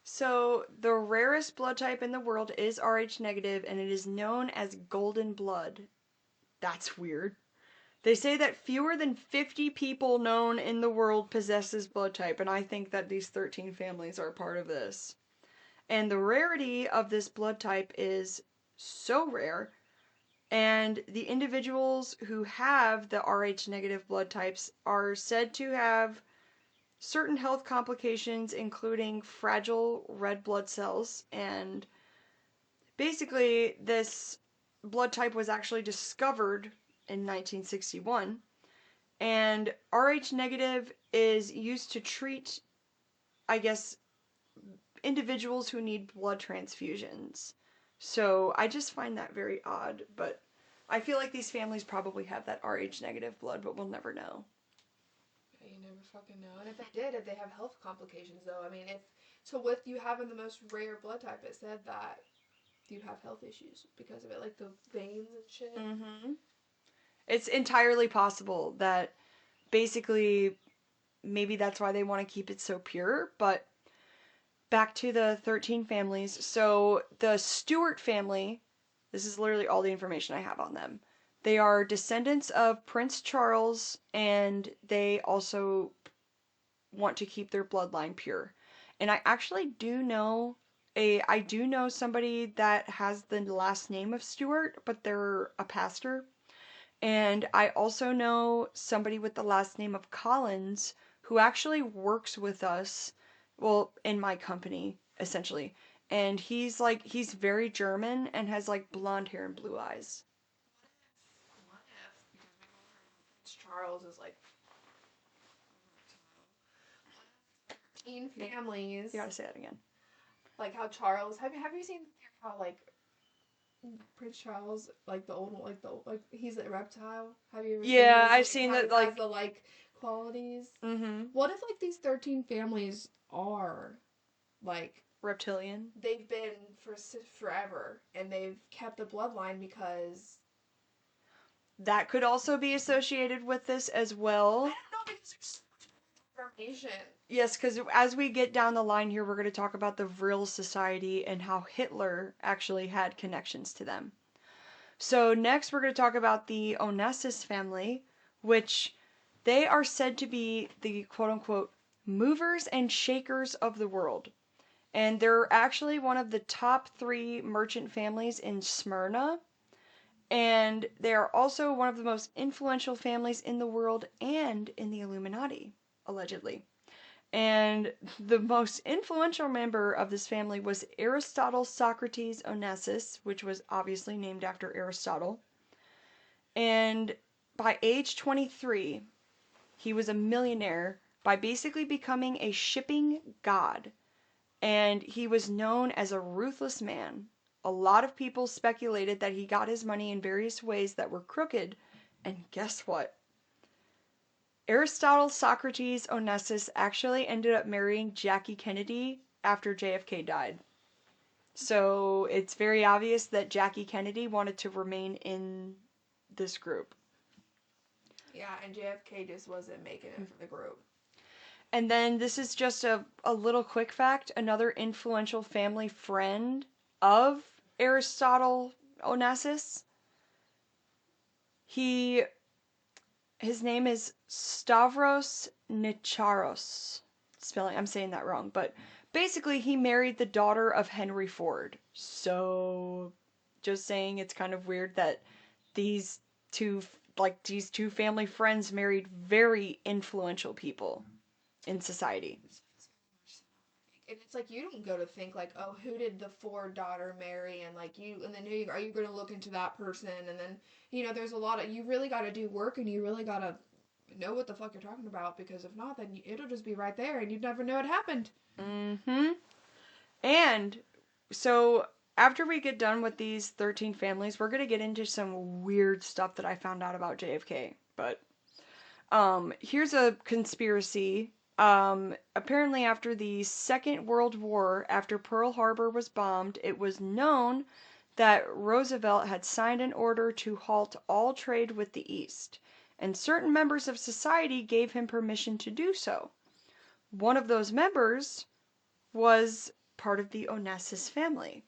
So the rarest blood type in the world is Rh negative, and it is known as golden blood. That's weird. They say that fewer than 50 people known in the world possess this blood type, and I think that these 13 families are part of this. And the rarity of this blood type is so rare, and the individuals who have the Rh negative blood types are said to have certain health complications, including fragile red blood cells. And basically, this blood type was actually discovered in 1961. And Rh negative is used to treat, I guess, individuals who need blood transfusions. So I just find that very odd, but I feel like these families probably have that Rh negative blood, but we'll never know. You never fucking know. And if they did, if they have health complications, though, I mean, if so, with you having the most rare blood type, it said that you'd have health issues because of it, like the veins and shit. Mm-hmm. It's entirely possible that basically maybe that's why they want to keep it so pure, but back to the 13 families. So the Stewart family, this is literally all the information I have on them. They are descendants of Prince Charles, and they also want to keep their bloodline pure. And I actually do know somebody that has the last name of Stewart, but they're a pastor. And I also know somebody with the last name of Collins who actually works with us, well, in my company, essentially. And he's very German and has like blonde hair and blue eyes. What if, because we all heard Prince Charles is like 13 families. You gotta say that again. Like how Charles, have you seen how like Prince Charles, like the old one, like he's a reptile? Have you ever seen Yeah, this? I've Like, seen how that, he like has the like qualities. Mm-hmm. What if like these 13 families are like Reptilian. they've been for forever and they've kept the bloodline because That could also be associated with this as well. I don't know, because there's so much information. Yes, because as we get down the line here, we're going to talk about the Vril Society and how Hitler actually had connections to them. So next we're going to talk about the Onassis family, which they are said to be the quote-unquote movers and shakers of the world. And they're actually one of the top 3 merchant families in Smyrna. And they are also one of the most influential families in the world and in the Illuminati, allegedly. And the most influential member of this family was Aristotle Socrates Onassis, which was obviously named after Aristotle. And by age 23, he was a millionaire by basically becoming a shipping god. And he was known as a ruthless man. A lot of people speculated that he got his money in various ways that were crooked. And guess what? Aristotle Socrates Onassis actually ended up marrying Jackie Kennedy after JFK died. So it's very obvious that Jackie Kennedy wanted to remain in this group. Yeah, and JFK just wasn't making it for the group. And then this is just a little quick fact. Another influential family friend of Aristotle Onassis, his name is Stavros Nicharos. I'm saying that wrong, but basically he married the daughter of Henry Ford. So, just saying, it's kind of weird that these two family friends married very influential people in society. And it's like you don't go to think like, oh, who did the Ford daughter marry, and like and then are you going to look into that person, and then there's a lot of, you really got to do work, and you really got to know what the fuck you're talking about, because if not, then it'll just be right there and you'd never know it happened. Mm-hmm. And so after we get done with these 13 families, we're going to get into some weird stuff that I found out about JFK. But here's a conspiracy. Apparently after the Second World War, after Pearl Harbor was bombed, it was known that Roosevelt had signed an order to halt all trade with the East, and certain members of society gave him permission to do so. One of those members was part of the Onassis family,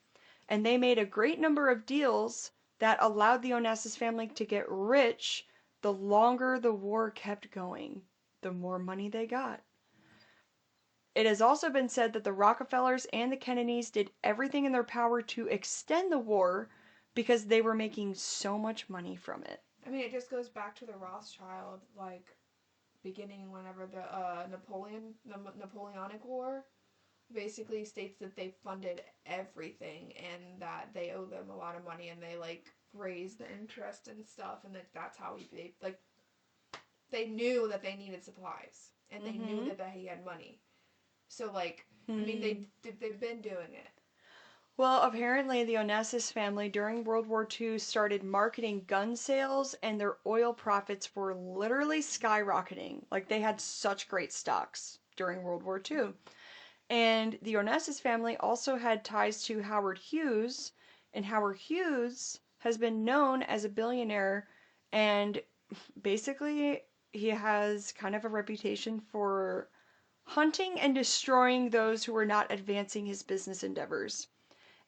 and they made a great number of deals that allowed the Onassis family to get rich. The longer the war kept going, the more money they got. It has also been said that the Rockefellers and the Kennedys did everything in their power to extend the war because they were making so much money from it. I mean, it just goes back to the Rothschild, beginning, whenever the Napoleonic War basically states that they funded everything and that they owe them a lot of money, and they like raised the interest and stuff, and that's how they knew that they needed supplies, and they knew that he had money. So like, I mean, they've been doing it. Well, apparently the Onassis family during World War II started marketing gun sales, and their oil profits were literally skyrocketing. Like, they had such great stocks during World War II. And the Onassis family also had ties to Howard Hughes, and Howard Hughes has been known as a billionaire, and basically he has kind of a reputation for hunting and destroying those who were not advancing his business endeavors.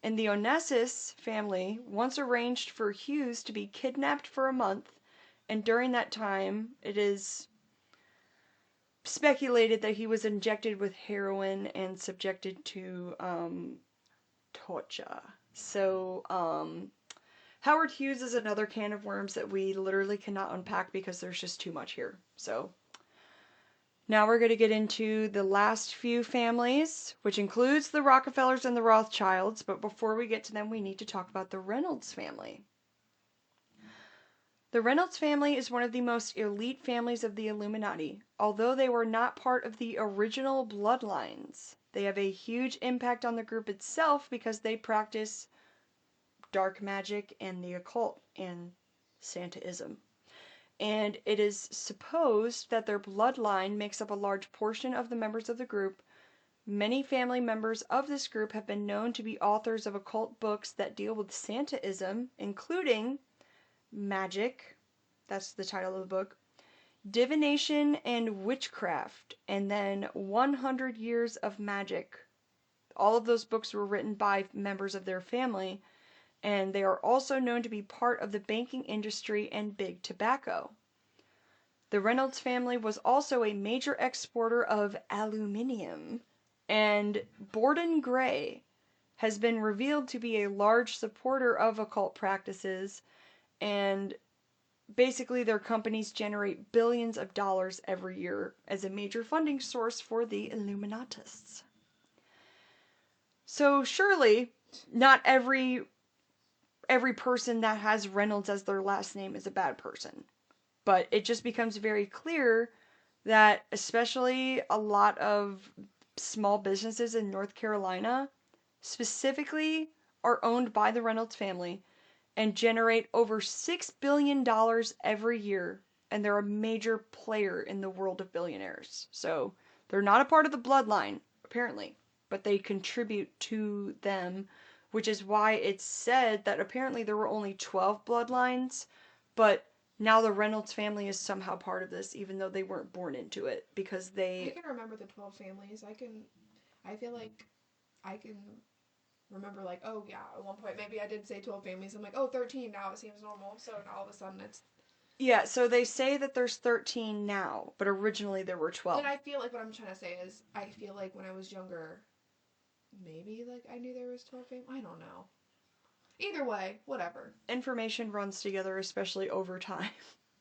And the Onassis family once arranged for Hughes to be kidnapped for a month, and during that time, it is speculated that he was injected with heroin and subjected to torture. So, Howard Hughes is another can of worms that we literally cannot unpack because there's just too much here. So, now we're going to get into the last few families, which includes the Rockefellers and the Rothschilds, but before we get to them, we need to talk about the Reynolds family. The Reynolds family is one of the most elite families of the Illuminati. Although they were not part of the original bloodlines, they have a huge impact on the group itself because they practice dark magic and the occult and Santaism. And it is supposed that their bloodline makes up a large portion of the members of the group. Many family members of this group have been known to be authors of occult books that deal with Santaism, including Magic, that's the title of the book, Divination and Witchcraft, and then 100 Years of Magic. All of those books were written by members of their family, and they are also known to be part of the banking industry and big tobacco. The Reynolds family was also a major exporter of aluminium, and Borden Gray has been revealed to be a large supporter of occult practices, and basically their companies generate billions of dollars every year as a major funding source for the Illuminatists. So surely not every person that has Reynolds as their last name is a bad person. But it just becomes very clear that especially a lot of small businesses in North Carolina specifically are owned by the Reynolds family and generate over $6 billion every year. And they're a major player in the world of billionaires. So they're not a part of the bloodline, apparently, but they contribute to them, which is why it's said that apparently there were only 12 bloodlines, but now the Reynolds family is somehow part of this, even though they weren't born into it, because I can remember the 12 families. I feel like I can remember, like, oh yeah, at one point maybe I did say 12 families. I'm like, oh, 13 now, it seems normal. So now all of a sudden it's... Yeah, so they say that there's 13 now, but originally there were 12. And I feel like what I'm trying to say is, I feel like when I was younger, maybe, like, I knew there was 12 families. I don't know. Either way, whatever. Information runs together, especially over time.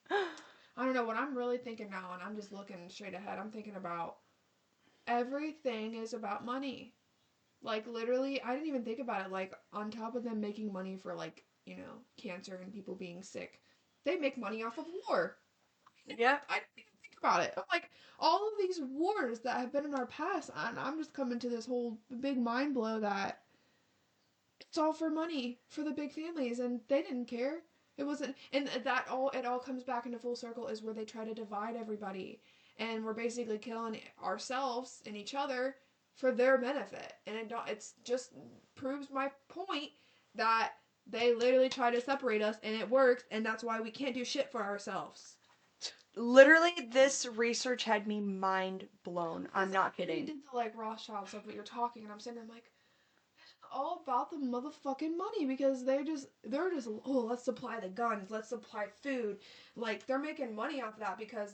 I don't know, what I'm really thinking now, and I'm just looking straight ahead, I'm thinking about everything is about money. Like, literally, I didn't even think about it, like, on top of them making money for, like, you know, cancer and people being sick, they make money off of war. Yeah. I didn't even think about it. I'm like, all of these wars that have been in our past, and I'm just coming to this whole big mind blow that it's all for money, for the big families, and they didn't care. It wasn't, and it all comes back into full circle is where they try to divide everybody, and we're basically killing ourselves and each other for their benefit, and it's just proves my point that they literally try to separate us, and it works, and that's why we can't do shit for ourselves. Literally, this research had me mind blown. I'm not kidding. I did the, like, Rothschild stuff, but you're talking, and I'm sitting there, I'm like, all about the motherfucking money, because they're just oh, let's supply the guns, let's supply food, like, they're making money off that because,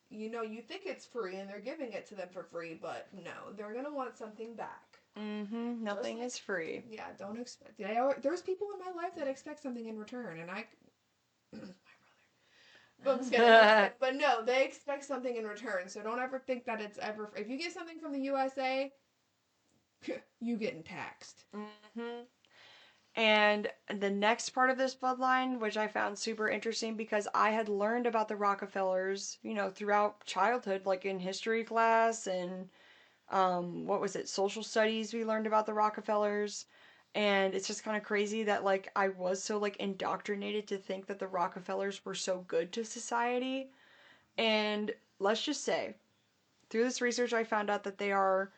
you know, you think it's free and they're giving it to them for free, but no, they're gonna want something back. Nothing is free. Yeah, don't expect. There's people in my life that expect something in return, and my brother. I'm just kidding. But no, they expect something in return. So don't ever think that it's ever. If you get something from the USA, you getting taxed. Mm-hmm. And the next part of this bloodline, which I found super interesting because I had learned about the Rockefellers, throughout childhood, like in history class and what was it, social studies, we learned about the Rockefellers. And it's just kind of crazy that like I was so like indoctrinated to think that the Rockefellers were so good to society. And let's just say, through this research, I found out that they are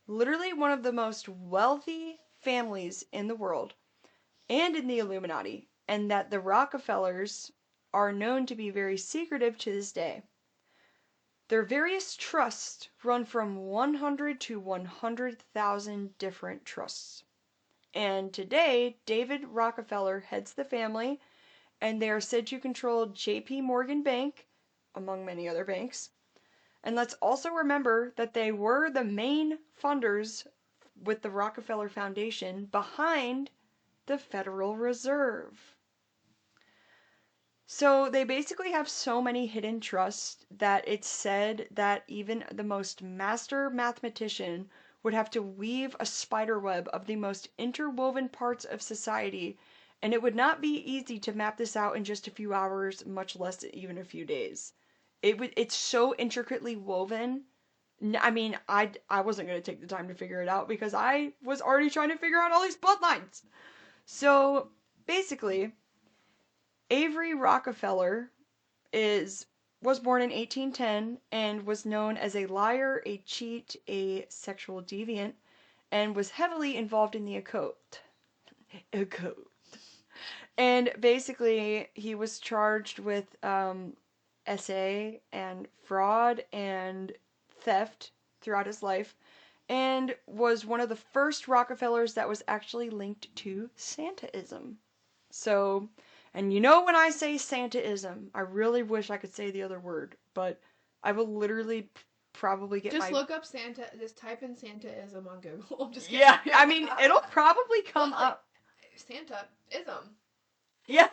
literally one of the most wealthy families in the world and in the Illuminati, and that the Rockefellers are known to be very secretive to this day. Their various trusts run from 100 to 100,000 different trusts. And today, David Rockefeller heads the family, and they are said to control JP Morgan Bank, among many other banks. And let's also remember that they were the main funders with the Rockefeller Foundation behind the Federal Reserve. So they basically have so many hidden trusts that it's said that even the most master mathematician would have to weave a spider web of the most interwoven parts of society, and it would not be easy to map this out in just a few hours, much less even a few days. It's so intricately woven. I mean, I wasn't going to take the time to figure it out because I was already trying to figure out all these bloodlines. So basically, Avery Rockefeller was born in 1810 and was known as a liar, a cheat, a sexual deviant, and was heavily involved in the occult. And basically, he was charged with SA and fraud and theft throughout his life, and was one of the first Rockefellers that was actually linked to Santaism. So, and when I say Santaism, I really wish I could say the other word, but I will literally probably get Just look up Santa, just type in Santaism on Google. I'm just kidding. Yeah, I mean, it'll probably come up. Santaism. Yeah.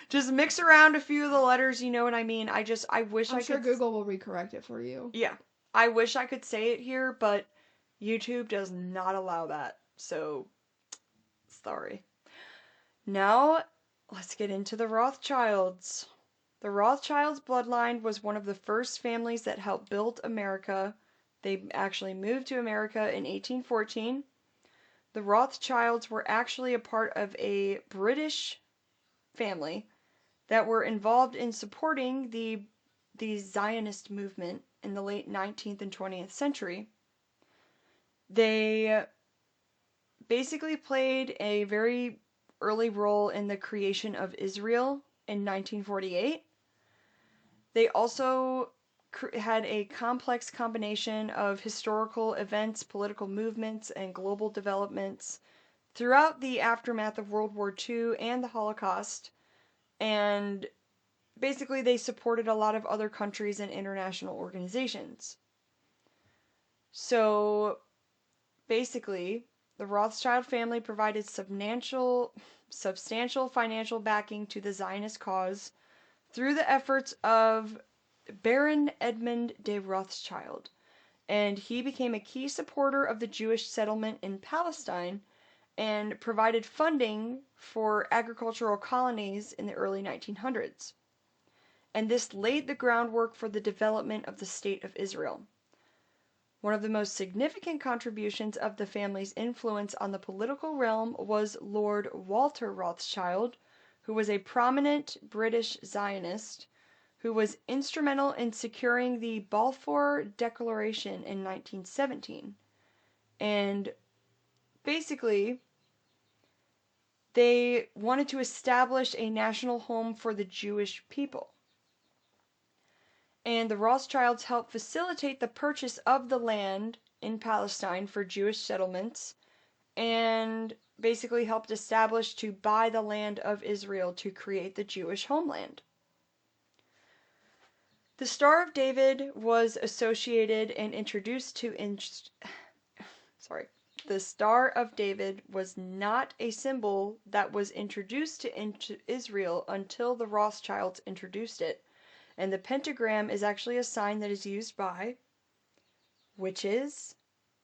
Just mix around a few of the letters, you know what I mean? I wish I'm I sure could. Google will recorrect it for you. Yeah. I wish I could say it here, but YouTube does not allow that. So, sorry. Now, let's get into the Rothschilds. The Rothschilds bloodline was one of the first families that helped build America. They actually moved to America in 1814. The Rothschilds were actually a part of a British family that were involved in supporting the Zionist movement in the late 19th and 20th century. They basically played a very early role in the creation of Israel in 1948. They also had a complex combination of historical events, political movements, and global developments throughout the aftermath of World War II and the Holocaust. And basically, they supported a lot of other countries and international organizations. So, basically, the Rothschild family provided substantial financial backing to the Zionist cause through the efforts of Baron Edmund de Rothschild, and he became a key supporter of the Jewish settlement in Palestine and provided funding for agricultural colonies in the early 1900s. And this laid the groundwork for the development of the State of Israel. One of the most significant contributions of the family's influence on the political realm was Lord Walter Rothschild, who was a prominent British Zionist who was instrumental in securing the Balfour Declaration in 1917. And basically, they wanted to establish a national home for the Jewish people. And the Rothschilds helped facilitate the purchase of the land in Palestine for Jewish settlements and basically helped establish to buy the land of Israel to create the Jewish homeland. The Star of David was associated and introduced to The Star of David was not a symbol that was introduced to Israel until the Rothschilds introduced it. And the pentagram is actually a sign that is used by witches,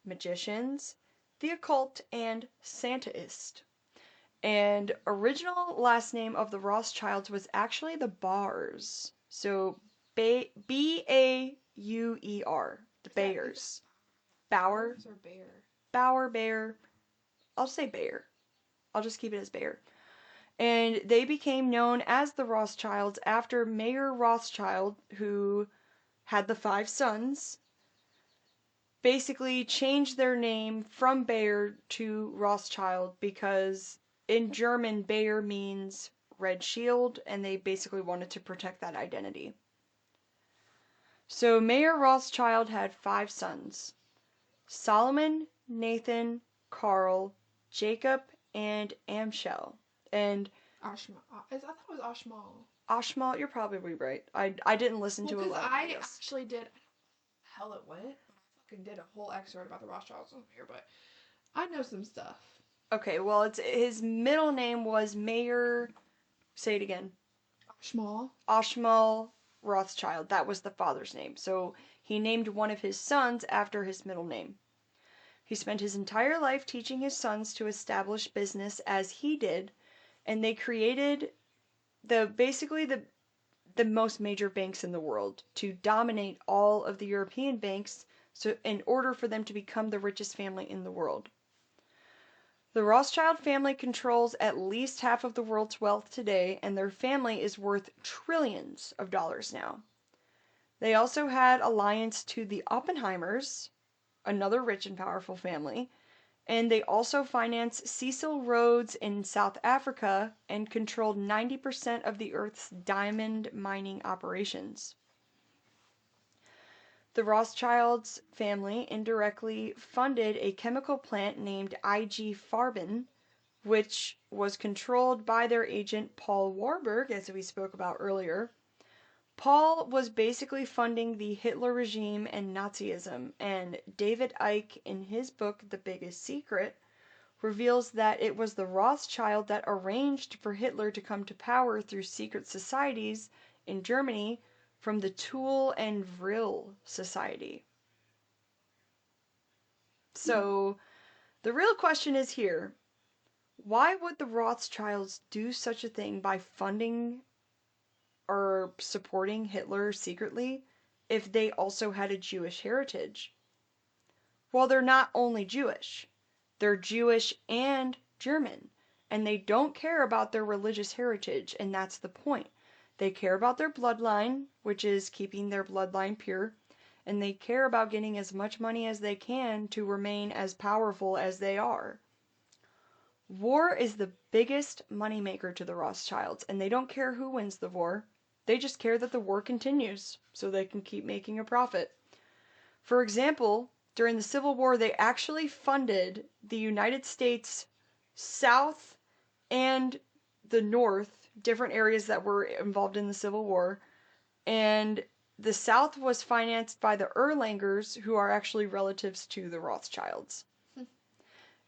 magicians, the occult, and Santaists. And original last name of the Rothschilds was actually the Bars. So Bauer, the Bayers. Bauer. Or Bear? Bauer, Bayer. I'll say Bayer. I'll just keep it as Bayer. And they became known as the Rothschilds after Mayer Rothschild, who had the 5 sons, basically changed their name from Bayer to Rothschild because in German, Bayer means red shield, and they basically wanted to protect that identity. So Mayer Rothschild had 5 sons: Solomon, Nathan, Carl, Jacob, and Amschel. And Ashma. I thought it was Ashmal. Ashmal, you're probably right. I didn't listen to a lot of I videos. actually did. Hell, it went. I fucking did a whole excerpt about the Rothschilds on here, but I know some stuff. Okay, well, it's his middle name was Mayer. Say it again. Ashmal Rothschild. That was the father's name. So he named one of his sons after his middle name. He spent his entire life teaching his sons to establish business as he did, and they created basically the most major banks in the world to dominate all of the European banks, so in order for them to become the richest family in the world. The Rothschild family controls at least half of the world's wealth today, and their family is worth trillions of dollars now. They also had alliance to the Oppenheimers, another rich and powerful family, and they also financed Cecil Rhodes in South Africa and controlled 90% of the Earth's diamond mining operations. The Rothschilds family indirectly funded a chemical plant named IG Farben, which was controlled by their agent Paul Warburg, as we spoke about earlier. Paul was basically funding the Hitler regime and Nazism, and David Icke, in his book The Biggest Secret, reveals that it was the Rothschild that arranged for Hitler to come to power through secret societies in Germany from the Toul and Vril Society. So, the real question is here, why would the Rothschilds do such a thing by funding or supporting Hitler secretly if they also had a Jewish heritage? Well, they're not only Jewish. They're Jewish and German, and they don't care about their religious heritage, and that's the point. They care about their bloodline, which is keeping their bloodline pure, and they care about getting as much money as they can to remain as powerful as they are. War is the biggest moneymaker to the Rothschilds, and they don't care who wins the war. They just care that the war continues, so they can keep making a profit. For example, during the Civil War, they actually funded the United States South and the North, different areas that were involved in the Civil War, and the South was financed by the Erlangers, who are actually relatives to the Rothschilds.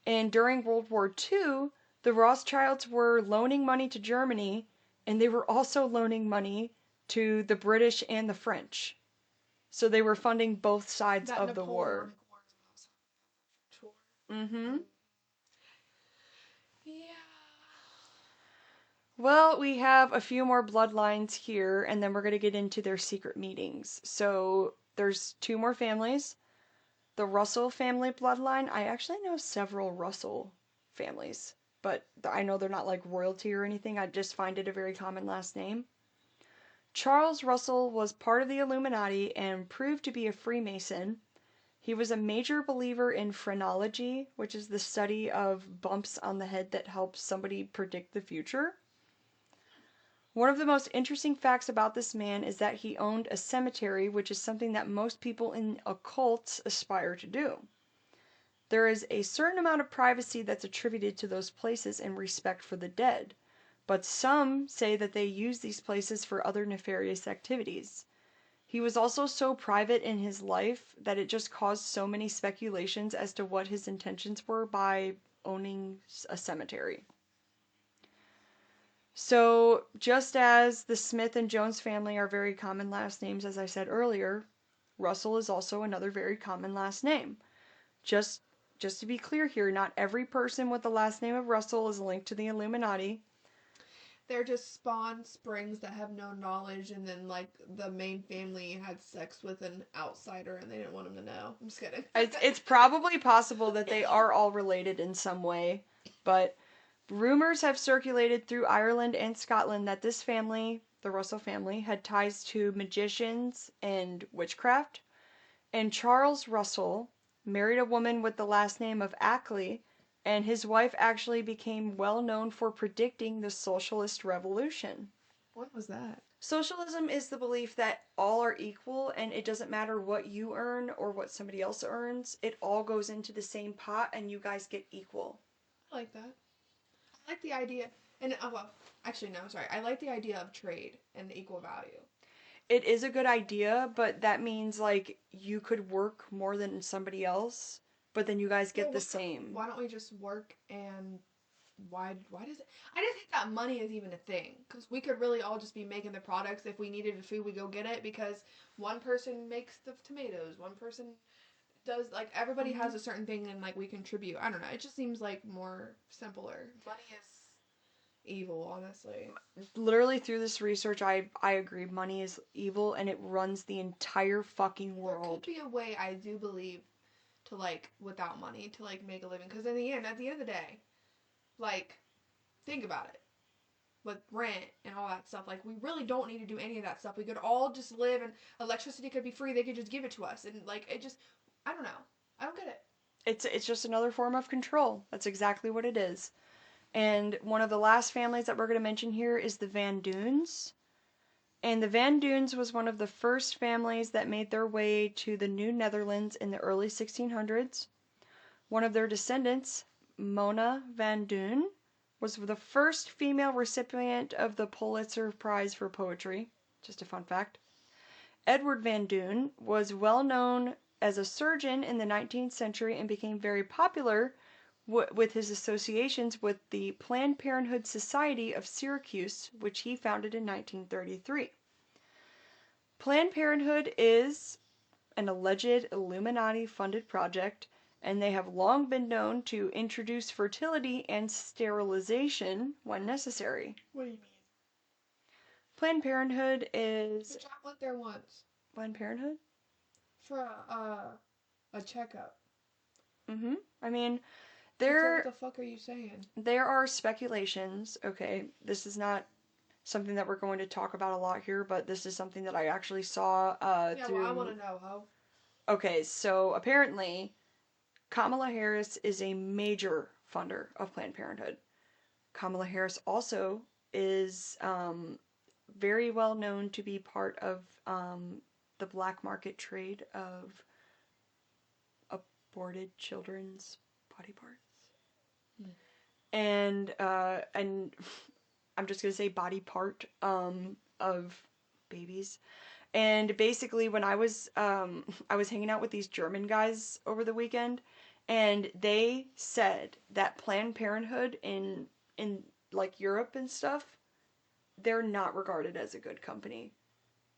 And during World War II, the Rothschilds were loaning money to Germany, and they were also loaning money to the British and the French. So they were funding both sides of the war. Mm-hmm. Yeah. Well, we have a few more bloodlines here, and then we're going to get into their secret meetings. So there's 2 more families. The Russell family bloodline. I actually know several Russell families, but I know they're not like royalty or anything. I just find it a very common last name. Charles Russell was part of the Illuminati and proved to be a Freemason. He was a major believer in phrenology, which is the study of bumps on the head that helps somebody predict the future. One of the most interesting facts about this man is that he owned a cemetery, which is something that most people in occults aspire to do. There is a certain amount of privacy that's attributed to those places in respect for the dead, but some say that they use these places for other nefarious activities. He was also so private in his life that it just caused so many speculations as to what his intentions were by owning a cemetery. So, just as the Smith and Jones family are very common last names, as I said earlier, Russell is also another very common last name. Just to be clear here, not every person with the last name of Russell is linked to the Illuminati. They're just spawn springs that have no knowledge, and then like the main family had sex with an outsider and they didn't want him to know. I'm just kidding. It's probably possible that they are all related in some way, but rumors have circulated through Ireland and Scotland that this family, the Russell family, had ties to magicians and witchcraft. And Charles Russell married a woman with the last name of Ackley, and his wife actually became well known for predicting the socialist revolution. What was that? Socialism is the belief that all are equal and it doesn't matter what you earn or what somebody else earns. It all goes into the same pot and you guys get equal. I like that. I like the idea. And, well, actually, no, sorry. I like the idea of trade and equal value. It is a good idea, but that means, like, you could work more than somebody else, but then you guys get the same. Why don't we just work and why does it... I just think that money is even a thing. Because we could really all just be making the products. If we needed food, we go get it. Because one person makes the tomatoes. One person does, like, everybody has a certain thing and, like, we contribute. I don't know. It just seems, like, more simpler. Money is evil, honestly. Literally through this research, I agree. Money is evil and it runs the entire fucking world. There could be a way, I do believe, to, like, without money, to, like, make a living. Because at the end of the day, like, think about it. With rent and all that stuff, like, we really don't need to do any of that stuff. We could all just live, and electricity could be free. They could just give it to us, and, like, it just, I don't know. I don't get it. It's just another form of control. That's exactly what it is. And one of the last families that we're going to mention here is the Van Dunes. And the Van Dunes was one of the first families that made their way to the New Netherlands in the early 1600s. One of their descendants, Mona Van Dune, was the first female recipient of the Pulitzer Prize for Poetry. Just a fun fact. Edward Van Dune was well known as a surgeon in the 19th century and became very popular with his associations with the Planned Parenthood Society of Syracuse, which he founded in 1933. Planned Parenthood is an alleged Illuminati-funded project, and they have long been known to introduce fertility and sterilization when necessary. What do you mean? Planned Parenthood is... Which I went there once. Planned Parenthood? For a checkup. I mean, What the fuck are you saying? there are speculations, okay, this is not something that we're going to talk about a lot here, but this is something that I actually saw through... well, I want to know how. Okay, so apparently Kamala Harris is a major funder of Planned Parenthood. Kamala Harris also is very well known to be part of the black market trade of aborted children's body parts. And I'm just gonna say body part of babies. And basically, when I was hanging out with these German guys over the weekend, and they said that Planned Parenthood in like Europe and stuff, they're not regarded as a good company.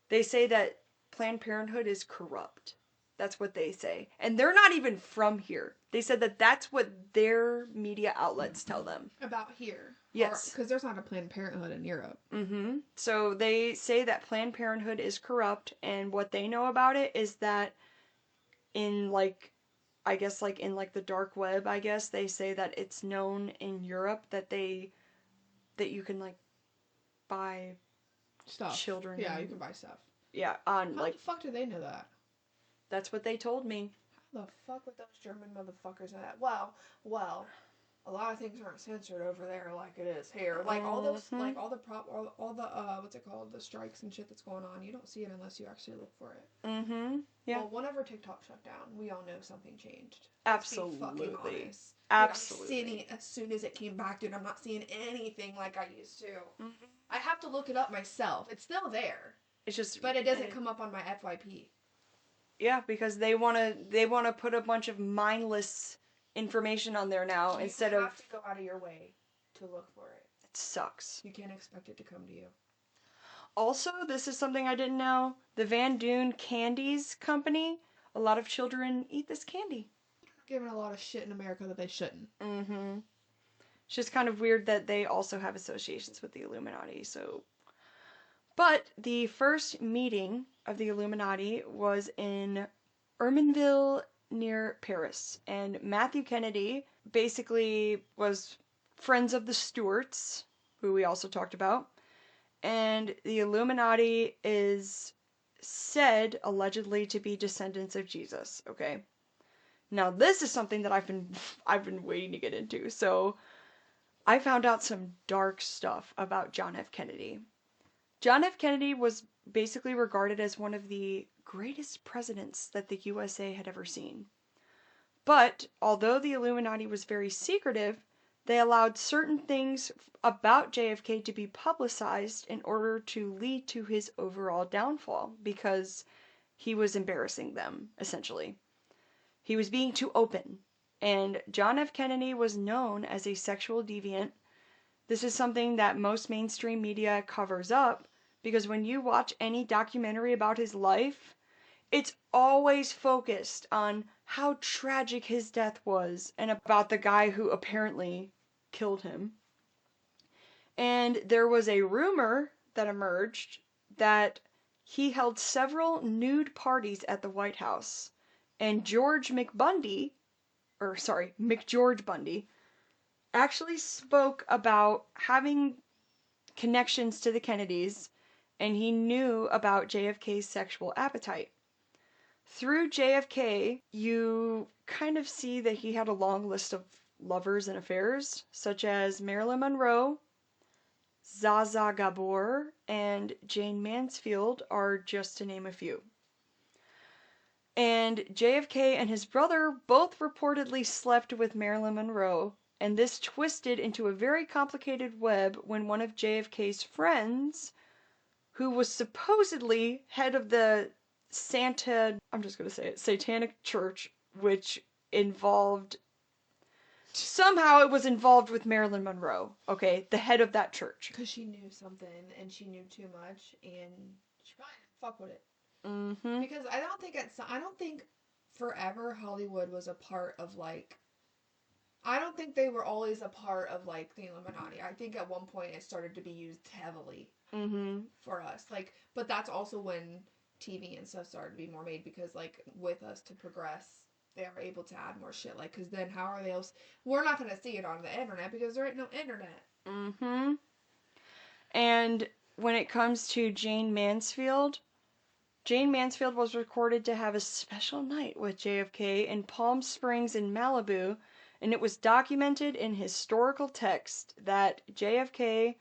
They say that Planned Parenthood is corrupt. That's what they say. And they're not even from here. They said that that's what their media outlets tell them. About here. Yes. Because there's not a Planned Parenthood in Europe. So they say that Planned Parenthood is corrupt, and what they know about it is that in like, I guess like in like the dark web, I guess, they say that it's known in Europe that you can like buy Stuff. children. Yeah, you can buy stuff. Yeah, on How like... the fuck do they know that? That's what they told me. How the fuck would those German motherfuckers know that? Well, a lot of things aren't censored over there like it is here. Like all those, like all the what's it called, the strikes and shit that's going on. You don't see it unless you actually look for it. Yeah. Well, whenever TikTok shut down, we all know something changed. Absolutely. Let's be fucking honest. Absolutely. Dude, I'm seeing it as soon as it came back, dude. I'm not seeing anything like I used to. I have to look it up myself. It's still there. It's just... But it doesn't come up on my FYP. Yeah, because they want to put a bunch of mindless information on there now instead of... You have to go out of your way to look for it. It sucks. You can't expect it to come to you. Also, this is something I didn't know. The Van Dune Candies Company, a lot of children eat this candy. Given a lot of shit in America that they shouldn't. Mm-hmm. It's just kind of weird that they also have associations with the Illuminati, so... But the first meeting of the Illuminati was in Ermenville near Paris, and Matthew Kennedy basically was friends of the Stuarts, who we also talked about, and the Illuminati is said allegedly to be descendants of Jesus, okay? Now this is something that I've been waiting to get into. So I found out some dark stuff about John F. Kennedy. John F. Kennedy was basically regarded as one of the greatest presidents that the USA had ever seen. But although the Illuminati was very secretive, they allowed certain things about JFK to be publicized in order to lead to his overall downfall, because he was embarrassing them, essentially. He was being too open, and John F. Kennedy was known as a sexual deviant. This is something that most mainstream media covers up, because when you watch any documentary about his life, it's always focused on how tragic his death was and about the guy who apparently killed him. And there was a rumor that emerged that he held several nude parties at the White House. And McGeorge Bundy, actually spoke about having connections to the Kennedys, and he knew about JFK's sexual appetite. Through JFK, you kind of see that he had a long list of lovers and affairs, such as Marilyn Monroe, Zsa Zsa Gabor, and Jane Mansfield are just to name a few. And JFK and his brother both reportedly slept with Marilyn Monroe, and this twisted into a very complicated web when one of JFK's friends, who was supposedly head of the Satanic Church, which somehow it was involved with Marilyn Monroe, okay, the head of that church. Because she knew something, and she knew too much, and she probably didn't fuck with it. Mm-hmm. Because I don't think forever Hollywood was a part of, like, I don't think they were always a part of, like, the Illuminati. I think at one point it started to be used heavily for us. Like, but that's also when TV and stuff started to be more made, because, like, with us to progress, they are able to add more shit. Like, because then how are they else? We're not going to see it on the internet because there ain't no internet. Mm-hmm. And when it comes to Jane Mansfield was recorded to have a special night with JFK in Palm Springs in Malibu, and it was documented in historical text that JFK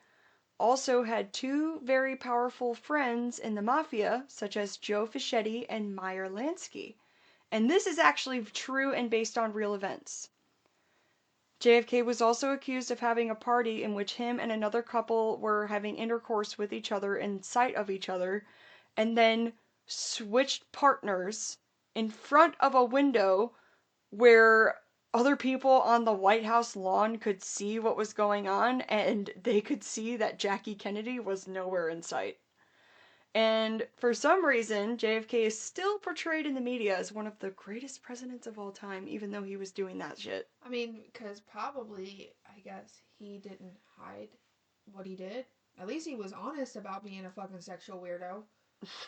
also had two very powerful friends in the mafia, such as Joe Fischetti and Meyer Lansky. And this is actually true and based on real events. JFK was also accused of having a party in which him and another couple were having intercourse with each other in sight of each other, and then switched partners in front of a window where other people on the White House lawn could see what was going on, and they could see that Jackie Kennedy was nowhere in sight. And for some reason, JFK is still portrayed in the media as one of the greatest presidents of all time, even though he was doing that shit. I mean, because probably, I guess, he didn't hide what he did. At least he was honest about being a fucking sexual weirdo.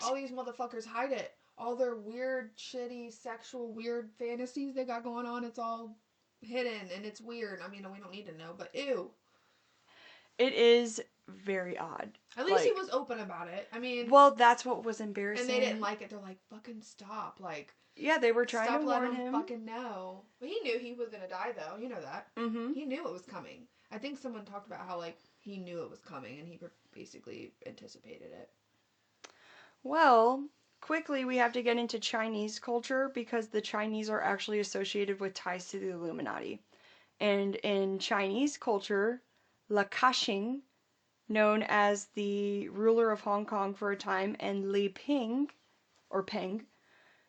All these motherfuckers hide it. All their weird, shitty, sexual, weird fantasies they got going on, it's all hidden and it's weird. I mean, we don't need to know, but ew. It is very odd. At least he was open about it. I mean... Well, that's what was embarrassing. And they didn't like it. They're like, fucking stop. Like... Yeah, they were trying to warn him. Stop letting him fucking know. But he knew he was gonna die, though. You know that. Mm-hmm. He knew it was coming. I think someone talked about how, like, he knew it was coming and he basically anticipated it. Well, quickly we have to get into Chinese culture, because the Chinese are actually associated with ties to the Illuminati. And in Chinese culture, La Ka-shing known as the ruler of Hong Kong for a time, and Li Ping, or Peng,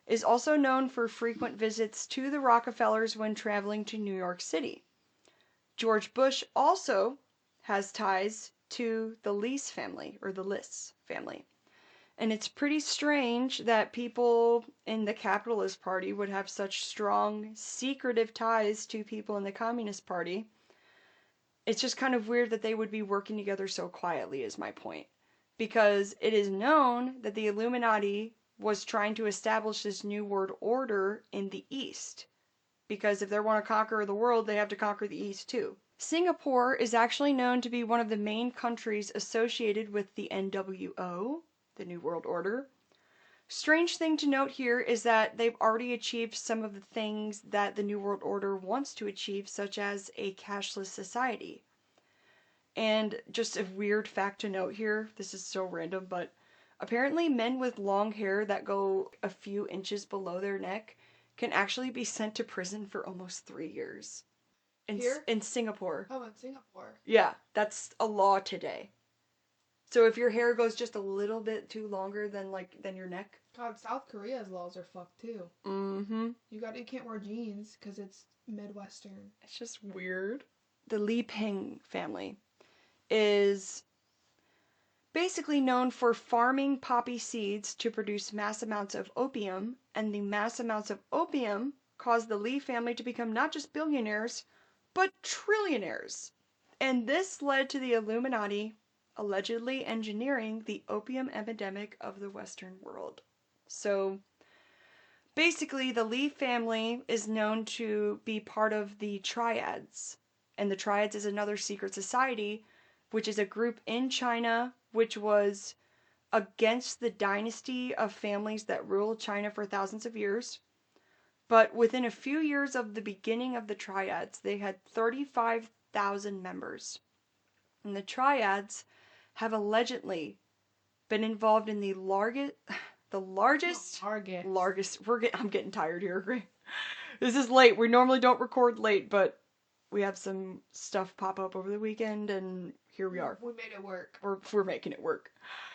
is also known for frequent visits to the Rockefellers when traveling to New York City. George Bush also has ties to the Lees family, or the Liss family. And it's pretty strange that people in the Capitalist Party would have such strong, secretive ties to people in the Communist Party. It's just kind of weird that they would be working together so quietly, is my point. Because it is known that the Illuminati was trying to establish this New World Order in the East. Because if they want to conquer the world, they have to conquer the East too. Singapore is actually known to be one of the main countries associated with the NWO, the New World Order. Strange thing to note here is that they've already achieved some of the things that the New World Order wants to achieve, such as a cashless society. And just a weird fact to note here, this is so random, but apparently men with long hair that go a few inches below their neck can actually be sent to prison for almost 3 years. Here? In Singapore. Oh, in Singapore. Yeah, that's a law today. So if your hair goes just a little bit too longer than your neck. God, South Korea's laws are fucked too. Mm-hmm. You can't wear jeans because it's Midwestern. It's just weird. The Li Ping family is basically known for farming poppy seeds to produce mass amounts of opium, and the mass amounts of opium caused the Li family to become not just billionaires, but trillionaires. And this led to the Illuminati allegedly engineering the opium epidemic of the Western world. So basically, the Li family is known to be part of the Triads. And the Triads is another secret society, which is a group in China which was against the dynasty of families that ruled China for thousands of years. But within a few years of the beginning of the Triads, they had 35,000 members. And the Triads have allegedly been involved in the largest, I'm getting tired here. This is late. We normally don't record late, but we have some stuff pop up over the weekend, and here we are. We made it work. We're making it work.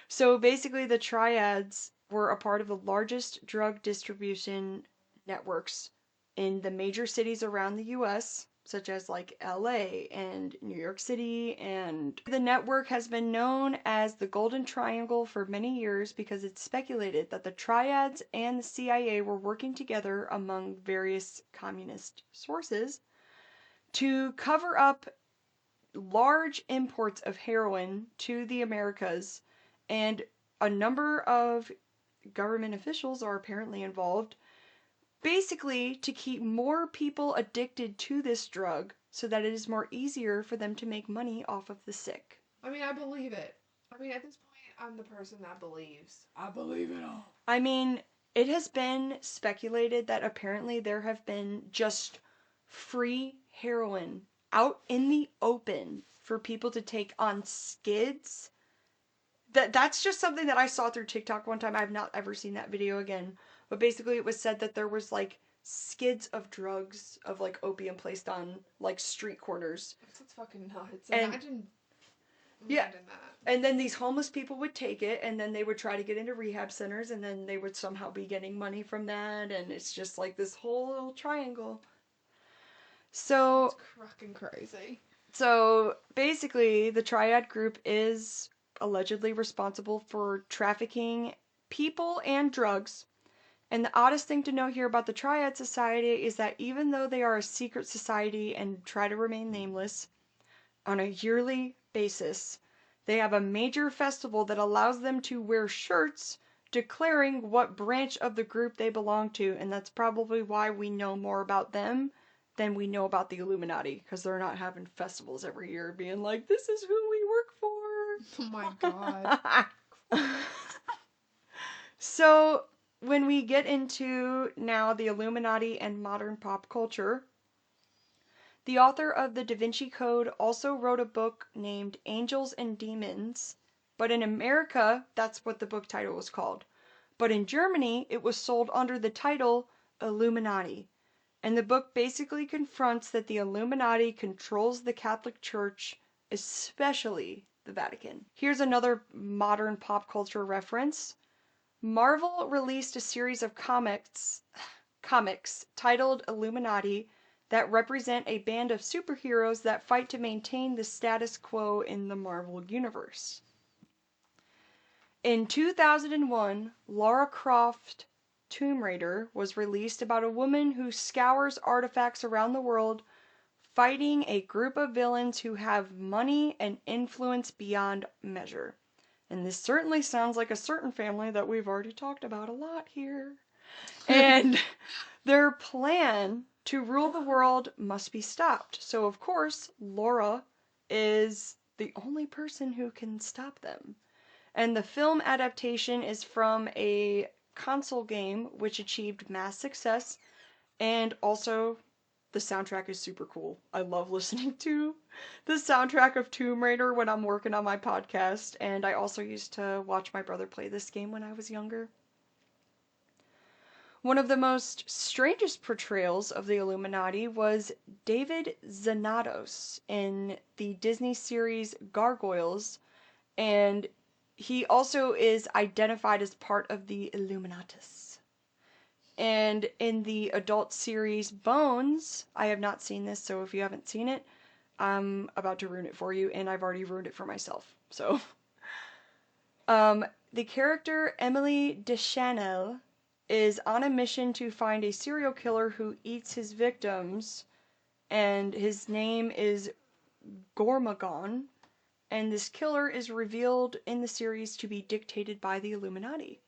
So basically, the Triads were a part of the largest drug distribution networks in the major cities around the U.S., such as like LA and New York City, and the network has been known as the Golden Triangle for many years because it's speculated that the Triads and the CIA were working together among various communist sources to cover up large imports of heroin to the Americas, and a number of government officials are apparently involved, basically to keep more people addicted to this drug so that it is more easier for them to make money off of the sick. I mean, I believe it. I mean, at this point, I'm the person that believes. I believe it all. I mean, it has been speculated that apparently there have been just free heroin out in the open for people to take on skids. That's just something that I saw through TikTok one time. I've not ever seen that video again. But basically it was said that there was like skids of drugs, of like opium placed on like street corners. That's fucking nuts. And Imagine yeah. that. And then these homeless people would take it, and then they would try to get into rehab centers, and then they would somehow be getting money from that, and it's just like this whole little triangle. So it's fucking crazy. So basically, the Triad group is allegedly responsible for trafficking people and drugs. And the oddest thing to note here about the Triad Society is that even though they are a secret society and try to remain nameless, on a yearly basis, they have a major festival that allows them to wear shirts declaring what branch of the group they belong to, and that's probably why we know more about them than we know about the Illuminati, because they're not having festivals every year being like, this is who we work for. Oh my god. So, when we get into now the Illuminati and modern pop culture, the author of the Da Vinci Code also wrote a book named Angels and Demons, but in America, that's what the book title was called. But in Germany, it was sold under the title Illuminati. And the book basically confronts that the Illuminati controls the Catholic Church, especially the Vatican. Here's another modern pop culture reference. Marvel released a series of comics titled Illuminati that represent a band of superheroes that fight to maintain the status quo in the Marvel Universe. In 2001, Lara Croft Tomb Raider was released about a woman who scours artifacts around the world fighting a group of villains who have money and influence beyond measure. And this certainly sounds like a certain family that we've already talked about a lot here. And their plan to rule the world must be stopped. So, of course, Laura is the only person who can stop them. And the film adaptation is from a console game which achieved mass success, and also the soundtrack is super cool. I love listening to the soundtrack of Tomb Raider when I'm working on my podcast, and I also used to watch my brother play this game when I was younger. One of the most strangest portrayals of the Illuminati was David Xanatos in the Disney series Gargoyles, and he also is identified as part of the Illuminatus. And in the adult series Bones, I have not seen this, so if you haven't seen it, I'm about to ruin it for you, and I've already ruined it for myself. So, the character Emily Deschanel is on a mission to find a serial killer who eats his victims, and his name is Gormagon, and this killer is revealed in the series to be dictated by the Illuminati.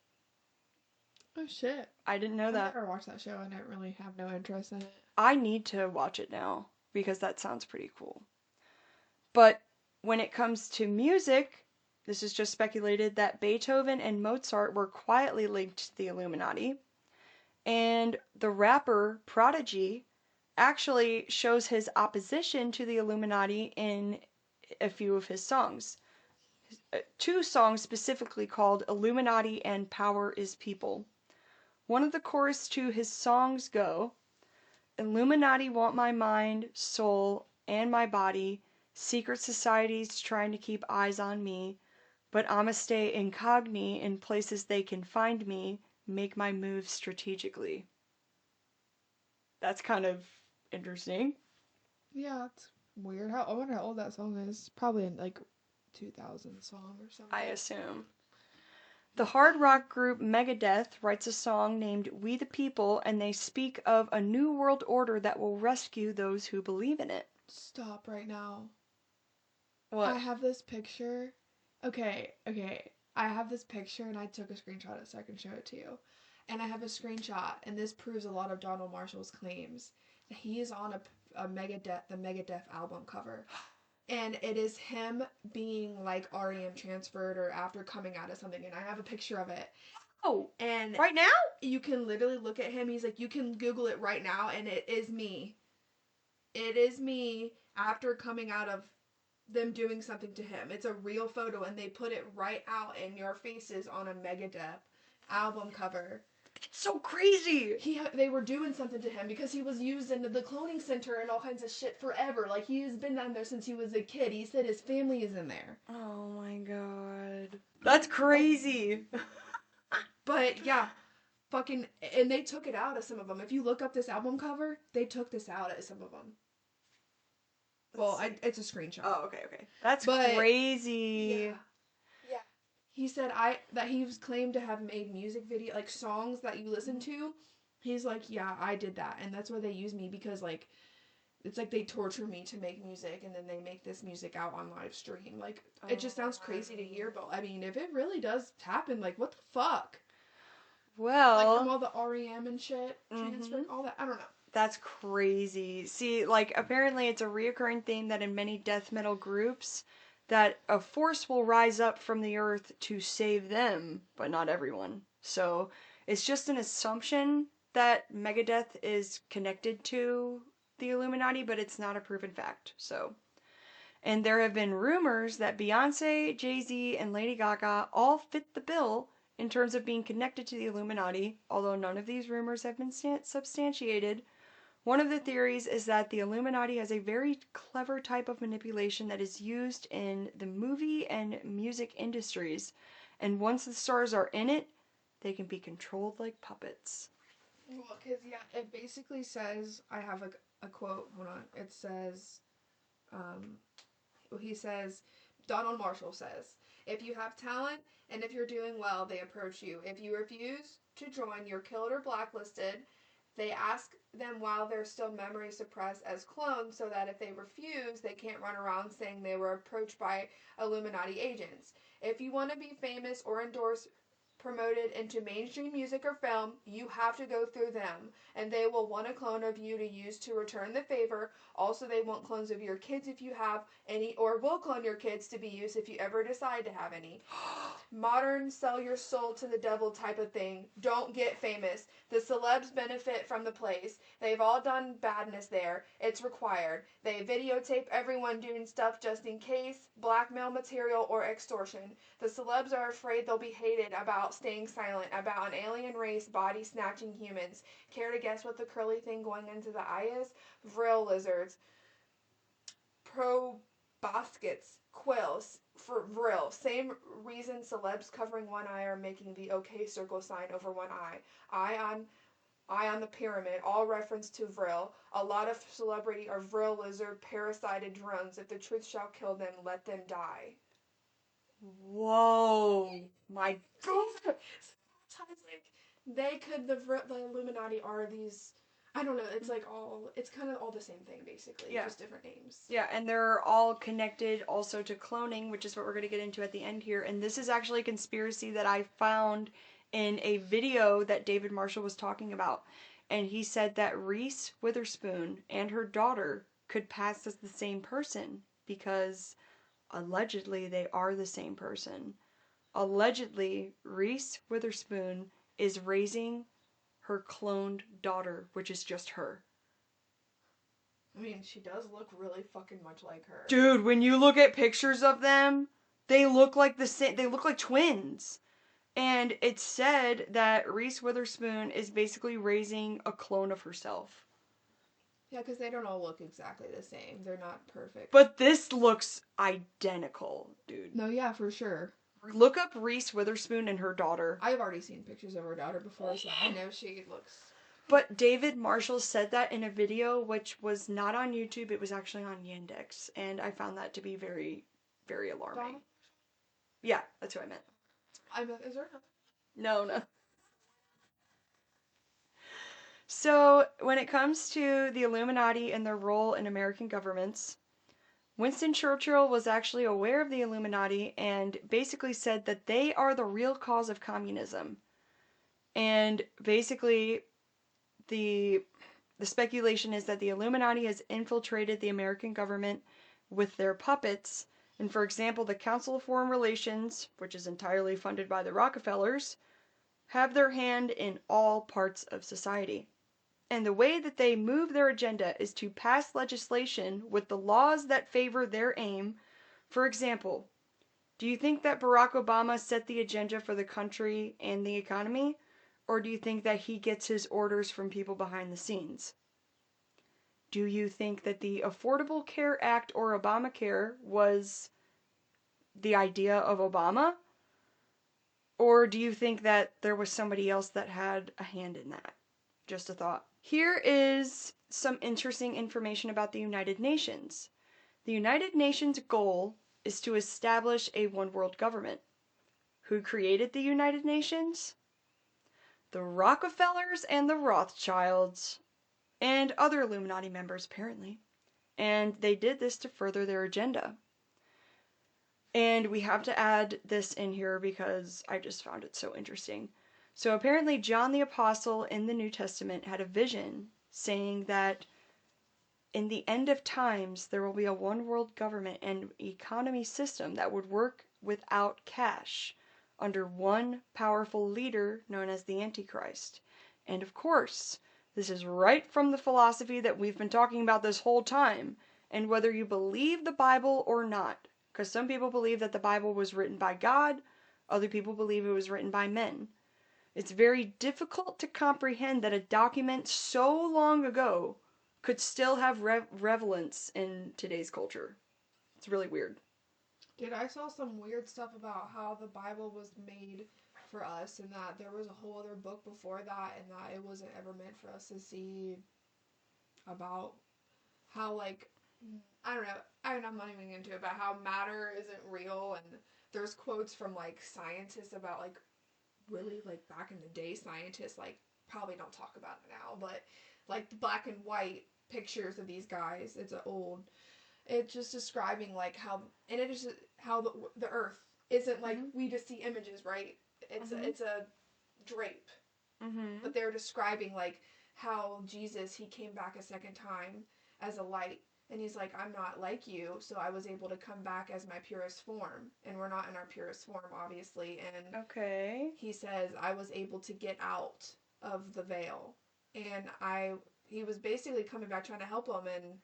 Oh shit. I didn't know that. I never watched that show. I didn't really have no interest in it. I need to watch it now because that sounds pretty cool. But when it comes to music, this is just speculated that Beethoven and Mozart were quietly linked to the Illuminati. And the rapper Prodigy actually shows his opposition to the Illuminati in a few of his songs. 2 songs specifically called Illuminati and Power is People. One of the chorus to his songs go, Illuminati want my mind, soul, and my body. Secret societies trying to keep eyes on me. But I'ma stay incognito in places they can find me. Make my moves strategically. That's kind of interesting. Yeah, it's weird. I wonder how old that song is. Probably in like 2000 song or something. I assume. The hard rock group Megadeth writes a song named We the People, and they speak of a new world order that will rescue those who believe in it. Stop right now. What? I have this picture. Okay. I have this picture and I took a screenshot of it so I can show it to you. And I have a screenshot, and this proves a lot of Donald Marshall's claims. He is on the Megadeth album cover. And it is him being like REM transferred or after coming out of something. And I have a picture of it. Oh, and right now? You can literally look at him. He's like, you can Google it right now, and it is me. It is me after coming out of them doing something to him. It's a real photo, and they put it right out in your faces on a Megadeth album cover. It's so crazy. They were doing something to him because he was used in the cloning center and all kinds of shit forever. Like, he has been down there since he was a kid. He said his family is in there. Oh my god. That's crazy. But yeah, fucking, and they took it out of some of them. If you look up this album cover, they took this out of some of them. Well, it's a screenshot. Oh, okay. That's crazy. Yeah. He said that he was claimed to have made music video, like songs that you listen to. He's like, yeah, I did that, and that's why they use me, because like, it's like they torture me to make music, and then they make this music out on live stream. Like, it just sounds crazy to hear, but I mean, if it really does happen, like, what the fuck? Well, like from all the REM and shit, transfer, all that. I don't know. That's crazy. See, like, apparently it's a reoccurring theme that in many death metal groups, that a force will rise up from the earth to save them, but not everyone. So, it's just an assumption that Megadeth is connected to the Illuminati, but it's not a proven fact. So, and there have been rumors that Beyonce, Jay-Z, and Lady Gaga all fit the bill in terms of being connected to the Illuminati, although none of these rumors have been substantiated. One of the theories is that the Illuminati has a very clever type of manipulation that is used in the movie and music industries, and once the stars are in it, they can be controlled like puppets. Well, because, yeah, it basically says, I have a quote, hold on, it says, he says, Donald Marshall says, if you have talent and if you're doing well, they approach you. If you refuse to join, you're killed or blacklisted. They ask them while they're still memory suppressed as clones so that if they refuse, they can't run around saying they were approached by Illuminati agents. If you want to be famous or endorse promoted into mainstream music or film, you have to go through them, and they will want a clone of you to use to return the favor. Also, they want clones of your kids if you have any, or will clone your kids to be used if you ever decide to have any. Modern sell your soul to the devil type of thing. Don't get famous. The celebs benefit from the place. They've all done badness there. It's required. They videotape everyone doing stuff just in case, blackmail material or extortion. The celebs are afraid they'll be hated about staying silent about an alien race body snatching humans. Care to guess what the curly thing going into the eye is? Vril lizards. Proboscids. Quills. For vril. Same reason celebs covering one eye are making the OK circle sign over one eye. Eye on the pyramid, all reference to vril. A lot of celebrity are vril lizard parasited drones. If the truth shall kill them, let them die. Whoa, my God. Sometimes, like, the Illuminati are these, I don't know, it's kind of all the same thing, basically. Yeah. Just different names. Yeah, and they're all connected also to cloning, which is what we're going to get into at the end here. And this is actually a conspiracy that I found in a video that David Marshall was talking about. And he said that Reese Witherspoon and her daughter could pass as the same person because allegedly they are the same person. Allegedly, Reese Witherspoon is raising her cloned daughter, which is just her. I mean, she does look really fucking much like her. Dude, when you look at pictures of them, they look like the same. They look like twins. And it's said that Reese Witherspoon is basically raising a clone of herself. Yeah, because they don't all look exactly the same. They're not perfect. But this looks identical, dude. No, yeah, for sure. Look up Reese Witherspoon and her daughter. I've already seen pictures of her daughter before, so I know she looks... But David Marshall said that in a video, which was not on YouTube, it was actually on Yandex. And I found that to be very, very alarming. Donald? Yeah, that's what I meant. Is there No. So, when it comes to the Illuminati and their role in American governments, Winston Churchill was actually aware of the Illuminati and basically said that they are the real cause of communism. And basically, the speculation is that the Illuminati has infiltrated the American government with their puppets. And for example, the Council of Foreign Relations, which is entirely funded by the Rockefellers, have their hand in all parts of society. And the way that they move their agenda is to pass legislation with the laws that favor their aim. For example, do you think that Barack Obama set the agenda for the country and the economy? Or do you think that he gets his orders from people behind the scenes? Do you think that the Affordable Care Act or Obamacare was the idea of Obama? Or do you think that there was somebody else that had a hand in that? Just a thought. Here is some interesting information about the United Nations. The United Nations goal is to establish a one-world government. Who created the United Nations? The Rockefellers and the Rothschilds, and other Illuminati members apparently. And they did this to further their agenda. And we have to add this in here because I just found it so interesting. So apparently John the Apostle in the New Testament had a vision saying that in the end of times there will be a one world government and economy system that would work without cash under one powerful leader known as the Antichrist. And of course, this is right from the philosophy that we've been talking about this whole time. And whether you believe the Bible or not, because some people believe that the Bible was written by God, other people believe it was written by men. It's very difficult to comprehend that a document so long ago could still have relevance in today's culture. It's really weird. Dude, I saw some weird stuff about how the Bible was made for us and that there was a whole other book before that and that it wasn't ever meant for us to see about how, like, I don't know, I'm not even into it, but how matter isn't real, and there's quotes from, like, scientists about, like, really, like, back in the day, scientists, like, probably don't talk about it now, but, like, the black and white pictures of these guys, it's just describing, like, how, and it is how the earth isn't, like, we just see images, right? It's a drape. But they're describing, like, how Jesus, he came back a second time as a light. And he's like, I'm not like you, so I was able to come back as my purest form. And we're not in our purest form, obviously. And he says, I was able to get out of the veil. And he was basically coming back trying to help him. And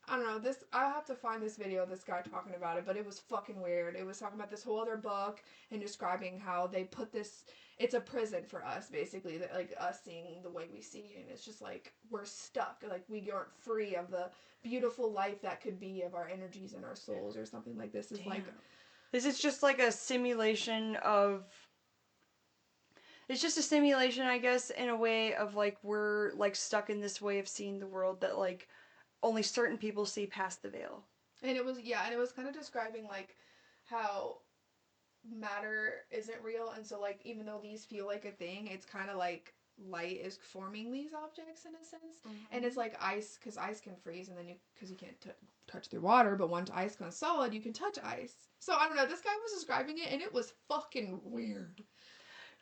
I don't know, I'll have to find this video of this guy talking about it, but it was fucking weird. It was talking about this whole other book and describing how they put this, it's a prison for us, basically, that, like, us seeing the way we see, and it's just like, we're stuck, like, we aren't free of the beautiful life that could be of our energies and our souls, or something like this. Is like, this is just like a simulation of, it's just a simulation, I guess, in a way of, like, we're, like, stuck in this way of seeing the world that, like, only certain people see past the veil. And it was kind of describing, like, how matter isn't real, and so, like, even though these feel like a thing, it's kind of like light is forming these objects in a sense. And it's like ice, because ice can freeze, and then because you can't touch through water, but once ice goes solid, you can touch ice. So I don't know, this guy was describing it, and it was fucking weird.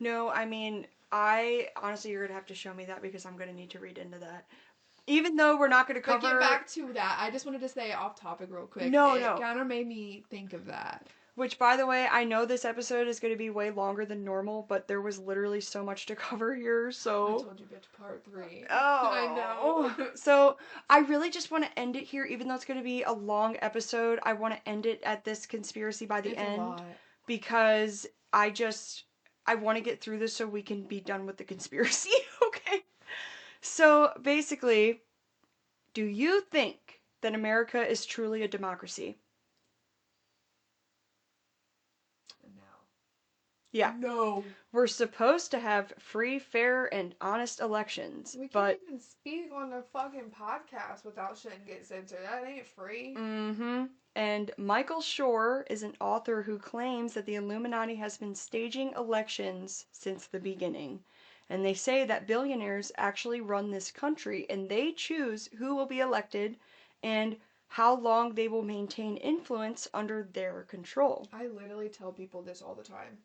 No, I mean, I honestly, you're gonna have to show me that, because I'm gonna need to read into that. Even though we're not going to cover... But get back to that. I just wanted to say off topic real quick. No. It kind of made me think of that. Which, by the way, I know this episode is going to be way longer than normal, but there was literally so much to cover here, so... I told you, bitch, part 3. Oh. I know. So, I really just want to end it here, even though it's going to be a long episode. I want to end it at this conspiracy by the end. A lot. Because I want to get through this so we can be done with the conspiracy, okay? So, basically, do you think that America is truly a democracy? No. Yeah. No. We're supposed to have free, fair, and honest elections, we can't even speak on the fucking podcast without shit getting censored. That ain't free. And Michael Shore is an author who claims that the Illuminati has been staging elections since the beginning. And they say that billionaires actually run this country, and they choose who will be elected and how long they will maintain influence under their control. I literally tell people this all the time.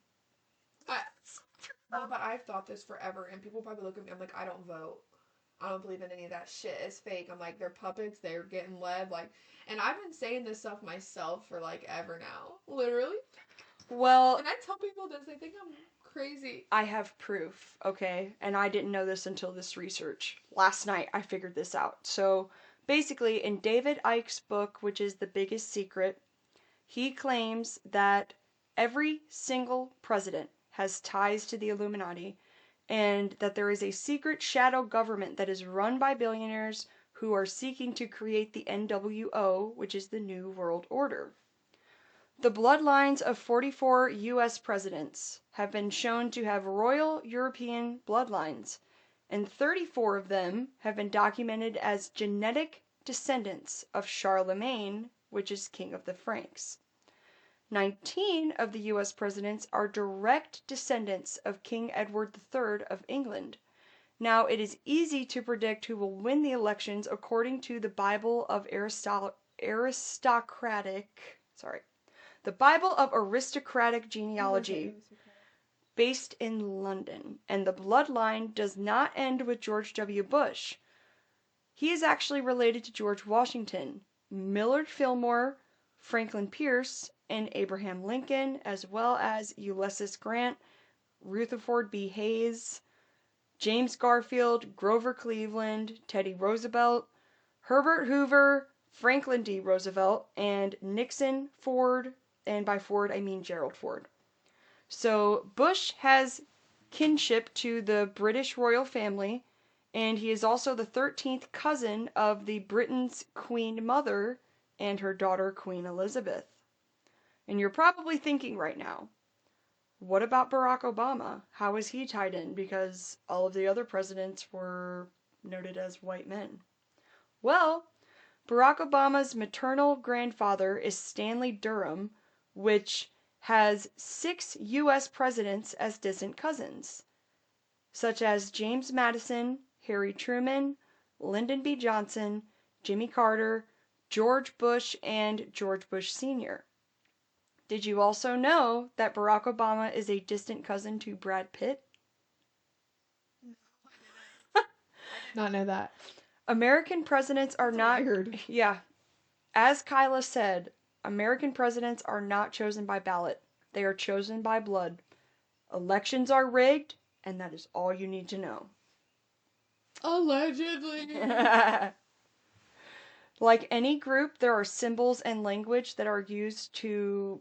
But I've thought this forever, and people probably look at me, I'm like, I don't vote. I don't believe in any of that shit. It's fake. I'm like, they're puppets, they're getting led, like, and I've been saying this stuff myself for, like, ever now. Literally. Well... And I tell people this, they think I'm crazy. I have proof, okay? And I didn't know this until this research. Last night I figured this out. So basically, in David Icke's book, which is The Biggest Secret, he claims that every single president has ties to the Illuminati, and that there is a secret shadow government that is run by billionaires who are seeking to create the NWO, which is the New World Order. The bloodlines of 44 U.S. presidents have been shown to have royal European bloodlines, and 34 of them have been documented as genetic descendants of Charlemagne, which is King of the Franks. 19 of the U.S. presidents are direct descendants of King Edward III of England. Now, it is easy to predict who will win the elections according to the Bible of aristocratic genealogy, based in London, and the bloodline does not end with George W. Bush. He is actually related to George Washington, Millard Fillmore, Franklin Pierce, and Abraham Lincoln, as well as Ulysses Grant, Rutherford B. Hayes, James Garfield, Grover Cleveland, Teddy Roosevelt, Herbert Hoover, Franklin D. Roosevelt, and Nixon, Ford, and by Ford I mean Gerald Ford. So Bush has kinship to the British royal family, And he is also the 13th cousin of the Britain's Queen Mother and her daughter Queen Elizabeth. And you're probably thinking right now, what about Barack Obama? How is he tied in? Because all of the other presidents were noted as white men. Well, Barack Obama's maternal grandfather is Stanley Durham, which has 6 U.S. presidents as distant cousins, such as James Madison, Harry Truman, Lyndon B. Johnson, Jimmy Carter, George Bush, and George Bush Sr. Did you also know that Barack Obama is a distant cousin to Brad Pitt? I did not know that. American presidents are not... Weird. Yeah. As Kyla said, American presidents are not chosen by ballot. They are chosen by blood. Elections are rigged, and that is all you need to know. Allegedly. Like any group, there are symbols and language that are used to,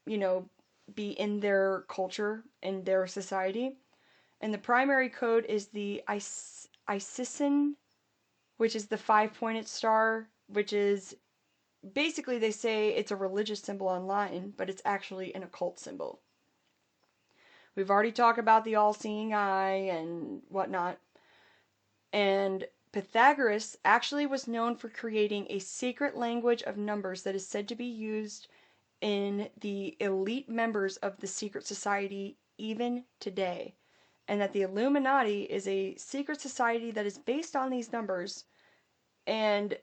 be in their culture, in their society. And the primary code is the Isisin, which is the 5-pointed star, which is basically, they say it's a religious symbol online, but it's actually an occult symbol. We've already talked about the all-seeing eye and whatnot. And Pythagoras actually was known for creating a secret language of numbers that is said to be used in the elite members of the secret society even today. And that the Illuminati is a secret society that is based on these numbers. And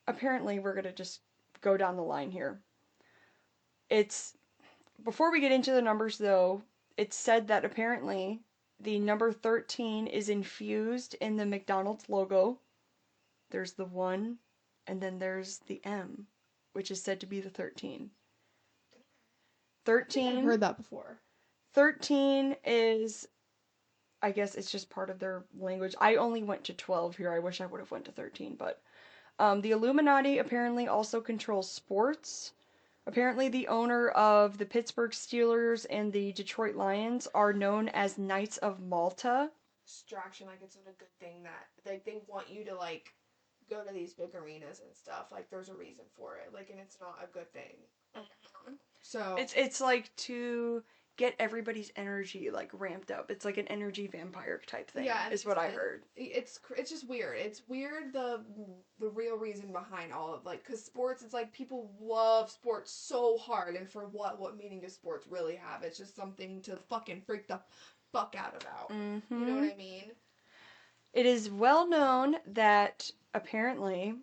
apparently we're going to just go down the line here. Before we get into the numbers though, it's said that apparently the number 13 is infused in the McDonald's logo. There's the 1, and then there's the M, which is said to be the 13. 13. I've heard that before. 13 is, I guess it's just part of their language. I only went to 12 here. I wish I would have went to 13, but the Illuminati apparently also controls sports. Apparently the owner of the Pittsburgh Steelers and the Detroit Lions are known as Knights of Malta. Distraction, like it's not a good thing that they want you to like go to these big arenas and stuff. Like there's a reason for it. Like, and it's not a good thing. So it's like to get everybody's energy like ramped up. It's like an energy vampire type thing. Yeah, is what I heard. It's just weird. It's weird the real reason behind all of because sports. It's like people love sports so hard, and for what meaning does sports really have? It's just something to fucking freak the fuck out about. Mm-hmm. You know what I mean? It is well known that apparently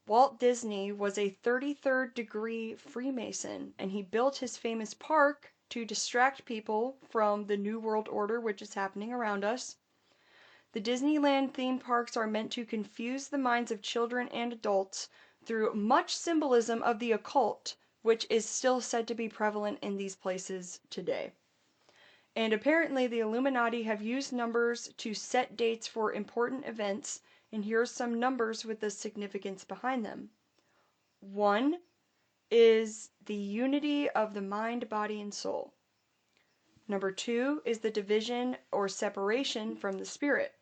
Walt Disney was a 33rd degree Freemason, and he built his famous park to distract people from the New World Order, which is happening around us. The Disneyland theme parks are meant to confuse the minds of children and adults through much symbolism of the occult, which is still said to be prevalent in these places today. And apparently the Illuminati have used numbers to set dates for important events, and here are some numbers with the significance behind them. 1 is the unity of the mind, body, and soul. Number 2 is the division or separation from the spirit.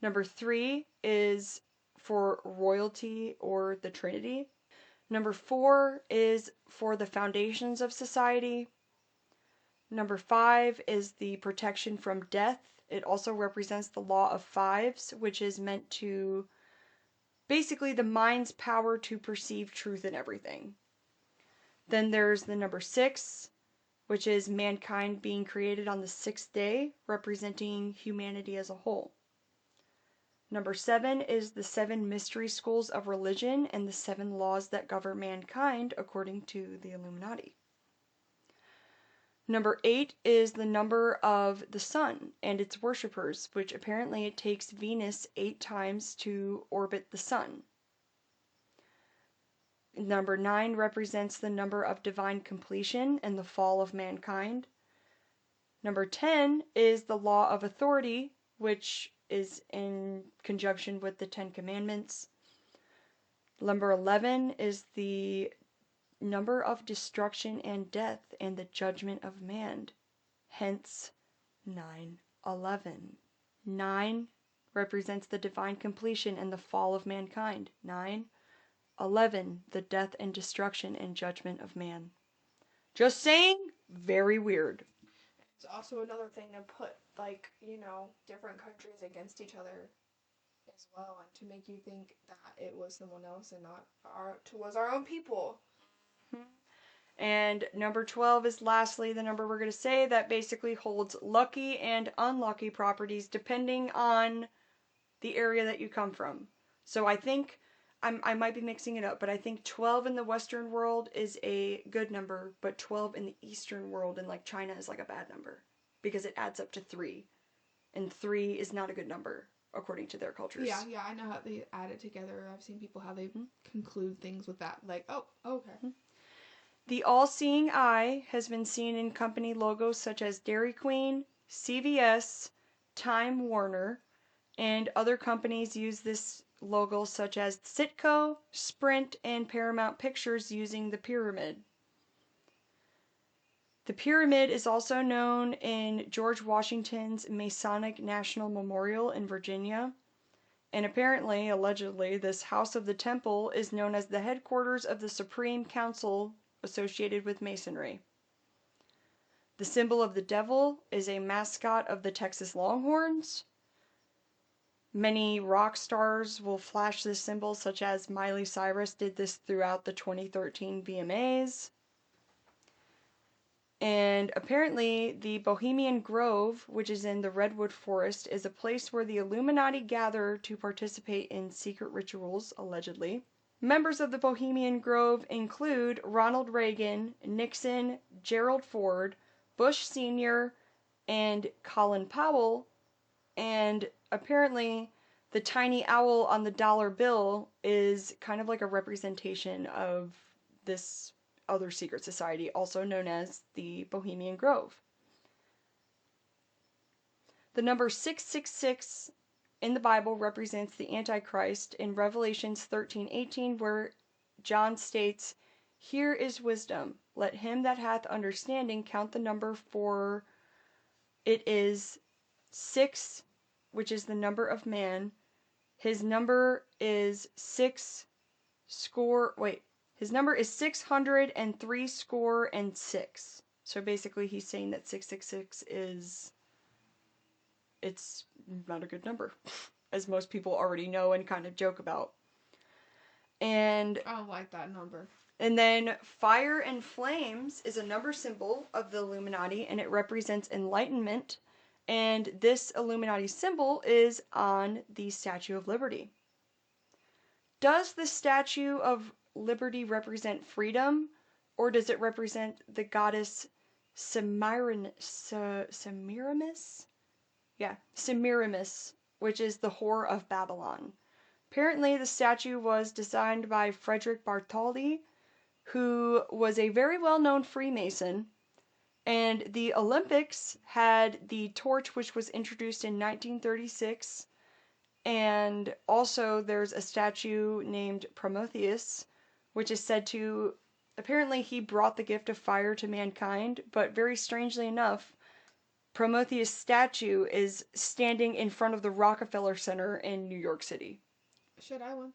Number 3 is for royalty or the Trinity. Number 4 is for the foundations of society. Number 5 is the protection from death. It also represents the law of fives, which is meant to basically the mind's power to perceive truth in everything. Then there's the number 6, which is mankind being created on the 6th day, representing humanity as a whole. Number 7 is the 7 mystery schools of religion and the 7 laws that govern mankind according to the Illuminati. Number 8 is the number of the sun and its worshippers, which apparently it takes Venus 8 times to orbit the sun. Number 9 represents the number of divine completion and the fall of mankind. Number 10 is the law of authority, which is in conjunction with the 10 Commandments. Number 11 is the number of destruction and death and the judgment of man, hence 9/11. 9 represents the divine completion and the fall of mankind. 9. 11, the death and destruction and judgment of man. Just saying, very weird. It's also another thing to put, like, different countries against each other as well, and to make you think that it was someone else and not our own people. And number 12 is lastly the number we're going to say that basically holds lucky and unlucky properties depending on the area that you come from. So I think, I might be mixing it up, but I think 12 in the Western world is a good number, but 12 in the Eastern world in like China is like a bad number because it adds up to 3. And 3 is not a good number according to their cultures. Yeah, I know how they add it together. I've seen people how they conclude things with that. Like, oh, okay. The all-seeing eye has been seen in company logos such as Dairy Queen, CVS, Time Warner, and other companies use this logo such as Citco, Sprint, and Paramount Pictures using the pyramid. The pyramid is also known in George Washington's Masonic National Memorial in Virginia. And apparently, allegedly, this House of the Temple is known as the headquarters of the Supreme Council associated with Masonry. The symbol of the devil is a mascot of the Texas Longhorns. Many rock stars will flash this symbol, such as Miley Cyrus did this throughout the 2013 VMAs. And apparently, the Bohemian Grove, which is in the Redwood Forest, is a place where the Illuminati gather to participate in secret rituals, allegedly. Members of the Bohemian Grove include Ronald Reagan, Nixon, Gerald Ford, Bush Sr., and Colin Powell. And apparently, the tiny owl on the dollar bill is kind of like a representation of this other secret society, also known as the Bohemian Grove. The number 666 in the Bible represents the Antichrist in Revelations 13:18, where John states, "Here is wisdom. Let him that hath understanding count the number, for it is 6, which is the number of man. His number is 666. So basically he's saying that 666 it's not a good number, as most people already know and kind of joke about. And I don't like that number. And then fire and flames is a number symbol of the Illuminati, and it represents enlightenment. And this Illuminati symbol is on the Statue of Liberty. Does the Statue of Liberty represent freedom, or does it represent the goddess Semiramis? Yeah, Semiramis, which is the whore of Babylon. Apparently, the statue was designed by Frederick Bartholdi, who was a very well-known Freemason. And the Olympics had the torch, which was introduced in 1936. And also there's a statue named Prometheus, which is said to, apparently he brought the gift of fire to mankind, but very strangely enough, Prometheus' statue is standing in front of the Rockefeller Center in New York City. Shit, I went.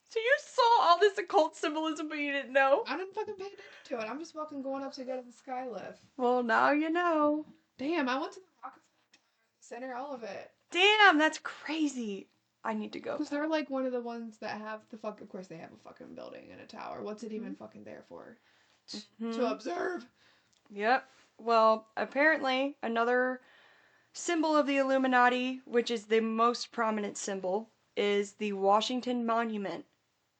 So you saw all this occult symbolism, but you didn't know? I didn't fucking pay attention to it. I'm just fucking going up to go to the sky lift. Well, now you know. Damn, I went to the Rockefeller Center, all of it. Damn, that's crazy. I need to go. Because they're like one of the ones that have the fuck. Of course, they have a fucking building and a tower. What's it even fucking there for? To observe. Yep. Well, apparently, another symbol of the Illuminati, which is the most prominent symbol, is the Washington Monument.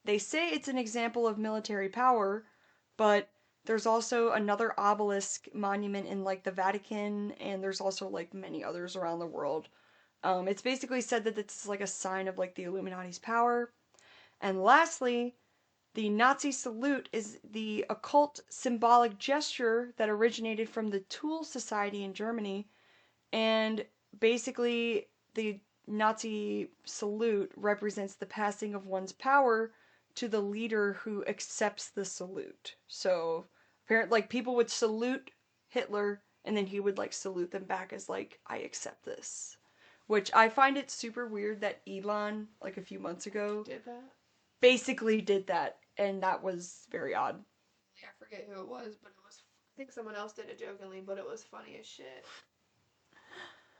They say it's an example of military power, but there's also another obelisk monument in like the Vatican, and there's also like many others around the world. It's basically said that it's like a sign of like the Illuminati's power. And lastly, the Nazi salute is the occult symbolic gesture that originated from the Tool Society in Germany. And basically, the Nazi salute represents the passing of one's power to the leader who accepts the salute. So, apparently, like, people would salute Hitler, and then he would like salute them back as like, I accept this. Which I find it super weird that Elon, like a few months ago, Did that? basically did that, and that was very odd. Yeah, I forget who it was, but it was. I think someone else did it jokingly, but it was funny as shit.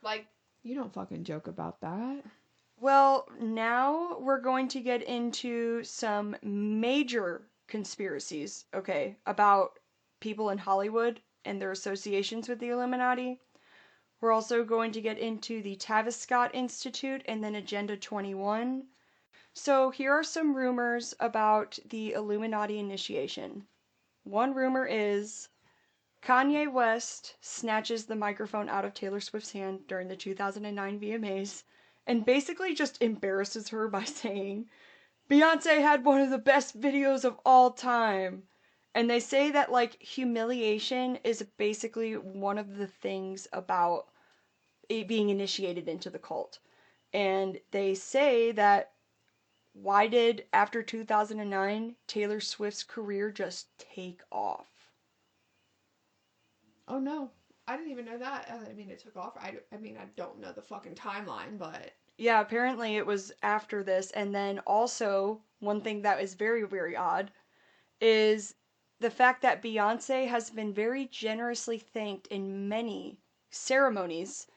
Like, you don't fucking joke about that. Well, now we're going to get into some major conspiracies, okay, about people in Hollywood and their associations with the Illuminati. We're also going to get into the Tavistock Institute and then Agenda 21. So here are some rumors about the Illuminati initiation. One rumor is Kanye West snatches the microphone out of Taylor Swift's hand during the 2009 VMAs and basically just embarrasses her by saying, Beyonce had one of the best videos of all time. And they say that, like, humiliation is basically one of the things about it being initiated into the cult. And they say that why did, after 2009, Taylor Swift's career just take off? Oh no, I didn't even know that. I mean, it took off. I mean, I don't know the fucking timeline, but Yeah, apparently it was after this. And then also, one thing that is very, very odd is the fact that Beyonce has been very generously thanked in many ceremonies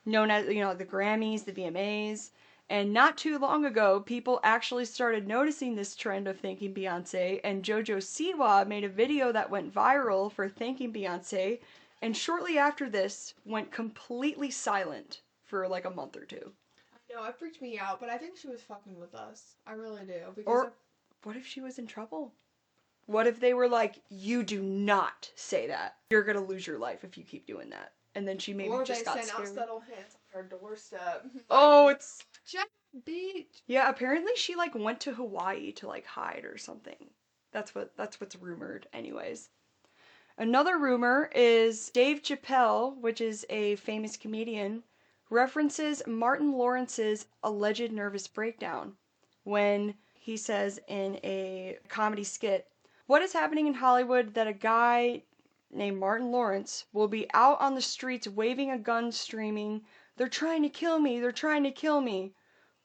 known as, the Grammys, the VMAs. And not too long ago, people actually started noticing this trend of thanking Beyonce, and JoJo Siwa made a video that went viral for thanking Beyonce, and shortly after this, went completely silent for like a month or two. I know it freaked me out. But I think she was fucking with us. I really do. Because Or what if she was in trouble? What if they were like, you do not say that. You're gonna lose your life if you keep doing that. And then she maybe just got scared. Or they sent out subtle hints on her doorstep. Oh, it's... Jack Beach. Yeah, apparently she like went to Hawaii to like hide or something. That's what's rumored anyways. Another rumor is Dave Chappelle, which is a famous comedian, references Martin Lawrence's alleged nervous breakdown when he says in a comedy skit, what is happening in Hollywood that a guy named Martin Lawrence will be out on the streets waving a gun screaming, they're trying to kill me, they're trying to kill me.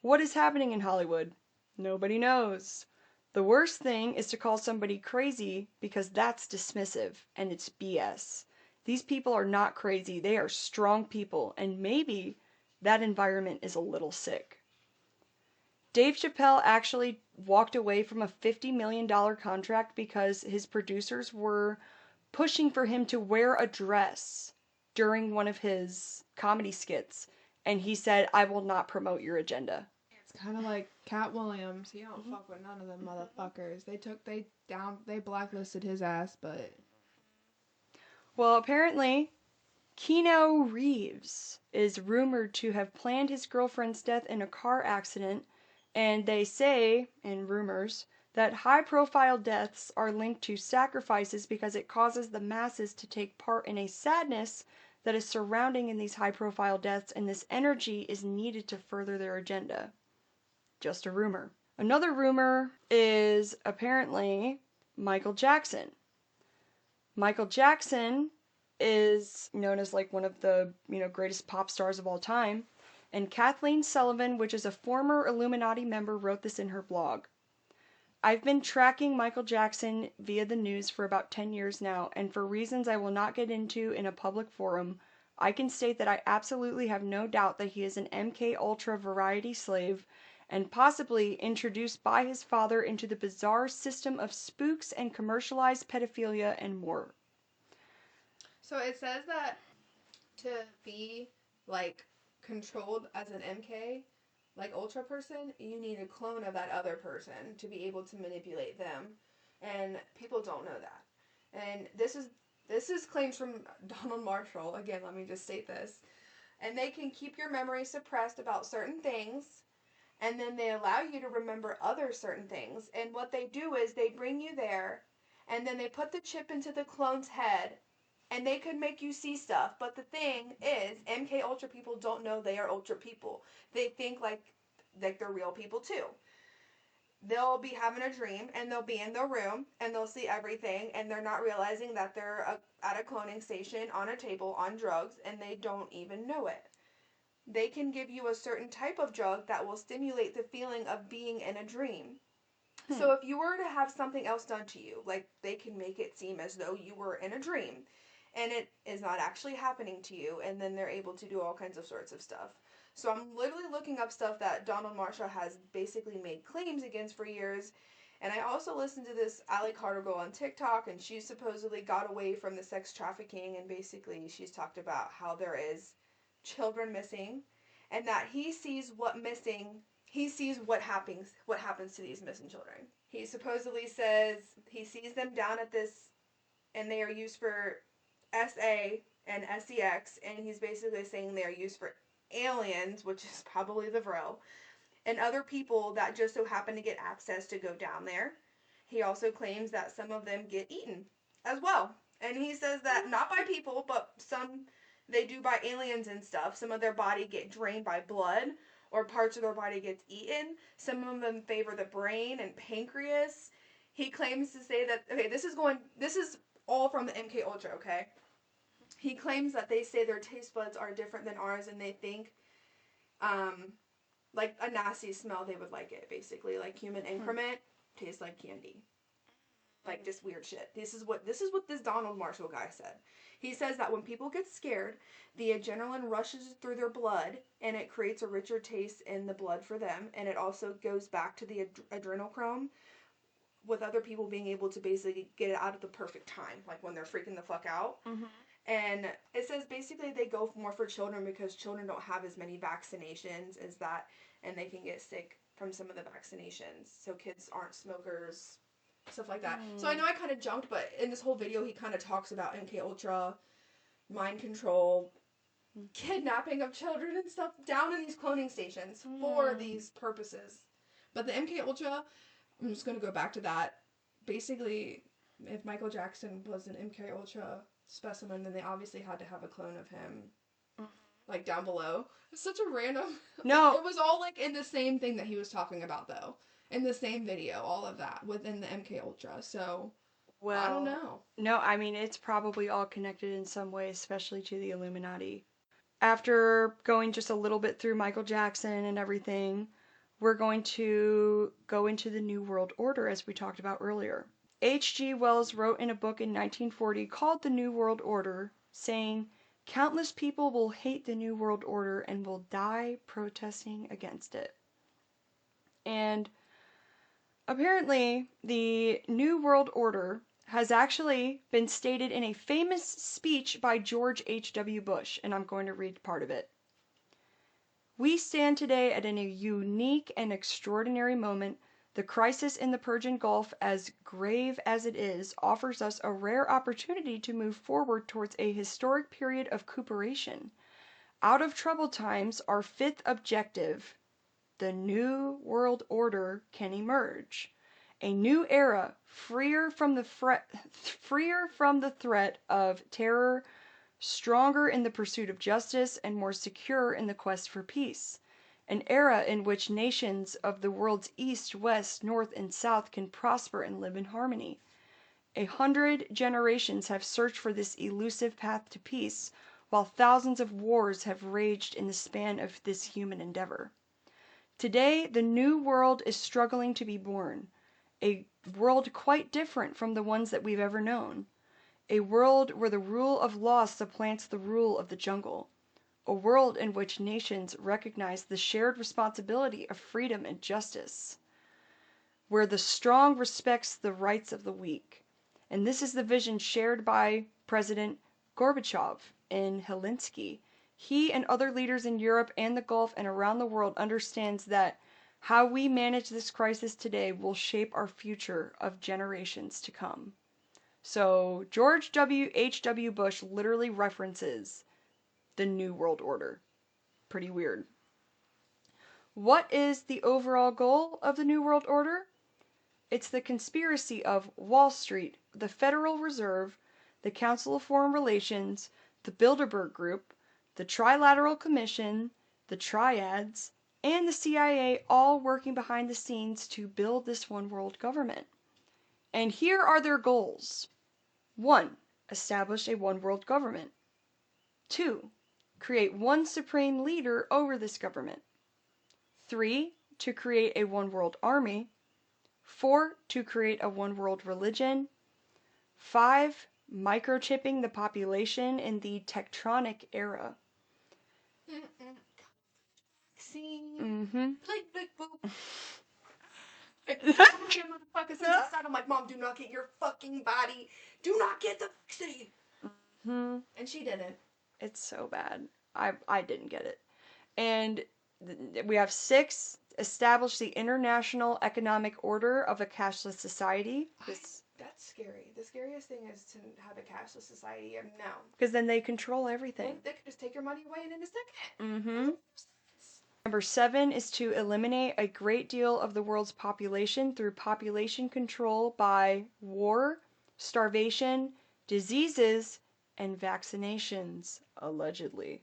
What is happening in Hollywood? Nobody knows. The worst thing is to call somebody crazy because that's dismissive and it's BS. These people are not crazy, they are strong people, and maybe that environment is a little sick. Dave Chappelle actually walked away from a $50 million contract because his producers were pushing for him to wear a dress during one of his comedy skits, and he said, I will not promote your agenda. It's kind of like Cat Williams. He don't fuck with none of them motherfuckers. They blacklisted his ass, but... Well, apparently, Keanu Reeves is rumored to have planned his girlfriend's death in a car accident, and they say, in rumors, that high-profile deaths are linked to sacrifices because it causes the masses to take part in a sadness that is surrounding in these high-profile deaths, and this energy is needed to further their agenda. Just a rumor. Another rumor is apparently Michael Jackson. Michael Jackson is known as like one of the, greatest pop stars of all time, and Kathleen Sullivan, which is a former Illuminati member, wrote this in her blog. I've been tracking Michael Jackson via the news for about 10 years now, and for reasons I will not get into in a public forum, I can state that I absolutely have no doubt that he is an MK Ultra variety slave and possibly introduced by his father into the bizarre system of spooks and commercialized pedophilia and more. So it says that to be, like, controlled as an MK, like, Ultra person, you need a clone of that other person to be able to manipulate them. And people don't know that. And this is claims from Donald Marshall. Again, let me just state this. And they can keep your memory suppressed about certain things, and then they allow you to remember other certain things. And what they do is they bring you there, and then they put the chip into the clone's head, and they could make you see stuff. But the thing is, MK Ultra people don't know they are Ultra people. They think like they're real people too. they'll be having a dream and they'll be in their room and they'll see everything and they're not realizing that they're at a cloning station on a table on drugs and they don't even know it. They can give you a certain type of drug that will stimulate the feeling of being in a dream. So if you were to have something else done to you, like they can make it seem as though you were in a dream and it is not actually happening to you, and then they're able to do all kinds of sorts of stuff. So I'm literally looking up stuff that Donald Marshall has basically made claims against for years. And I also listened to this Ally Carter girl on TikTok, and she supposedly got away from the sex trafficking, and basically she's talked about how there is children missing, and that he sees what happens to these missing children. He supposedly says he sees them down at this, and they are used for SA and SEX, and he's basically saying they are used for aliens, which is probably the Vril, and other people that just so happen to get access to go down there. He also claims that some of them get eaten as well. And he says that not by people, but some they do by aliens and stuff. Some of their body get drained by blood or parts of their body gets eaten. Some of them favor the brain and pancreas. He claims to say that this is all from the MK Ultra, okay? He claims that they say their taste buds are different than ours and they think like a nasty smell, they would like it, basically. Like human increment tastes like candy. Like just weird shit. This is what this Donald Marshall guy said. He says that when people get scared, the adrenaline rushes through their blood and it creates a richer taste in the blood for them, and it also goes back to the adrenochrome with other people being able to basically get it out at the perfect time, like when they're freaking the fuck out. Mm-hmm. And it says basically they go more for children because children don't have as many vaccinations as that, and they can get sick from some of the vaccinations. So kids aren't smokers, stuff like that. So I know I kind of jumped, but in this whole video he kind of talks about MK Ultra, mind control, kidnapping of children and stuff down in these cloning stations for these purposes. But the MK Ultra, I'm just going to go back to that. Basically, if Michael Jackson was an MK Ultra specimen, then they obviously had to have a clone of him, like down below. It's such a random. No, It was all like in the same thing that he was talking about, though, in the same video, all of that within the MK Ultra. So, well, I don't know. No, I mean it's probably all connected in some way, especially to the Illuminati. After going just a little bit through Michael Jackson and everything, we're going to go into the New World Order as we talked about earlier. H.G. Wells wrote in a book in 1940 called The New World Order, saying, "Countless people will hate the New World Order and will die protesting against it." And apparently, the New World Order has actually been stated in a famous speech by George H.W. Bush, and I'm going to read part of it. "We stand today at a unique and extraordinary moment. The crisis in the Persian Gulf, as grave as it is, offers us a rare opportunity to move forward towards a historic period of recuperation. Out of troubled times, our fifth objective, the New World Order, can emerge. A new era, freer from the threat of terror, stronger in the pursuit of justice, and more secure in the quest for peace. An era in which nations of the world's east, west, north, and south can prosper and live in harmony. 100 generations have searched for this elusive path to peace, while thousands of wars have raged in the span of this human endeavor. Today, the new world is struggling to be born, a world quite different from the ones that we've ever known. A world where the rule of law supplants the rule of the jungle. A world in which nations recognize the shared responsibility of freedom and justice. Where the strong respects the rights of the weak. And this is the vision shared by President Gorbachev in Helsinki. He and other leaders in Europe and the Gulf and around the world understands that how we manage this crisis today will shape our future of generations to come." So George H.W. Bush literally references the New World Order. Pretty weird. What is the overall goal of the New World Order? It's the conspiracy of Wall Street, the Federal Reserve, the Council of Foreign Relations, the Bilderberg Group, the Trilateral Commission, the Triads, and the CIA all working behind the scenes to build this one world government. And here are their goals. 1. Establish a one world government. 2. Create one supreme leader over this government. 3. To create a one world army. 4. To create a one world religion. 5. Microchipping the population in the tectonic era. Click, click, boop. Motherfuckers inside. I'm like, Mom, do not get your fucking body. Do not get the vaccine. And she didn't. It's so bad. I didn't get it. And we have 6. Establish the international economic order of a cashless society. That's scary. The scariest thing is to have a cashless society. No. Because then they control everything. They could just take your money away in a second. Number 7 is to eliminate a great deal of the world's population through population control by war, starvation, diseases, and vaccinations, allegedly.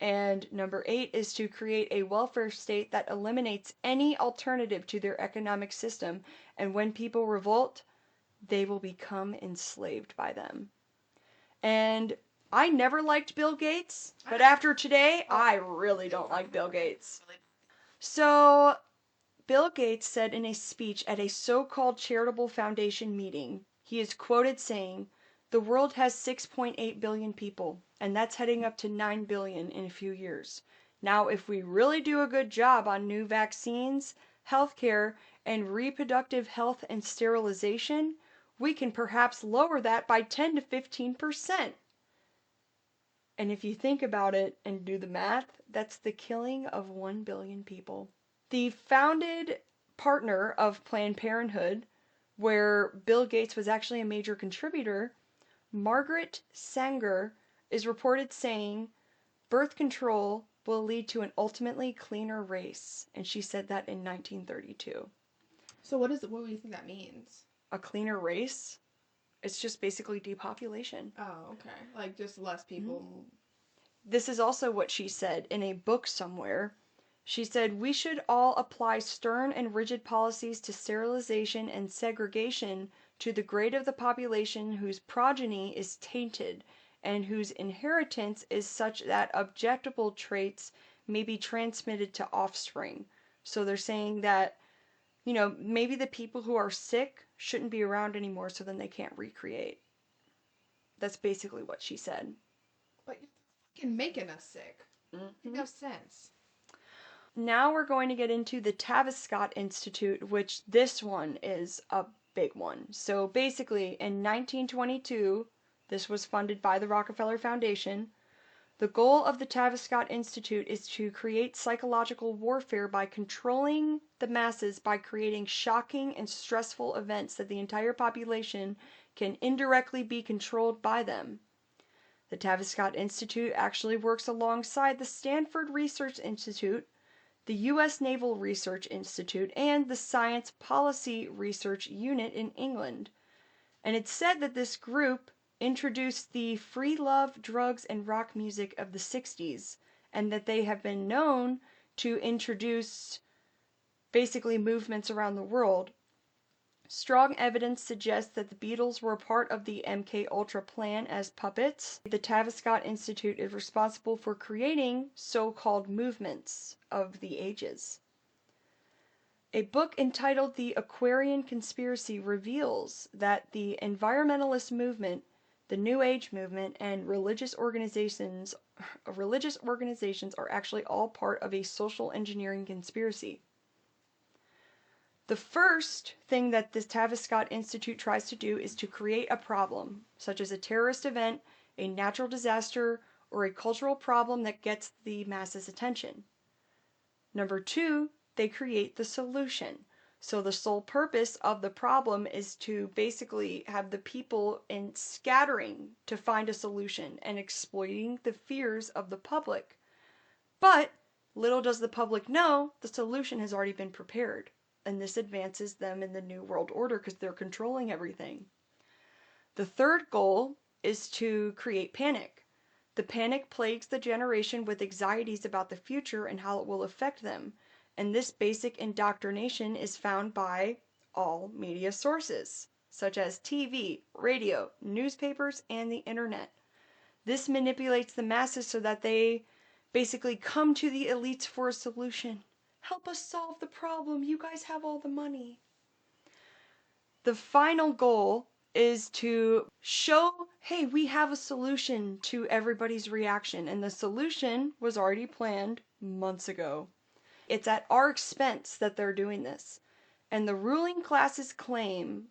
And number 8 is to create a welfare state that eliminates any alternative to their economic system, and when people revolt, they will become enslaved by them. And I never liked Bill Gates, but after today, I really don't like Bill Gates. So, Bill Gates said in a speech at a so-called charitable foundation meeting, he is quoted saying, "The world has 6.8 billion people, and that's heading up to 9 billion in a few years. Now, if we really do a good job on new vaccines, healthcare, and reproductive health and sterilization, we can perhaps lower that by 10 to 15%. And if you think about it and do the math, that's the killing of 1 billion people. The founded partner of Planned Parenthood, where Bill Gates was actually a major contributor, Margaret Sanger, is reported saying, "Birth control will lead to an ultimately cleaner race." And she said that in 1932. So what do you think that means? A cleaner race? It's just basically depopulation. Oh, okay. Like just less people. This is also what she said in a book somewhere. She said, "We should all apply stern and rigid policies to sterilization and segregation to the grade of the population whose progeny is tainted and whose inheritance is such that objectable traits may be transmitted to offspring." So they're saying that, maybe the people who are sick shouldn't be around anymore so then they can't recreate. That's basically what she said. But you're fucking making us sick. No sense. Now we're going to get into the Tavistock Institute, which this one is a big one. So basically, in 1922, this was funded by the Rockefeller Foundation. The goal of the Tavistock Institute is to create psychological warfare by controlling the masses by creating shocking and stressful events that the entire population can indirectly be controlled by them. The Tavistock Institute actually works alongside the Stanford Research Institute, the U.S. Naval Research Institute, and the Science Policy Research Unit in England. And it's said that this group introduced the free love, drugs, and rock music of the 60s, and that they have been known to introduce basically movements around the world. Strong evidence suggests that the Beatles were part of the MK Ultra plan as puppets. The Tavistock Institute is responsible for creating so-called movements of the ages. A book entitled The Aquarian Conspiracy reveals that the environmentalist movement, the New Age movement, and religious organizations are actually all part of a social engineering conspiracy. The first thing that this Tavistock Institute tries to do is to create a problem, such as a terrorist event, a natural disaster, or a cultural problem that gets the masses' attention. Number 2, they create the solution. So the sole purpose of the problem is to basically have the people in scattering to find a solution and exploiting the fears of the public. But little does the public know, the solution has already been prepared. And this advances them in the New World Order because they're controlling everything. The third goal is to create panic. The panic plagues the generation with anxieties about the future and how it will affect them. And this basic indoctrination is found by all media sources, such as TV, radio, newspapers, and the internet. This manipulates the masses so that they basically come to the elites for a solution. Help us solve the problem. You guys have all the money. The final goal is to show, hey, we have a solution to everybody's reaction. And the solution was already planned months ago. It's at our expense that they're doing this. And the ruling classes claim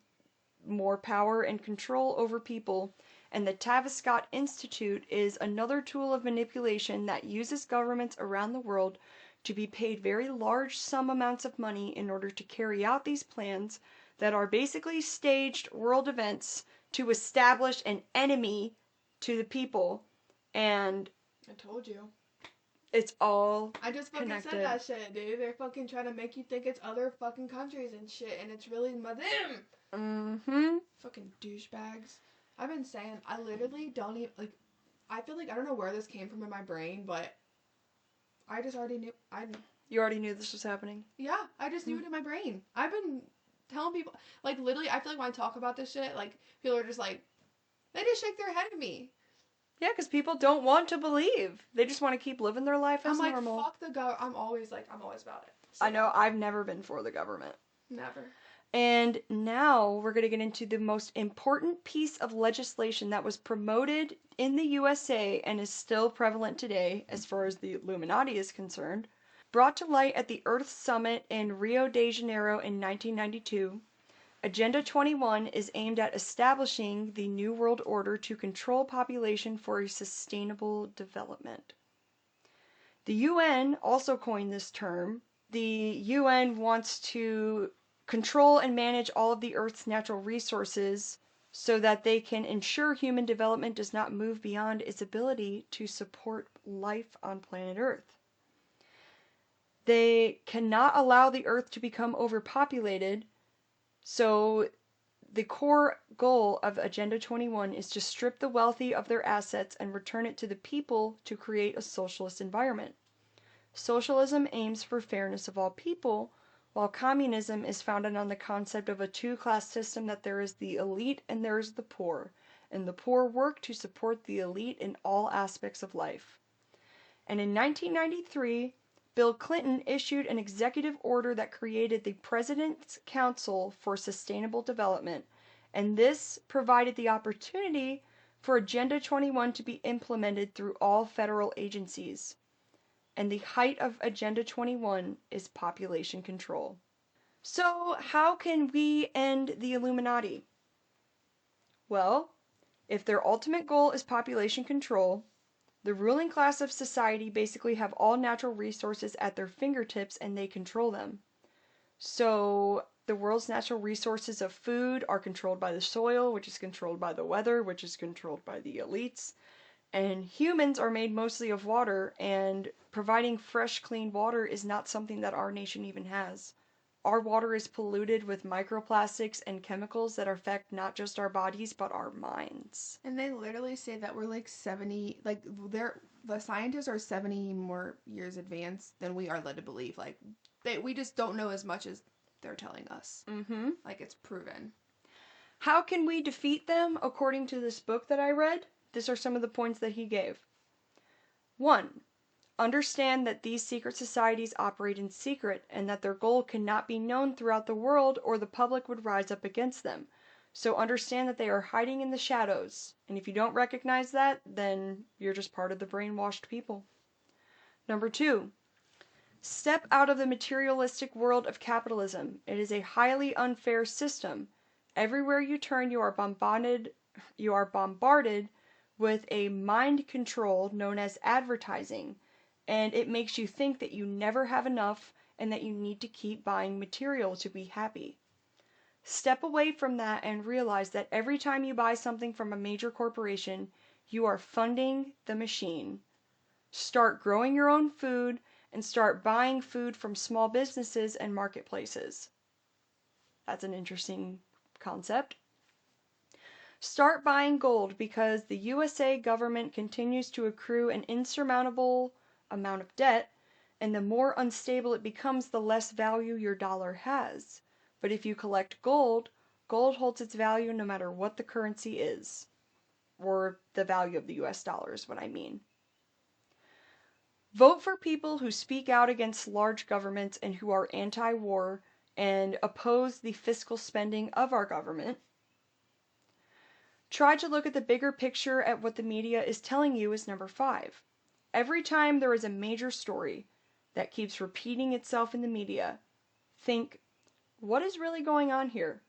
more power and control over people. And the Tavistock Institute is another tool of manipulation that uses governments around the world to be paid very large sum amounts of money in order to carry out these plans that are basically staged world events to establish an enemy to the people. And I told you. It's all I just fucking connected. said that shit, dude. They're fucking trying to make you think it's other fucking countries and shit, and it's really them. Mm-hmm. Fucking douchebags. I've been saying, I literally don't even, like, I feel like, I don't know where this came from in my brain, but I just already knew, You already knew this was happening? yeah, I just knew it in my brain. I've been telling people, like, literally, I feel like when I talk about this shit, like, people are just like, they just shake their head at me. Yeah, because people don't want to believe. They just want to keep living their life as I'm like, normal. fuck the government. I'm always about it. So, I know, I've never been for the government. Never. And now we're going to get into the most important piece of legislation that was promoted in the USA and is still prevalent today as far as the Illuminati is concerned. Brought to light at the Earth Summit in Rio de Janeiro in 1992, Agenda 21 is aimed at establishing the New World Order to control population for a sustainable development. The UN also coined this term. The UN wants to control and manage all of the Earth's natural resources so that they can ensure human development does not move beyond its ability to support life on planet Earth. They cannot allow the Earth to become overpopulated, so the core goal of Agenda 21 is to strip the wealthy of their assets and return it to the people to create a socialist environment. Socialism aims for fairness of all people, while communism is founded on the concept of a two-class system that there is the elite and there is the poor, and the poor work to support the elite in all aspects of life. And in 1993, Bill Clinton issued an executive order that created the President's Council for Sustainable Development, and this provided the opportunity for Agenda 21 to be implemented through all federal agencies. And the height of Agenda 21 is population control. So, how can we end the Illuminati? Well, if their ultimate goal is population control, the ruling class of society basically have all natural resources at their fingertips and they control them. So, the world's natural resources of food are controlled by the soil, which is controlled by the weather, which is controlled by the elites. And humans are made mostly of water, and providing fresh, clean water is not something that our nation even has. Our water is polluted with microplastics and chemicals that affect not just our bodies, but our minds. And they literally say that we're like 70, like the scientists are 70 more years advanced than we are led to believe. Like, we just don't know as much as they're telling us. Mm-hmm. Like, it's proven. How can we defeat them according to this book that I read? These are some of the points that he gave. 1. Understand that these secret societies operate in secret and that their goal cannot be known throughout the world or the public would rise up against them. So understand that they are hiding in the shadows. And if you don't recognize that, then you're just part of the brainwashed people. Number 2. Step out of the materialistic world of capitalism. It is a highly unfair system. Everywhere you turn, you are bombarded with a mind control known as advertising, and it makes you think that you never have enough and that you need to keep buying material to be happy. Step away from that and realize that every time you buy something from a major corporation, you are funding the machine. Start growing your own food and start buying food from small businesses and marketplaces. That's an interesting concept. Start buying gold because the USA government continues to accrue an insurmountable amount of debt, and the more unstable it becomes, the less value your dollar has. But if you collect gold, gold holds its value no matter what the currency is, or the value of the US dollar is what I mean. Vote for people who speak out against large governments and who are anti-war and oppose the fiscal spending of our government. Try to look at the bigger picture at what the media is telling you is number 5. Every time there is a major story that keeps repeating itself in the media, think, what is really going on here?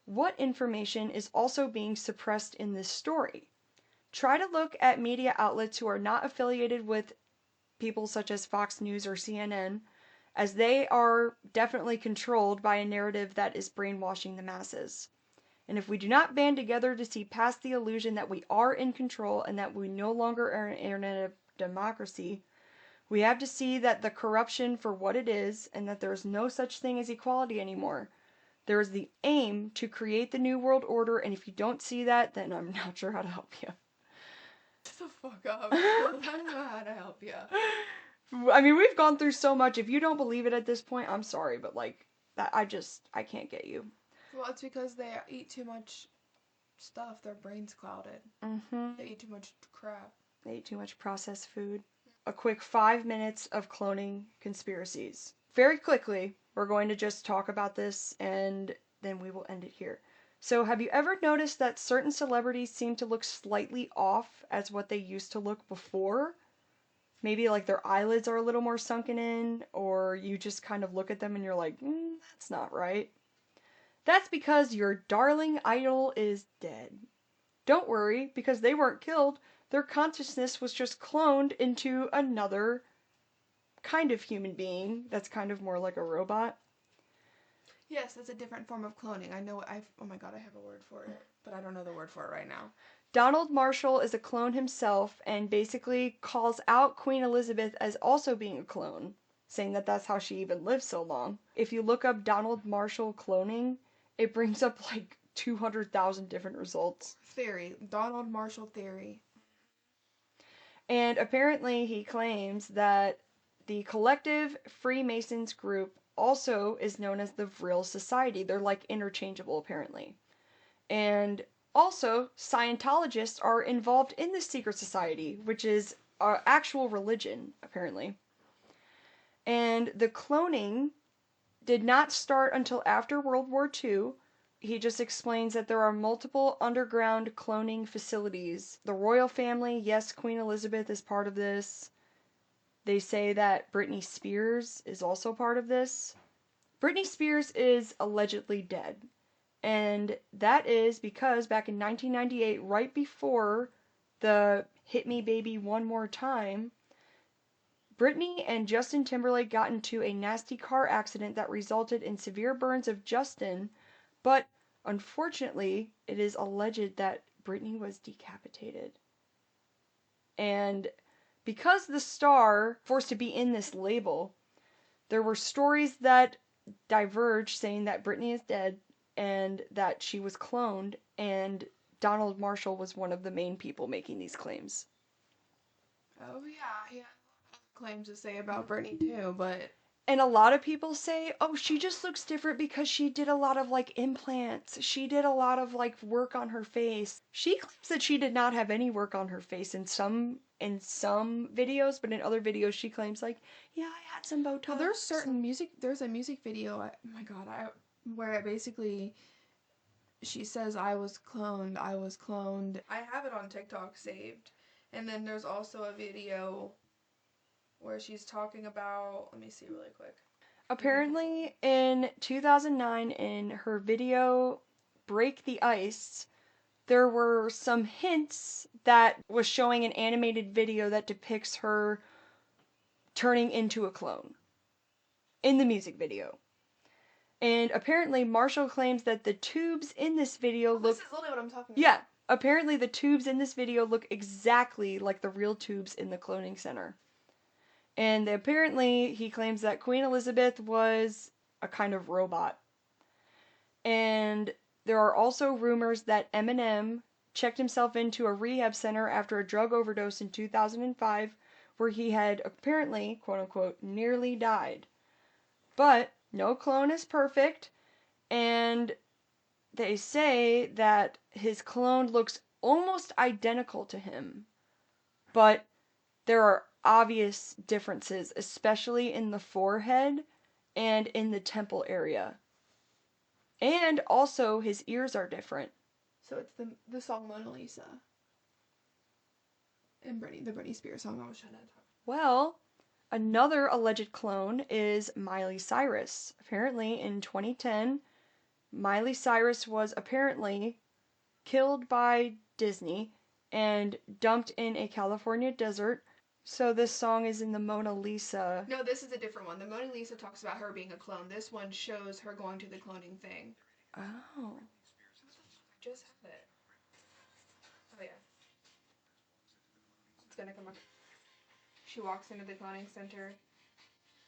What information is also being suppressed in this story? Try to look at media outlets who are not affiliated with people such as Fox News or CNN, as they are definitely controlled by a narrative that is brainwashing the masses. And if we do not band together to see past the illusion that we are in control and that we no longer are an internet democracy, we have to see that the corruption for what it is and that there is no such thing as equality anymore. There is the aim to create the new world order, and if you don't see that, then I'm not sure how to help you. Shut the fuck up. I don't know how to help you. I mean, we've gone through so much. If you don't believe it at this point, I'm sorry, but like that, I can't get you. Well, it's because they eat too much stuff. Their brain's clouded. Mm-hmm. They eat too much crap. They eat too much processed food. A quick 5 minutes of cloning conspiracies. Very quickly, we're going to just talk about this and then we will end it here. So, have you ever noticed that certain celebrities seem to look slightly off as what they used to look before? Maybe like their eyelids are a little more sunken in, or you just kind of look at them and you're like, that's not right. That's because your darling idol is dead. Don't worry, because they weren't killed. Their consciousness was just cloned into another kind of human being that's kind of more like a robot. Yes, it's a different form of cloning. I know. Oh my god, I have a word for it, but I don't know the word for it right now. Donald Marshall is a clone himself and basically calls out Queen Elizabeth as also being a clone, saying that that's how she even lived so long. If you look up Donald Marshall cloning, it brings up like 200,000 different results. Theory. Donald Marshall theory. And apparently he claims that the collective Freemasons group also is known as the Vril Society. They're like interchangeable apparently. And also, Scientologists are involved in the secret society, which is our actual religion, apparently. And the cloning did not start until after World War II. He just explains that there are multiple underground cloning facilities. The royal family, yes, Queen Elizabeth is part of this. They say that Britney Spears is also part of this. Britney Spears is allegedly dead. And that is because back in 1998, right before the Hit Me Baby One More Time, Britney and Justin Timberlake got into a nasty car accident that resulted in severe burns of Justin, but unfortunately, it is alleged that Britney was decapitated. And because the star forced to be in this label, there were stories that diverged saying that Britney is dead and that she was cloned, and Donald Marshall was one of the main people making these claims. Oh yeah. Claims to say about Britney too, but And a lot of people say, oh, she just looks different because she did a lot of like implants. She did a lot of like work on her face. She claims that she did not have any work on her face in some videos, but in other videos she claims like, yeah, I had some Botox. well, there's a music video. Where it basically she says I was cloned. I have it on TikTok saved, and then there's also a video where she's talking about, let me see really quick. Apparently, in 2009, in her video Break the Ice, there were some hints that was showing an animated video that depicts her turning into a clone in the music video. And apparently, Marshall claims that the tubes in this video look... This is literally what I'm talking about. Yeah, apparently the tubes in this video look exactly like the real tubes in the cloning center. And apparently, he claims that Queen Elizabeth was a kind of robot. And there are also rumors that Eminem checked himself into a rehab center after a drug overdose in 2005, where he had apparently, quote unquote, nearly died. But no clone is perfect, and they say that his clone looks almost identical to him. But there are obvious differences, especially in the forehead and in the temple area. And also his ears are different. So it's the song Mona Lisa. And the Britney Spears song I was trying to talk. Well, another alleged clone is Miley Cyrus. Apparently, in 2010, Miley Cyrus was apparently killed by Disney and dumped in a California desert. So this song is in the Mona Lisa. No, this is a different one. The Mona Lisa talks about her being a clone. This one shows her going to the cloning thing. Oh. I just have it. Oh, yeah. It's gonna come up. She walks into the cloning center.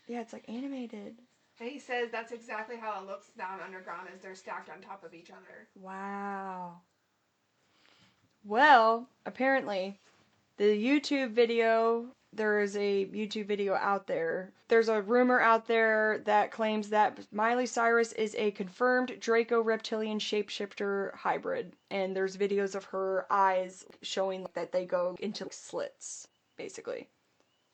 Yeah, it's like animated. And he says that's exactly how it looks down underground as they're stacked on top of each other. Wow. Well, apparently, the YouTube video, there is a YouTube video out there. There's a rumor out there that claims that Miley Cyrus is a confirmed Draco-reptilian shapeshifter hybrid. And there's videos of her eyes showing that they go into slits, basically.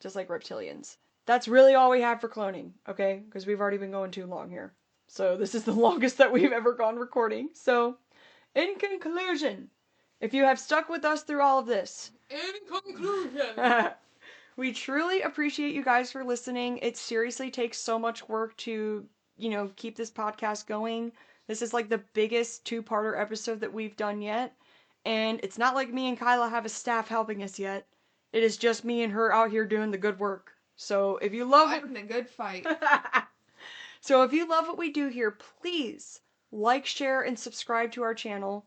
Just like reptilians. That's really all we have for cloning, okay? Because we've already been going too long here. So this is the longest that we've ever gone recording. So, in conclusion, if you have stuck with us through all of this, In conclusion, we truly appreciate you guys for listening. It seriously takes so much work to, keep this podcast going. This is like the biggest 2-parter episode that we've done yet. And it's not like me and Kyla have a staff helping us yet. It is just me and her out here doing the good work. So if you love fighting a good fight. So if you love what we do here, please like, share, and subscribe to our channel.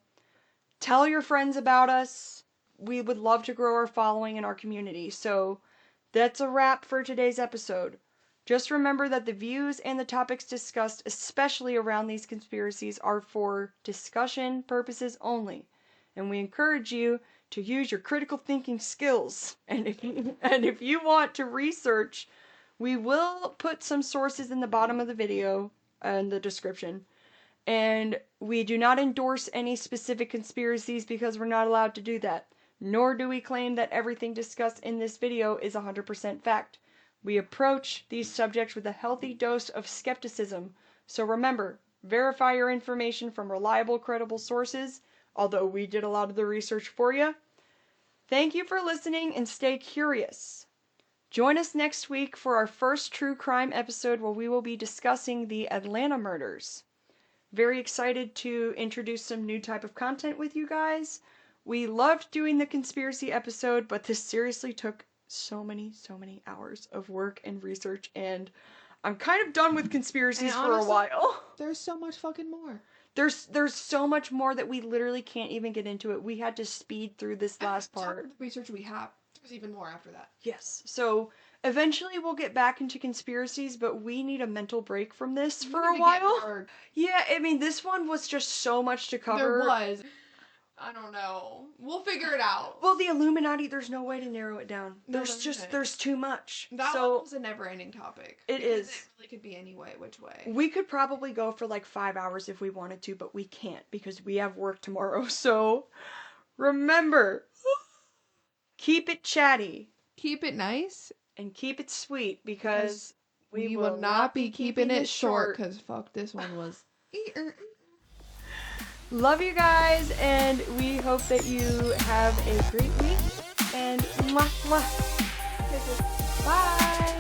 Tell your friends about us. We would love to grow our following in our community. So that's a wrap for today's episode. Just remember that the views and the topics discussed, especially around these conspiracies, are for discussion purposes only. And we encourage you to use your critical thinking skills. And if you want to research, we will put some sources in the bottom of the video and the description. And we do not endorse any specific conspiracies because we're not allowed to do that. Nor do we claim that everything discussed in this video is 100% fact. We approach these subjects with a healthy dose of skepticism. So remember, verify your information from reliable, credible sources, although we did a lot of the research for you. Thank you for listening and stay curious. Join us next week for our first true crime episode where we will be discussing the Atlanta murders. Very excited to introduce some new type of content with you guys. We loved doing the conspiracy episode, but this seriously took so many hours of work and research, and I'm kind of done with conspiracies for a while. There's so much fucking more. There's so much more that we literally can't even get into it. We had to speed through this last part. The research we have, there's even more after that. Yes. So eventually we'll get back into conspiracies, but we need a mental break from this for a while. Yeah, I mean, this one was just so much to cover. There was. I don't know. We'll figure it out. Well, the Illuminati, there's no way to narrow it down. No, There's too much. That so, one's a never-ending topic. It is. It really could be any way, which way. We could probably go for like 5 hours if we wanted to, but we can't because we have work tomorrow. So, remember, keep it chatty. Keep it nice. And keep it sweet because we will not be keeping it short because fuck, this one was... Love you guys, and we hope that you have a great week, and mwah, mwah. Bye!